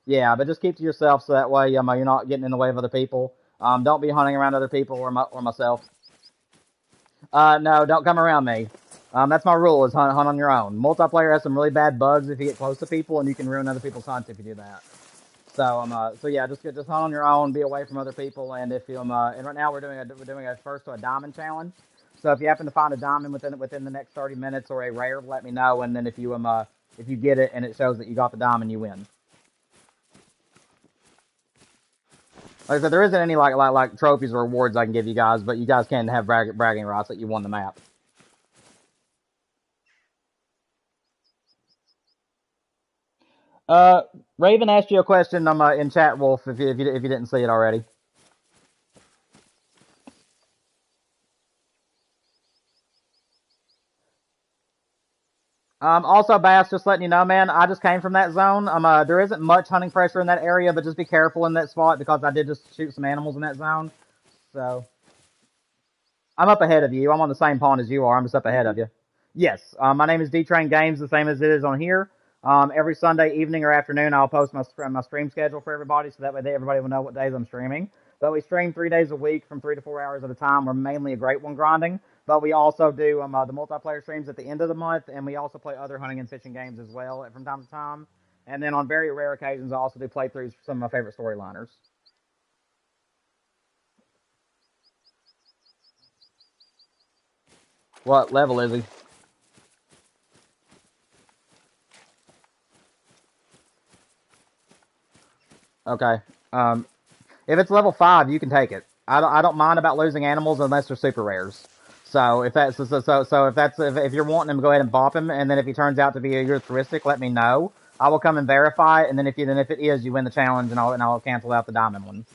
Yeah, but just keep to yourself so that way you're not getting in the way of other people. Don't be hunting around other people or myself. No, don't come around me. That's my rule: is hunt on your own. Multiplayer has some really bad bugs if you get close to people, and you can ruin other people's hunts if you do that. So yeah, just hunt on your own, be away from other people, and if you and right now we're doing a first to a diamond challenge. So if you happen to find a diamond within the next 30 minutes or a rare, let me know, and then if you get it and it shows that you got the diamond, you win. Like I said, there isn't any like trophies or rewards I can give you guys, but you guys can have bragging rights that you won the map. Uh, Raven asked you a question in chat, Wolf, if you didn't see it already. Also, Bass, just letting you know, man, I just came from that zone. There isn't much hunting pressure in that area, but just be careful in that spot because I did just shoot some animals in that zone. So, I'm up ahead of you. I'm on the same pond as you are. I'm just up ahead of you. Yes, my name is D-Train Games, the same as it is on here. Every Sunday evening or afternoon, I'll post my stream schedule for everybody, so that way everybody will know what days I'm streaming. But we stream 3 days a week from 3 to 4 hours at a time. We're mainly a Great One grinding, but we also do the multiplayer streams at the end of the month, and we also play other hunting and fishing games as well from time to time. And then on very rare occasions, I also do playthroughs for some of my favorite storyliners. What level is he? Okay. If it's level 5, you can take it. I don't mind about losing animals unless they're super rares. So if that's if you're wanting him, go ahead and bop him, and then if he turns out to be a heuristic, let me know. I will come and verify it, and then if it is, you win the challenge, and I'll cancel out the diamond one.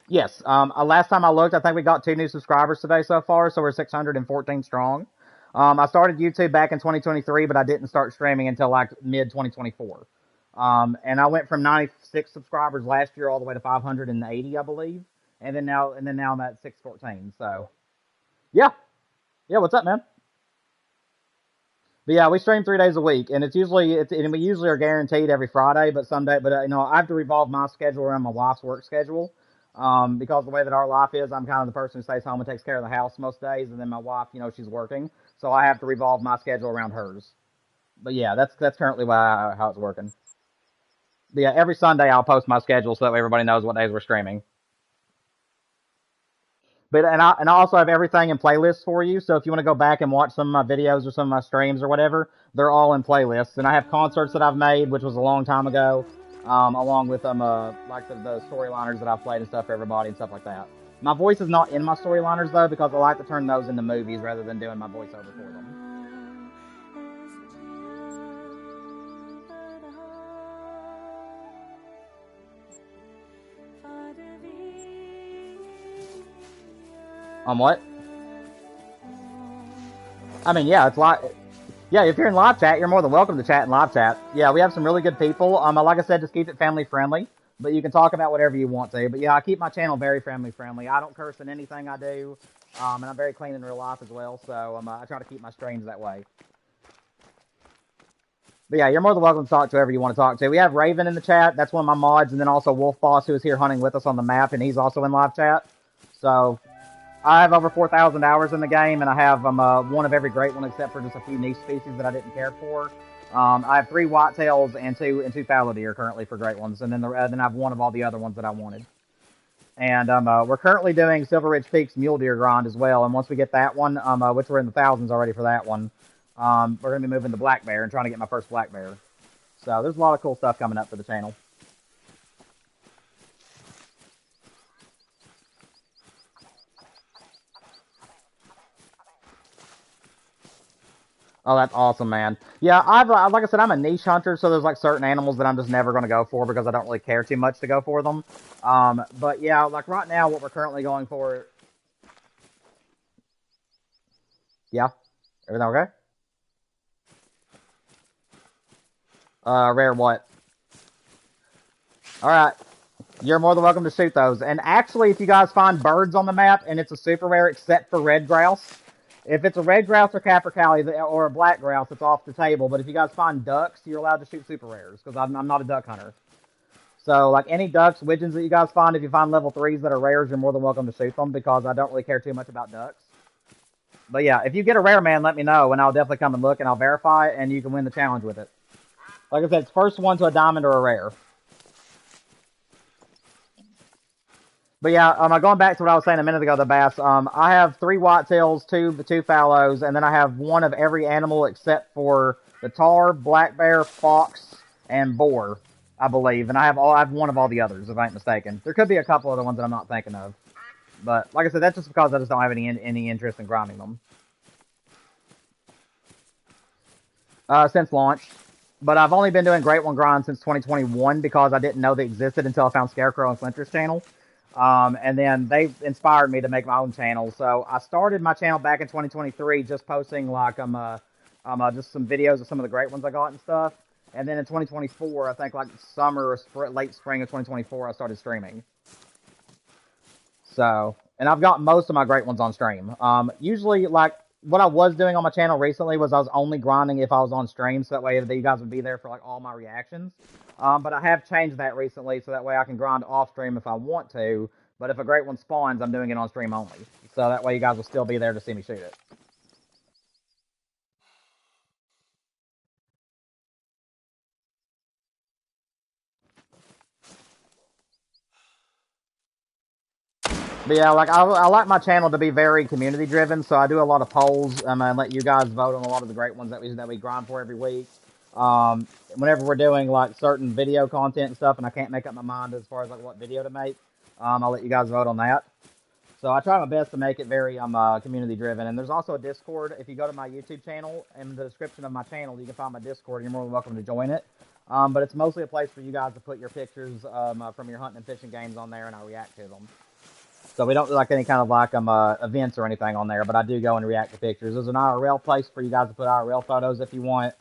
Yes. Last time I looked, I think we got 2 new subscribers today so far, so we're 614 strong. I started YouTube back in 2023, but I didn't start streaming until like mid 2024. And I went from 96 subscribers last year all the way to 580, I believe, and then now I'm at 614. So, yeah, yeah. What's up, man? But yeah, we stream 3 days a week, and and we usually are guaranteed every Friday, but I have to revolve my schedule around my wife's work schedule. Because the way that our life is, I'm kind of the person who stays home and takes care of the house most days, and then my wife, she's working, so I have to revolve my schedule around hers. But yeah, that's currently how it's working. yeah, every Sunday I'll post my schedule so that way everybody knows what days we're streaming. But and I also have everything in playlists for you. So if you want to go back and watch some of my videos or some of my streams or whatever, they're all in playlists. And I have concerts that I've made, which was a long time ago, along with like the storyliners that I've played and stuff for everybody and stuff like that. My voice is not in my storyliners though because I like to turn those into movies rather than doing my voiceover for them. On what? I mean, yeah, it's like, yeah, if you're in live chat, you're more than welcome to chat in live chat. Yeah, we have some really good people. Like I said, just keep it family friendly, but you can talk about whatever you want to. But yeah, I keep my channel very family friendly. I don't curse in anything I do, and I'm very clean in real life as well. So I try to keep my streams that way. But yeah, you're more than welcome to talk to whoever you want to talk to. We have Raven in the chat. That's one of my mods, and then also Wolf Boss, who is here hunting with us on the map, and he's also in live chat. So I have over 4,000 hours in the game, and I have one of every great one except for just a few niche species that I didn't care for. I have 3 whitetails and two fallow deer currently for great ones, and then I have one of all the other ones that I wanted. And we're currently doing Silver Ridge Peaks mule deer grind as well, and once we get that one, which we're in the thousands already for that one, we're going to be moving to black bear and trying to get my first black bear. So there's a lot of cool stuff coming up for the channel. Oh, that's awesome, man. Yeah, like I said, I'm a niche hunter, so there's like certain animals that I'm just never going to go for because I don't really care too much to go for them. But yeah, like right now, what we're currently going for. Yeah, everything okay? Rare what? All right, you're more than welcome to shoot those. And actually, if you guys find birds on the map and it's a super rare, except for red grouse. If it's a red grouse or capercaillie or a black grouse, it's off the table. But if you guys find ducks, you're allowed to shoot super rares because I'm not a duck hunter. So, like any ducks, widgeons that you guys find, if you find level 3s that are rares, you're more than welcome to shoot them because I don't really care too much about ducks. But yeah, if you get a rare, man, let me know and I'll definitely come and look and I'll verify it and you can win the challenge with it. Like I said, it's first one to a diamond or a rare. But yeah, going back to what I was saying a minute ago, the bass. I have 3 whitetails, two fallows, and then I have one of every animal except for the tar, black bear, fox, and boar, I believe. And I have one of all the others, if I ain't mistaken. There could be a couple other ones that I'm not thinking of. But like I said, that's just because I just don't have any interest in grinding them. Since launch. But I've only been doing Great One grind since 2021 because I didn't know they existed until I found Scarecrow and Flinter's channel. And then they inspired me to make my own channel. So I started my channel back in 2023 just posting like just some videos of some of the great ones I got and stuff. And then in 2024, I think like summer or late spring of 2024, I started streaming. So, and I've got most of my great ones on stream. Usually like what I was doing on my channel recently was I was only grinding if I was on stream, so that way you guys would be there for like all my reactions. But I have changed that recently, so that way I can grind off stream if I want to. But if a great one spawns, I'm doing it on stream only, so that way you guys will still be there to see me shoot it. But yeah, like I like my channel to be very community driven, so I do a lot of polls and let you guys vote on a lot of the great ones that we grind for every week. Whenever we're doing like certain video content and stuff, and I can't make up my mind as far as like what video to make, I'll let you guys vote on that. So I try my best to make it very community driven. And there's also a Discord. If you go to my YouTube channel, in the description of my channel, you can find my Discord. You're more than welcome to join it. But it's mostly a place for you guys to put your pictures from your hunting and fishing games on there, and I react to them. So we don't do like any kind of like events or anything on there, but I do go and react to pictures. There's an IRL place for you guys to put IRL photos if you want.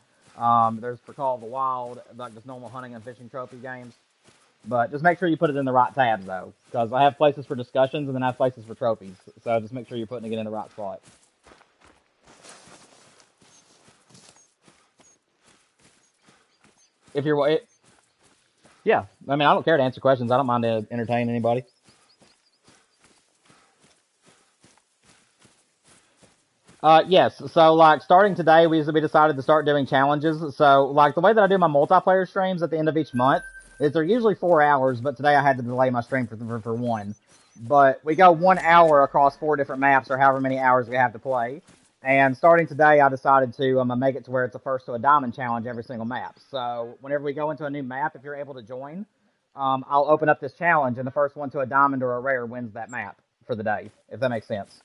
There's for Call of the Wild, like just normal hunting and fishing trophy games. But just make sure you put it in the right tabs, though, because I have places for discussions and then I have places for trophies. So just make sure you're putting it in the right spot. If you're, yeah, I mean, I don't care to answer questions. I don't mind to entertain anybody. Yes, so like starting today, we decided to start doing challenges. So like the way that I do my multiplayer streams at the end of each month They're usually 4 hours, but today I had to delay my stream for one. But we go 1 hour across 4 different maps, or however many hours we have to play. And starting today, I decided to make it to where it's a first to a diamond challenge every single map. So whenever we go into a new map, if you're able to join, I'll open up this challenge, and the first one to a diamond or a rare wins that map for the day, if that makes sense.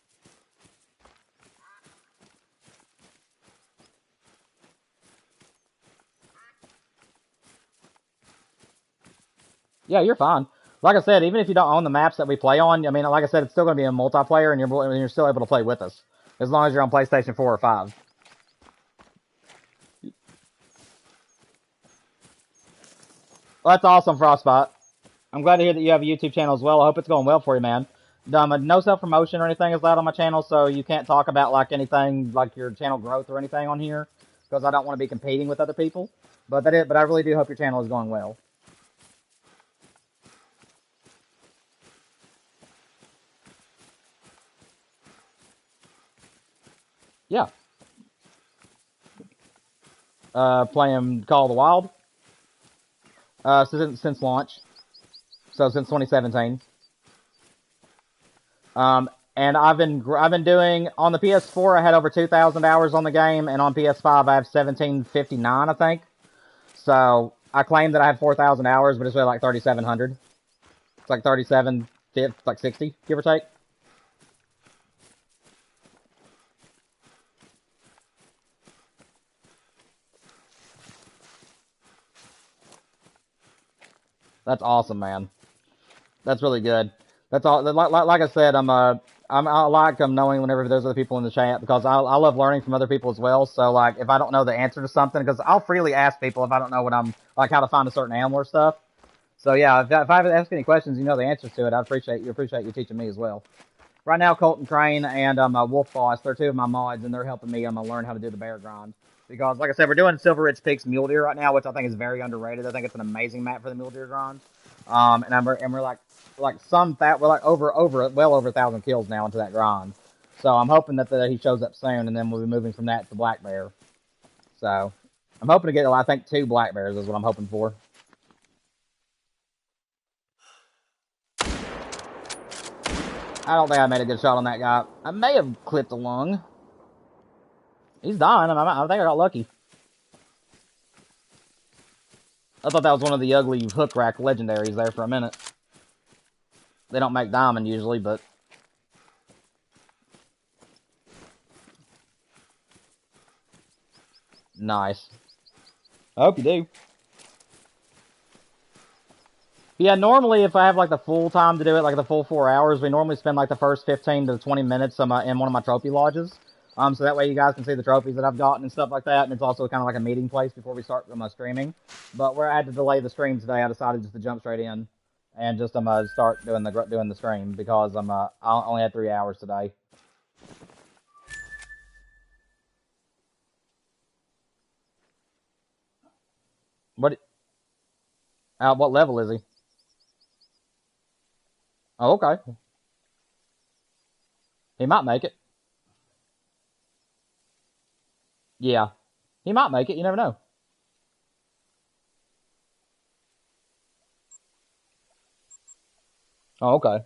Yeah, you're fine. Like I said, even if you don't own the maps that we play on, I mean, like I said, it's still going to be a multiplayer, and you're still able to play with us as long as you're on PlayStation 4 or 5. Well, that's awesome, Frostbite. I'm glad to hear that you have a YouTube channel as well. I hope it's going well for you, man. No self-promotion or anything is allowed on my channel, so you can't talk about like anything like your channel growth or anything on here, because I don't want to be competing with other people. But I really do hope your channel is going well. Yeah. Playing Call of the Wild. Since launch. So since 2017. And I've been doing on the PS4. I had over 2,000 hours on the game, and on PS5 I have 1,759, I think. So I claim that I have 4,000 hours, but it's really like 3,700. It's like 37, like 60, give or take. That's awesome, man. That's really good. That's all. Like I said, I like knowing whenever there's other people in the chat, because I love learning from other people as well. So like if I don't know the answer to something, because I'll freely ask people if I don't know what I'm like how to find a certain animal or stuff. So yeah, if I ask any questions, you know the answers to it, I appreciate you teaching me as well. Right now, Colton Crane and Wolf Boss, they're 2 of my mods, and they're helping me learn how to do the bear grind. Because, like I said, we're doing Silver Ridge Peaks Mule Deer right now, which I think is very underrated. I think it's an amazing map for the mule deer grind. And we're like well over 1,000 kills now into that grind. So I'm hoping that he shows up soon, and then we'll be moving from that to black bear. So I'm hoping to get, I think, 2 black bears is what I'm hoping for. I don't think I made a good shot on that guy. I may have clipped a lung. He's dying. I think I got lucky. I thought that was one of the ugly hook rack legendaries there for a minute. They don't make diamond usually, but... Nice. I hope you do. Yeah, normally if I have like the full time to do it, like the full 4 hours, we normally spend like the first 15 to 20 minutes in one of my trophy lodges. So that way you guys can see the trophies that I've gotten and stuff like that, and it's also kind of like a meeting place before we start streaming. But where I had to delay the stream today, I decided just to jump straight in and just start doing the stream, because I only had 3 hours today. What level is he? Oh, okay. He might make it. Yeah. He might make it, you never know. Oh, okay.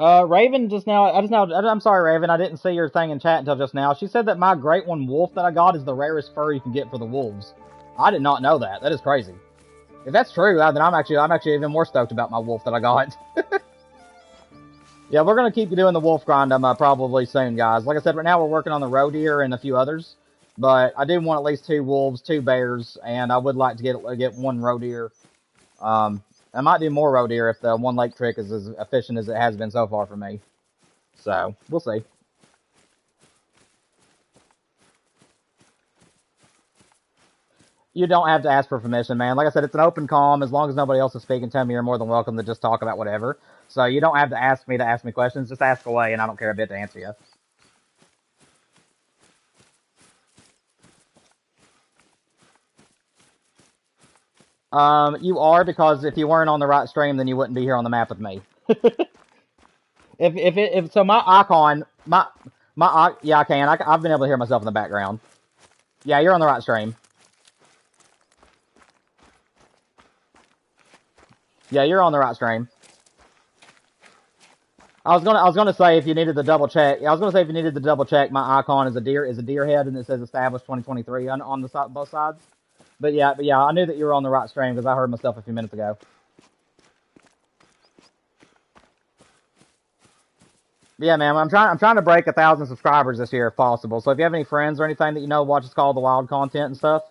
Raven I'm sorry, Raven, I didn't see your thing in chat until just now. She said that my Great One Wolf that I got is the rarest fur you can get for the wolves. I did not know that. That is crazy. If that's true, then I'm actually even more stoked about my wolf that I got. Yeah, we're gonna keep doing the wolf grind probably soon, guys. Like I said, right now we're working on the roe deer and a few others, but I do want at least 2 wolves, 2 bears, and I would like to get 1 roe deer. I might do more roe deer if the 1 lake trick is as efficient as it has been so far for me. So we'll see. You don't have to ask for permission, man. Like I said, it's an open calm. As long as nobody else is speaking to me, you're more than welcome to just talk about whatever. So you don't have to ask me questions. Just ask away, and I don't care a bit to answer you. You are, because if you weren't on the right stream, then you wouldn't be here on the map with me. So my icon, yeah, I can. I've been able to hear myself in the background. Yeah, you're on the right stream. Yeah, you're on the right stream. I was gonna say if you needed to double check. I was gonna say if you needed to double check, my icon is a deer head, and it says established 2023 on the side, both sides. But yeah, I knew that you were on the right stream because I heard myself a few minutes ago. Yeah, man, I'm trying to break 1,000 subscribers this year if possible. So if you have any friends or anything that you know watches Call of the Wild content and stuff,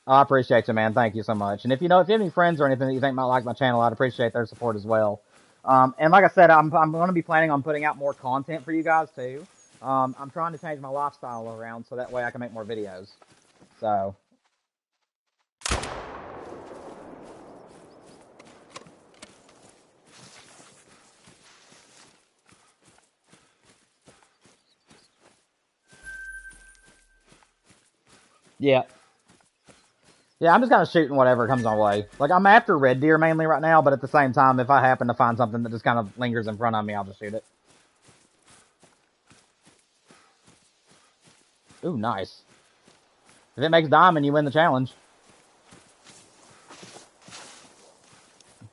I appreciate you, man. Thank you so much. And if you have any friends or anything that you think might like my channel, I'd appreciate their support as well. And like I said, I'm going to be planning on putting out more content for you guys too. I'm trying to change my lifestyle around so that way I can make more videos. So. Yeah. Yeah, I'm just kind of shooting whatever comes my way. Like, I'm after red deer mainly right now, but at the same time, if I happen to find something that just kind of lingers in front of me, I'll just shoot it. Ooh, nice. If it makes diamond, you win the challenge.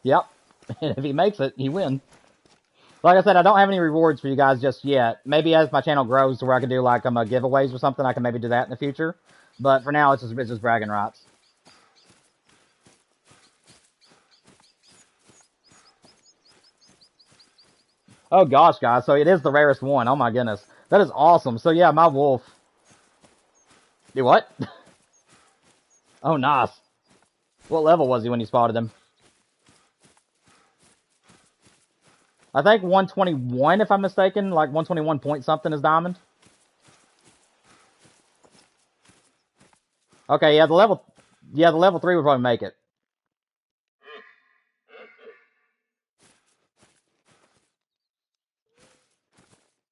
Yep. And if he makes it, you win. Like I said, I don't have any rewards for you guys just yet. Maybe as my channel grows to where I can do like giveaways or something, I can maybe do that in the future. But for now, it's just bragging rights. Oh gosh, guys! So it is the rarest one. Oh my goodness, that is awesome. So yeah, my wolf. Do what? Oh, nice. What level was he when you spotted him? I think 121, if I'm mistaken. Like 121 point something is diamond. Okay, yeah, the level 3 would probably make it.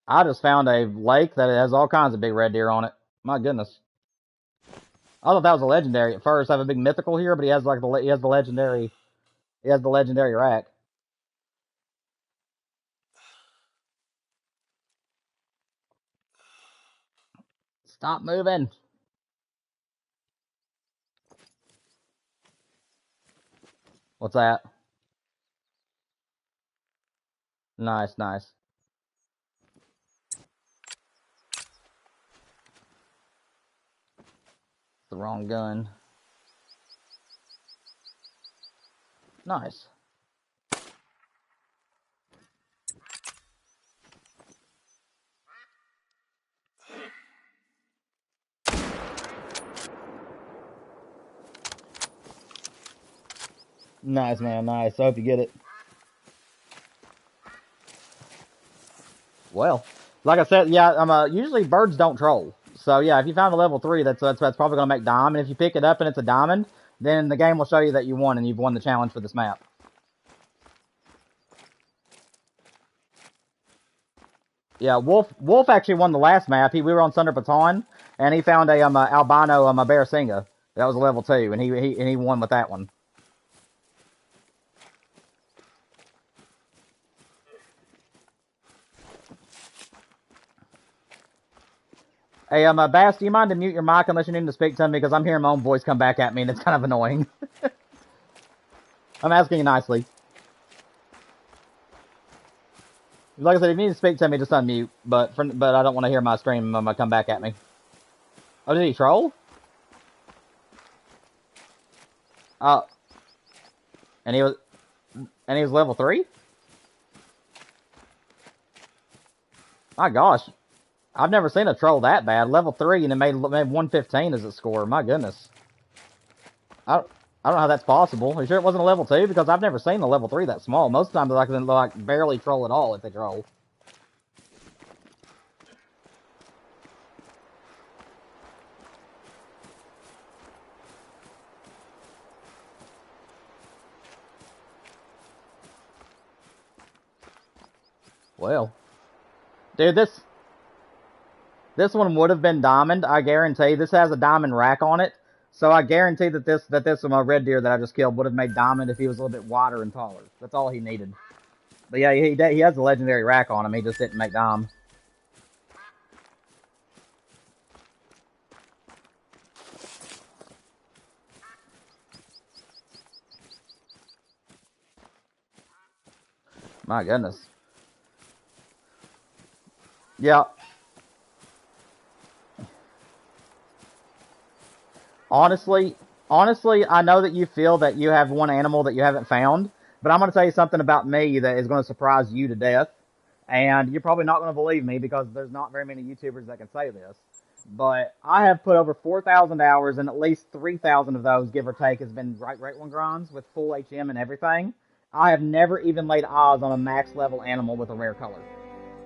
I just found a lake that has all kinds of big red deer on it. My goodness. I thought that was a legendary at first. I have a big mythical here, but he has like the legendary rack. Stop moving. What's that? Nice, nice. The wrong gun. Nice. Nice, man, nice. I hope you get it. Well, like I said, yeah, usually birds don't troll. So yeah, if you found a level 3, that's probably gonna make diamond. If you pick it up and it's a diamond, then the game will show you that you won and you've won the challenge for this map. Yeah, Wolf actually won the last map. We were on Thunder Baton, and he found a albino Barasinga. That was a level 2, and he won with that one. Hey, Bass, do you mind to mute your mic unless you need to speak to me, because I'm hearing my own voice come back at me, and it's kind of annoying. I'm asking you nicely. Like I said, if you need to speak to me, just unmute. But I don't want to hear my stream come back at me. Oh, did he troll? Oh, and he was level 3. My gosh, I've never seen a troll that bad. Level 3, and it made 115 as its score. My goodness. I don't know how that's possible. Are you sure it wasn't a level 2? Because I've never seen a level 3 that small. Most of the time they're like barely troll at all if they troll. Well, dude, this one would have been diamond. I guarantee. This has a diamond rack on it, so I guarantee that this red deer that I just killed would have made diamond if he was a little bit wider and taller. That's all he needed. But yeah, he has a legendary rack on him. He just didn't make diamond. My goodness. Yeah. Honestly, honestly, I know that you feel that you have one animal that you haven't found, but I'm going to tell you something about me that is going to surprise you to death. And you're probably not going to believe me because there's not very many YouTubers that can say this. But I have put over 4,000 hours, and at least 3,000 of those, give or take, has been Great One grinds with full HM and everything. I have never even laid eyes on a max level animal with a rare color.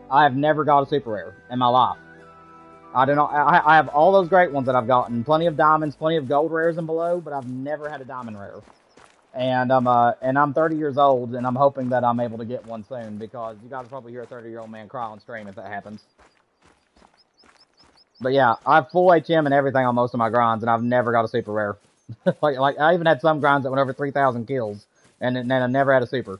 I have never got a super rare in my life. I do not. I have all those great ones that I've gotten, plenty of diamonds, plenty of gold rares and below, but I've never had a diamond rare. And I'm 30 years old, and I'm hoping that I'm able to get one soon because you guys will probably hear a 30-year-old man cry on stream if that happens. But yeah, I have full HM and everything on most of my grinds, and I've never got a super rare. like I even had some grinds that went over 3,000 kills, and then I never had a super.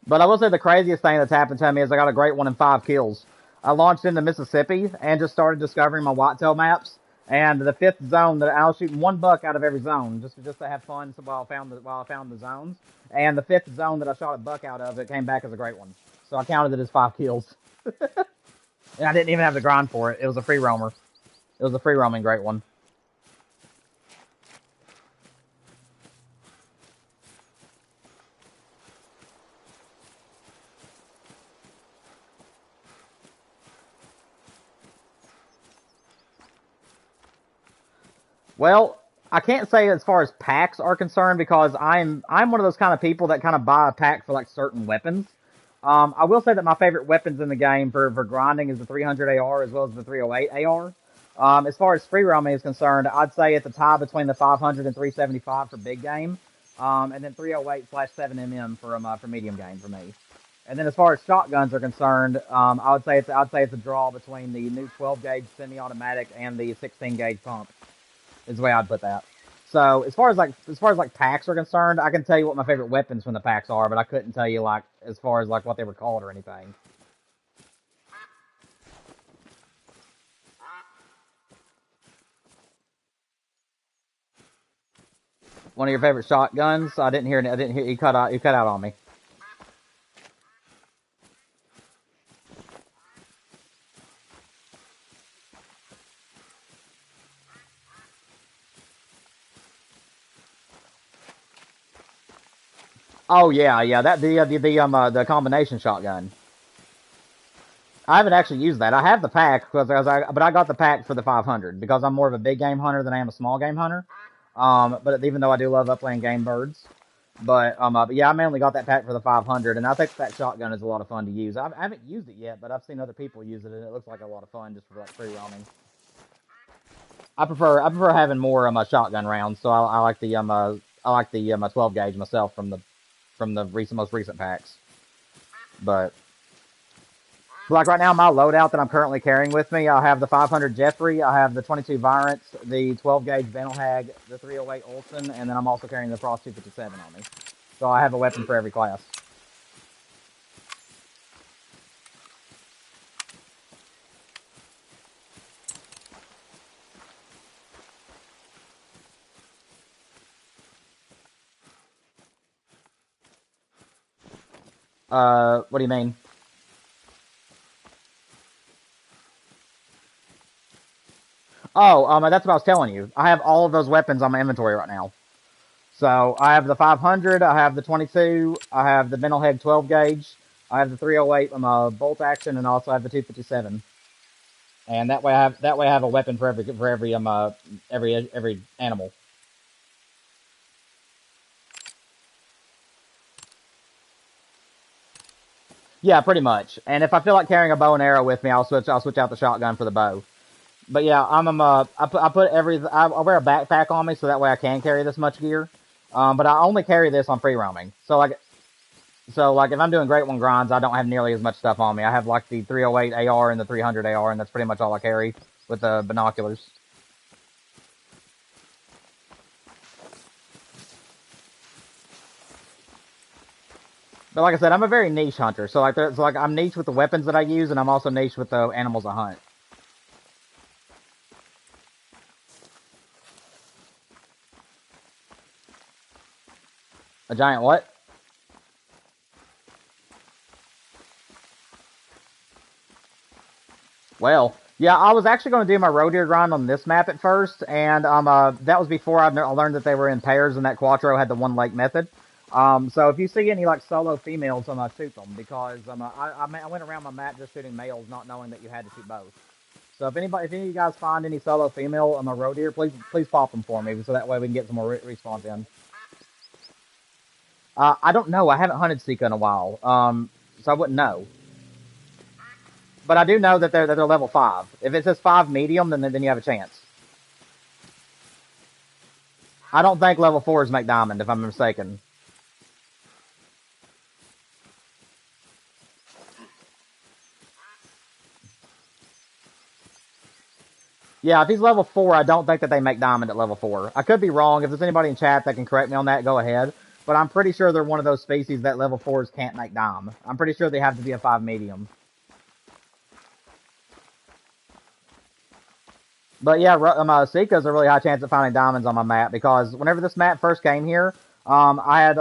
But I will say the craziest thing that's happened to me is I got a great one in 5 kills. I launched into Mississippi and just started discovering my whitetail maps. And the 5th zone that I was shooting 1 buck out of every zone just to have fun while I found the zones. And the 5th zone that I shot a buck out of, it came back as a great one. So I counted it as 5 kills. And I didn't even have to grind for it. It was a free roamer. It was a free roaming great one. Well, I can't say as far as packs are concerned because I'm one of those kind of people that kind of buy a pack for like certain weapons. I will say that my favorite weapons in the game for grinding is the 300 AR as well as the 308 AR. As far as free roaming is concerned, I'd say it's a tie between the 500 and 375 for big game, and then 308/7mm for medium game for me. And then as far as shotguns are concerned, I'd say it's a draw between the new 12 gauge semi-automatic and the 16 gauge pump. Is the way I'd put that. So as far as like packs are concerned, I can tell you what my favorite weapons from the packs are, but I couldn't tell you like as far as like what they were called or anything. One of your favorite shotguns? I didn't hear. You cut out. You cut out on me. Oh yeah, yeah. That the combination shotgun. I haven't actually used that. I have the pack but I got the pack for the 500 because I'm more of a big game hunter than I am a small game hunter. But even though I do love upland game birds, but yeah, I mainly got that pack for the 500, and I think that shotgun is a lot of fun to use. I haven't used it yet, but I've seen other people use it, and it looks like a lot of fun just for like free roaming. I prefer having more shotgun rounds, so I like the 12 gauge myself from the most recent packs, but. Like right now, my loadout that I'm currently carrying with me, I have the 500 Jeffrey, I have the 22 Virants, the 12 gauge Venelhag, the 308 Olsen, and then I'm also carrying the Frost 257 on me. So I have a weapon for every class. What do you mean? Oh, that's what I was telling you. I have all of those weapons on my inventory right now. So I have the 500, I have the 22, I have the Venelhag 12 gauge, I have the 308 bolt action, and also I have the 257. And that way I have a weapon for every animal. Yeah, pretty much. And if I feel like carrying a bow and arrow with me, I'll switch out the shotgun for the bow. But yeah, I wear a backpack on me so that way I can carry this much gear. But I only carry this on free roaming. So like if I'm doing Great One grinds, I don't have nearly as much stuff on me. I have like the 308 AR and the 300 AR, and that's pretty much all I carry with the binoculars. But like I said, I'm a very niche hunter. So like I'm niche with the weapons that I use, and I'm also niche with the animals I hunt. A giant what? Well, yeah, I was actually going to do my roe deer grind on this map at first, and that was before I learned that they were in pairs and that Quattro had the one lake method. So if you see any like solo females, shoot them because I went around my map just shooting males, not knowing that you had to shoot both. So if any of you guys find any solo female on my roe deer, please pop them for me, so that way we can get some more respawns in. I don't know. I haven't hunted Sika in a while, so I wouldn't know. But I do know that they're level 5. If it says 5 medium, then you have a chance. I don't think level 4s make diamond, if I'm mistaken. Yeah, if he's level 4, I don't think that they make diamond at level 4. I could be wrong. If there's anybody in chat that can correct me on that, go ahead. But I'm pretty sure they're one of those species that level 4s can't make diamond. I'm pretty sure they have to be a 5 medium. But yeah, Sika's a really high chance of finding diamonds on my map because whenever this map first came here, I had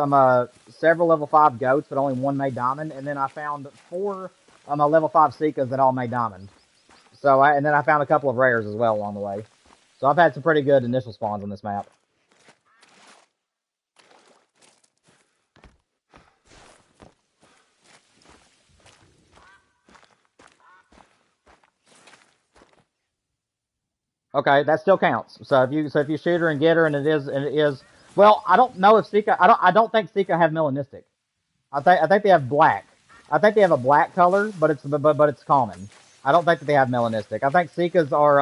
several level 5 goats, but only one made diamond, and then I found 4 level 5 Sikas that all made diamond. And then I found a couple of rares as well along the way. So I've had some pretty good initial spawns on this map. Okay, that still counts. So if you shoot her and get her, and it is well, I don't know if Sika. I don't think Sika have melanistic. I think they have black. I think they have a black color, but it's common. I don't think that they have melanistic. I think Sikas are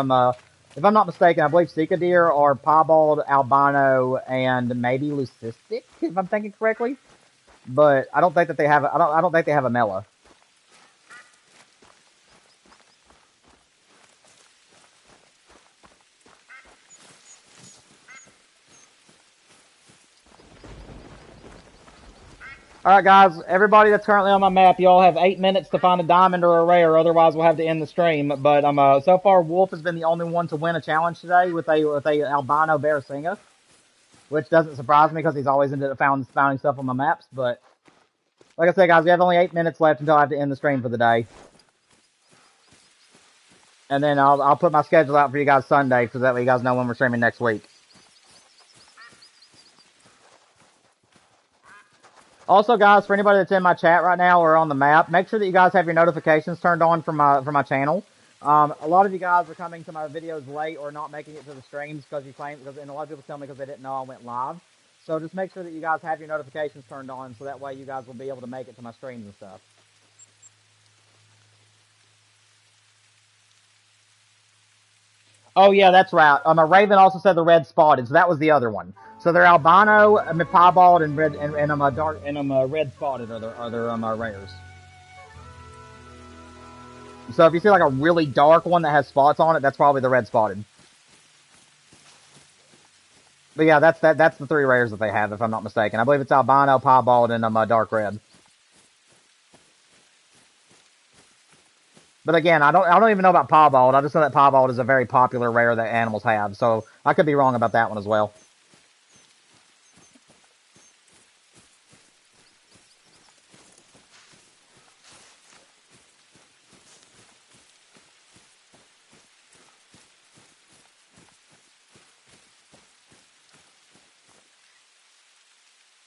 if I'm not mistaken, I believe Sika deer are piebald, albino, and maybe leucistic, if I'm thinking correctly. But I don't think that they have. I don't think they have a mela. Alright guys, everybody that's currently on my map, you all have 8 minutes to find a diamond or a rare, otherwise we'll have to end the stream. But so far Wolf has been the only one to win a challenge today with a albino Barasinga, which doesn't surprise me because he's always ended up finding stuff on my maps. But like I said guys, we have only 8 minutes left until I have to end the stream for the day. And then I'll put my schedule out for you guys Sunday, so that way you guys know when we're streaming next week. Also, guys, for anybody that's in my chat right now or on the map, make sure that you guys have your notifications turned on for my channel. A lot of you guys are coming to my videos late or not making it to the streams and a lot of people tell me because they didn't know I went live. So just make sure that you guys have your notifications turned on, so that way you guys will be able to make it to my streams and stuff. Oh yeah, that's right. Raven also said the red spotted, so that was the other one. So they're albino, piebald, and red, and dark, and red spotted are their rares. So if you see like a really dark one that has spots on it, that's probably the red spotted. But yeah, that's the 3 rares that they have, if I'm not mistaken. I believe it's albino, piebald, and dark red. But again, I don't even know about piebald. I just know that piebald is a very popular rare that animals have. So I could be wrong about that one as well.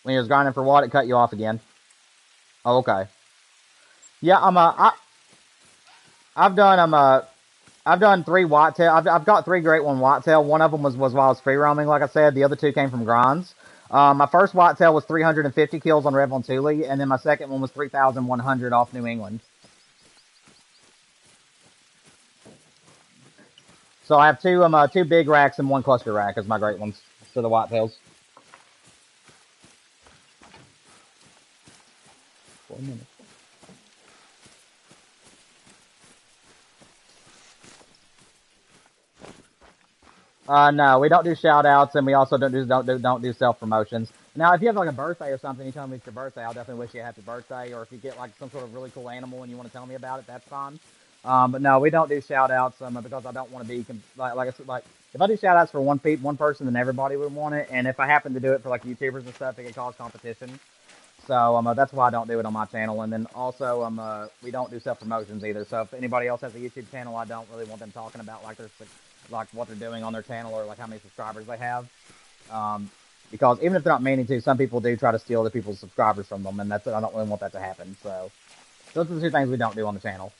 When you was grinding for what, it cut you off again. Oh, okay. Yeah, I've done 3 whitetail. I've got 3 great one whitetail. One of them was while I was free roaming, like I said. The other 2 came from grinds. My first whitetail was 350 kills on Rev on Thule, and then my second one was 3,100 off New England. So I have 2 big racks and 1 cluster rack as my great ones for the whitetails. 4 minutes. No, we don't do shout outs, and we also don't do self promotions. Now, if you have like a birthday or something, you tell me it's your birthday, I'll definitely wish you a happy birthday. Or if you get like some sort of really cool animal and you want to tell me about it, that's fine. But no, we don't do shout outs because I don't want to be like if I do shout outs for one person, then everybody would want it. And if I happen to do it for like YouTubers and stuff, it could cause competition. So that's why I don't do it on my channel. And then also we don't do self promotions either. So if anybody else has a YouTube channel, I don't really want them talking about like what they're doing on their channel or like how many subscribers they have. Because even if they're not meaning to, some people do try to steal other people's subscribers from them, and I don't really want that to happen. So those are the two things we don't do on the channel.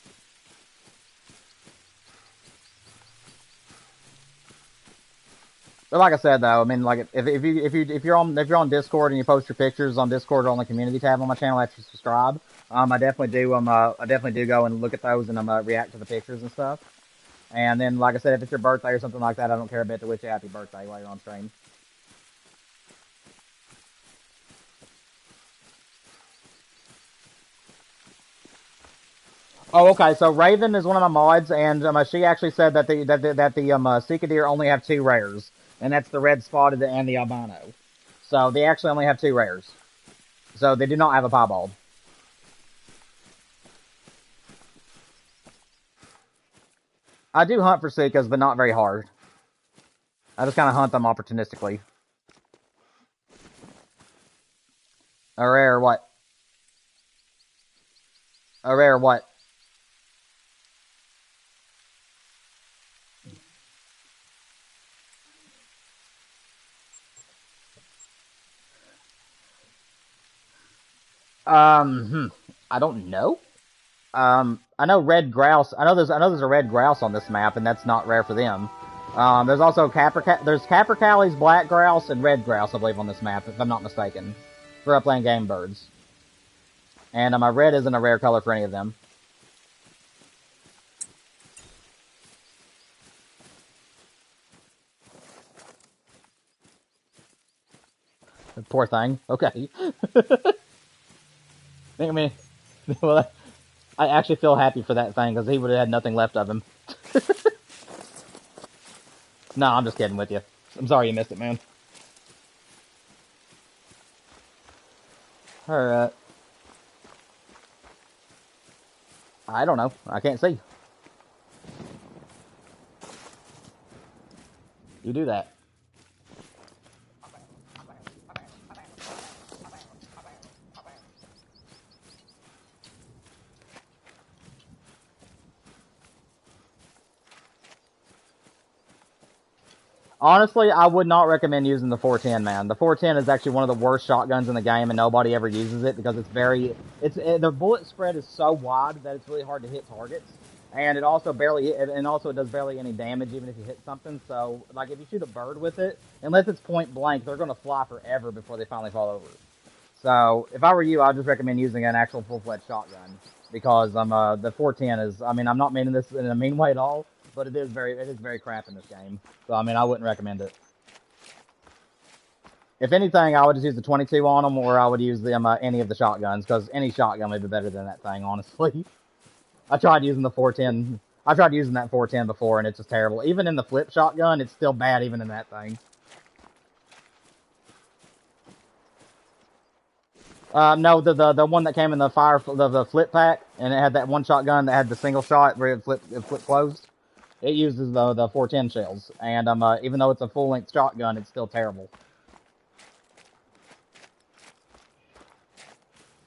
But like I said, though, I mean, like if you're on Discord and you post your pictures on Discord or on the community tab on my channel after you subscribe, I definitely do go and look at those and react to the pictures and stuff. And then, like I said, if it's your birthday or something like that, I don't care a bit to wish you happy birthday while you're on stream. Oh, okay. So Raven is one of my mods, and she actually said that the Sika deer only have 2 rares, and that's the red spotted and the albino. So they actually only have 2 rares. So they do not have a piebald. I do hunt for Sikas, but not very hard. I just kind of hunt them opportunistically. A rare what? A rare what? I don't know. I know red grouse. I know there's a red grouse on this map, and that's not rare for them. There's also there's capercaillies, black grouse, and red grouse, I believe, on this map, if I'm not mistaken, for upland game birds. And my red isn't a rare color for any of them. Poor thing. Okay. I mean, well, I actually feel happy for that thing, because he would have had nothing left of him. No, I'm just kidding with you. I'm sorry you missed it, man. Alright. I don't know. I can't see. You do that. Honestly, I would not recommend using the 410, man. The 410 is actually one of the worst shotguns in the game, and nobody ever uses it because the bullet spread is so wide that it's really hard to hit targets, and it also it does barely any damage even if you hit something. So, like, if you shoot a bird with it, unless it's point blank, they're gonna fly forever before they finally fall over. So, if I were you, I'd just recommend using an actual full-fledged shotgun because the 410 is. I mean, I'm not meaning this in a mean way at all. But it is very crap in this game. So, I mean, I wouldn't recommend it. If anything, I would just use the 22 on them, or I would use them any of the shotguns, because any shotgun would be better than that thing, honestly. I tried using the 410. I tried using that 410 before, and it's just terrible. Even in the flip shotgun, it's still bad even in that thing. No, the one that came in the the flip pack, and it had that one shotgun that had the single shot where it flip closed. It uses the 410 shells, and even though it's a full-length shotgun, it's still terrible.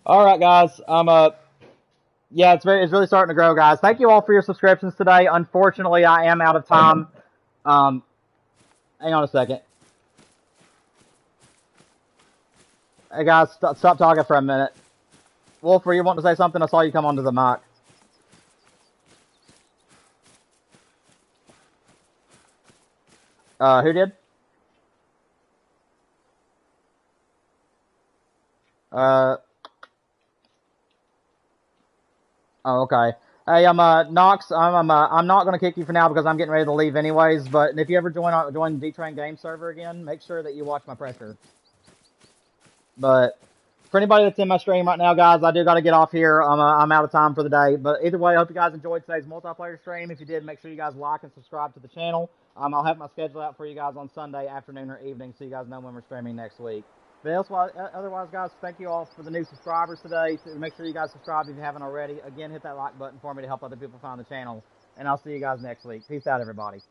All right, guys. Yeah, it's really starting to grow, guys. Thank you all for your subscriptions today. Unfortunately, I am out of time. Hang on a second. Hey, guys, stop talking for a minute. Wolf, were you wanting to say something? I saw you come onto the mic. Who did? Oh, okay. Hey, Nox, I'm not gonna kick you for now because I'm getting ready to leave anyways. But if you ever join D-Train Game server again, make sure that you watch my pressure. But for anybody that's in my stream right now, guys, I do got to get off here. I'm out of time for the day. But either way, I hope you guys enjoyed today's multiplayer stream. If you did, make sure you guys like and subscribe to the channel. I'll have my schedule out for you guys on Sunday afternoon or evening so you guys know when we're streaming next week. But otherwise, guys, thank you all for the new subscribers today. So make sure you guys subscribe if you haven't already. Again, hit that like button for me to help other people find the channel. And I'll see you guys next week. Peace out, everybody.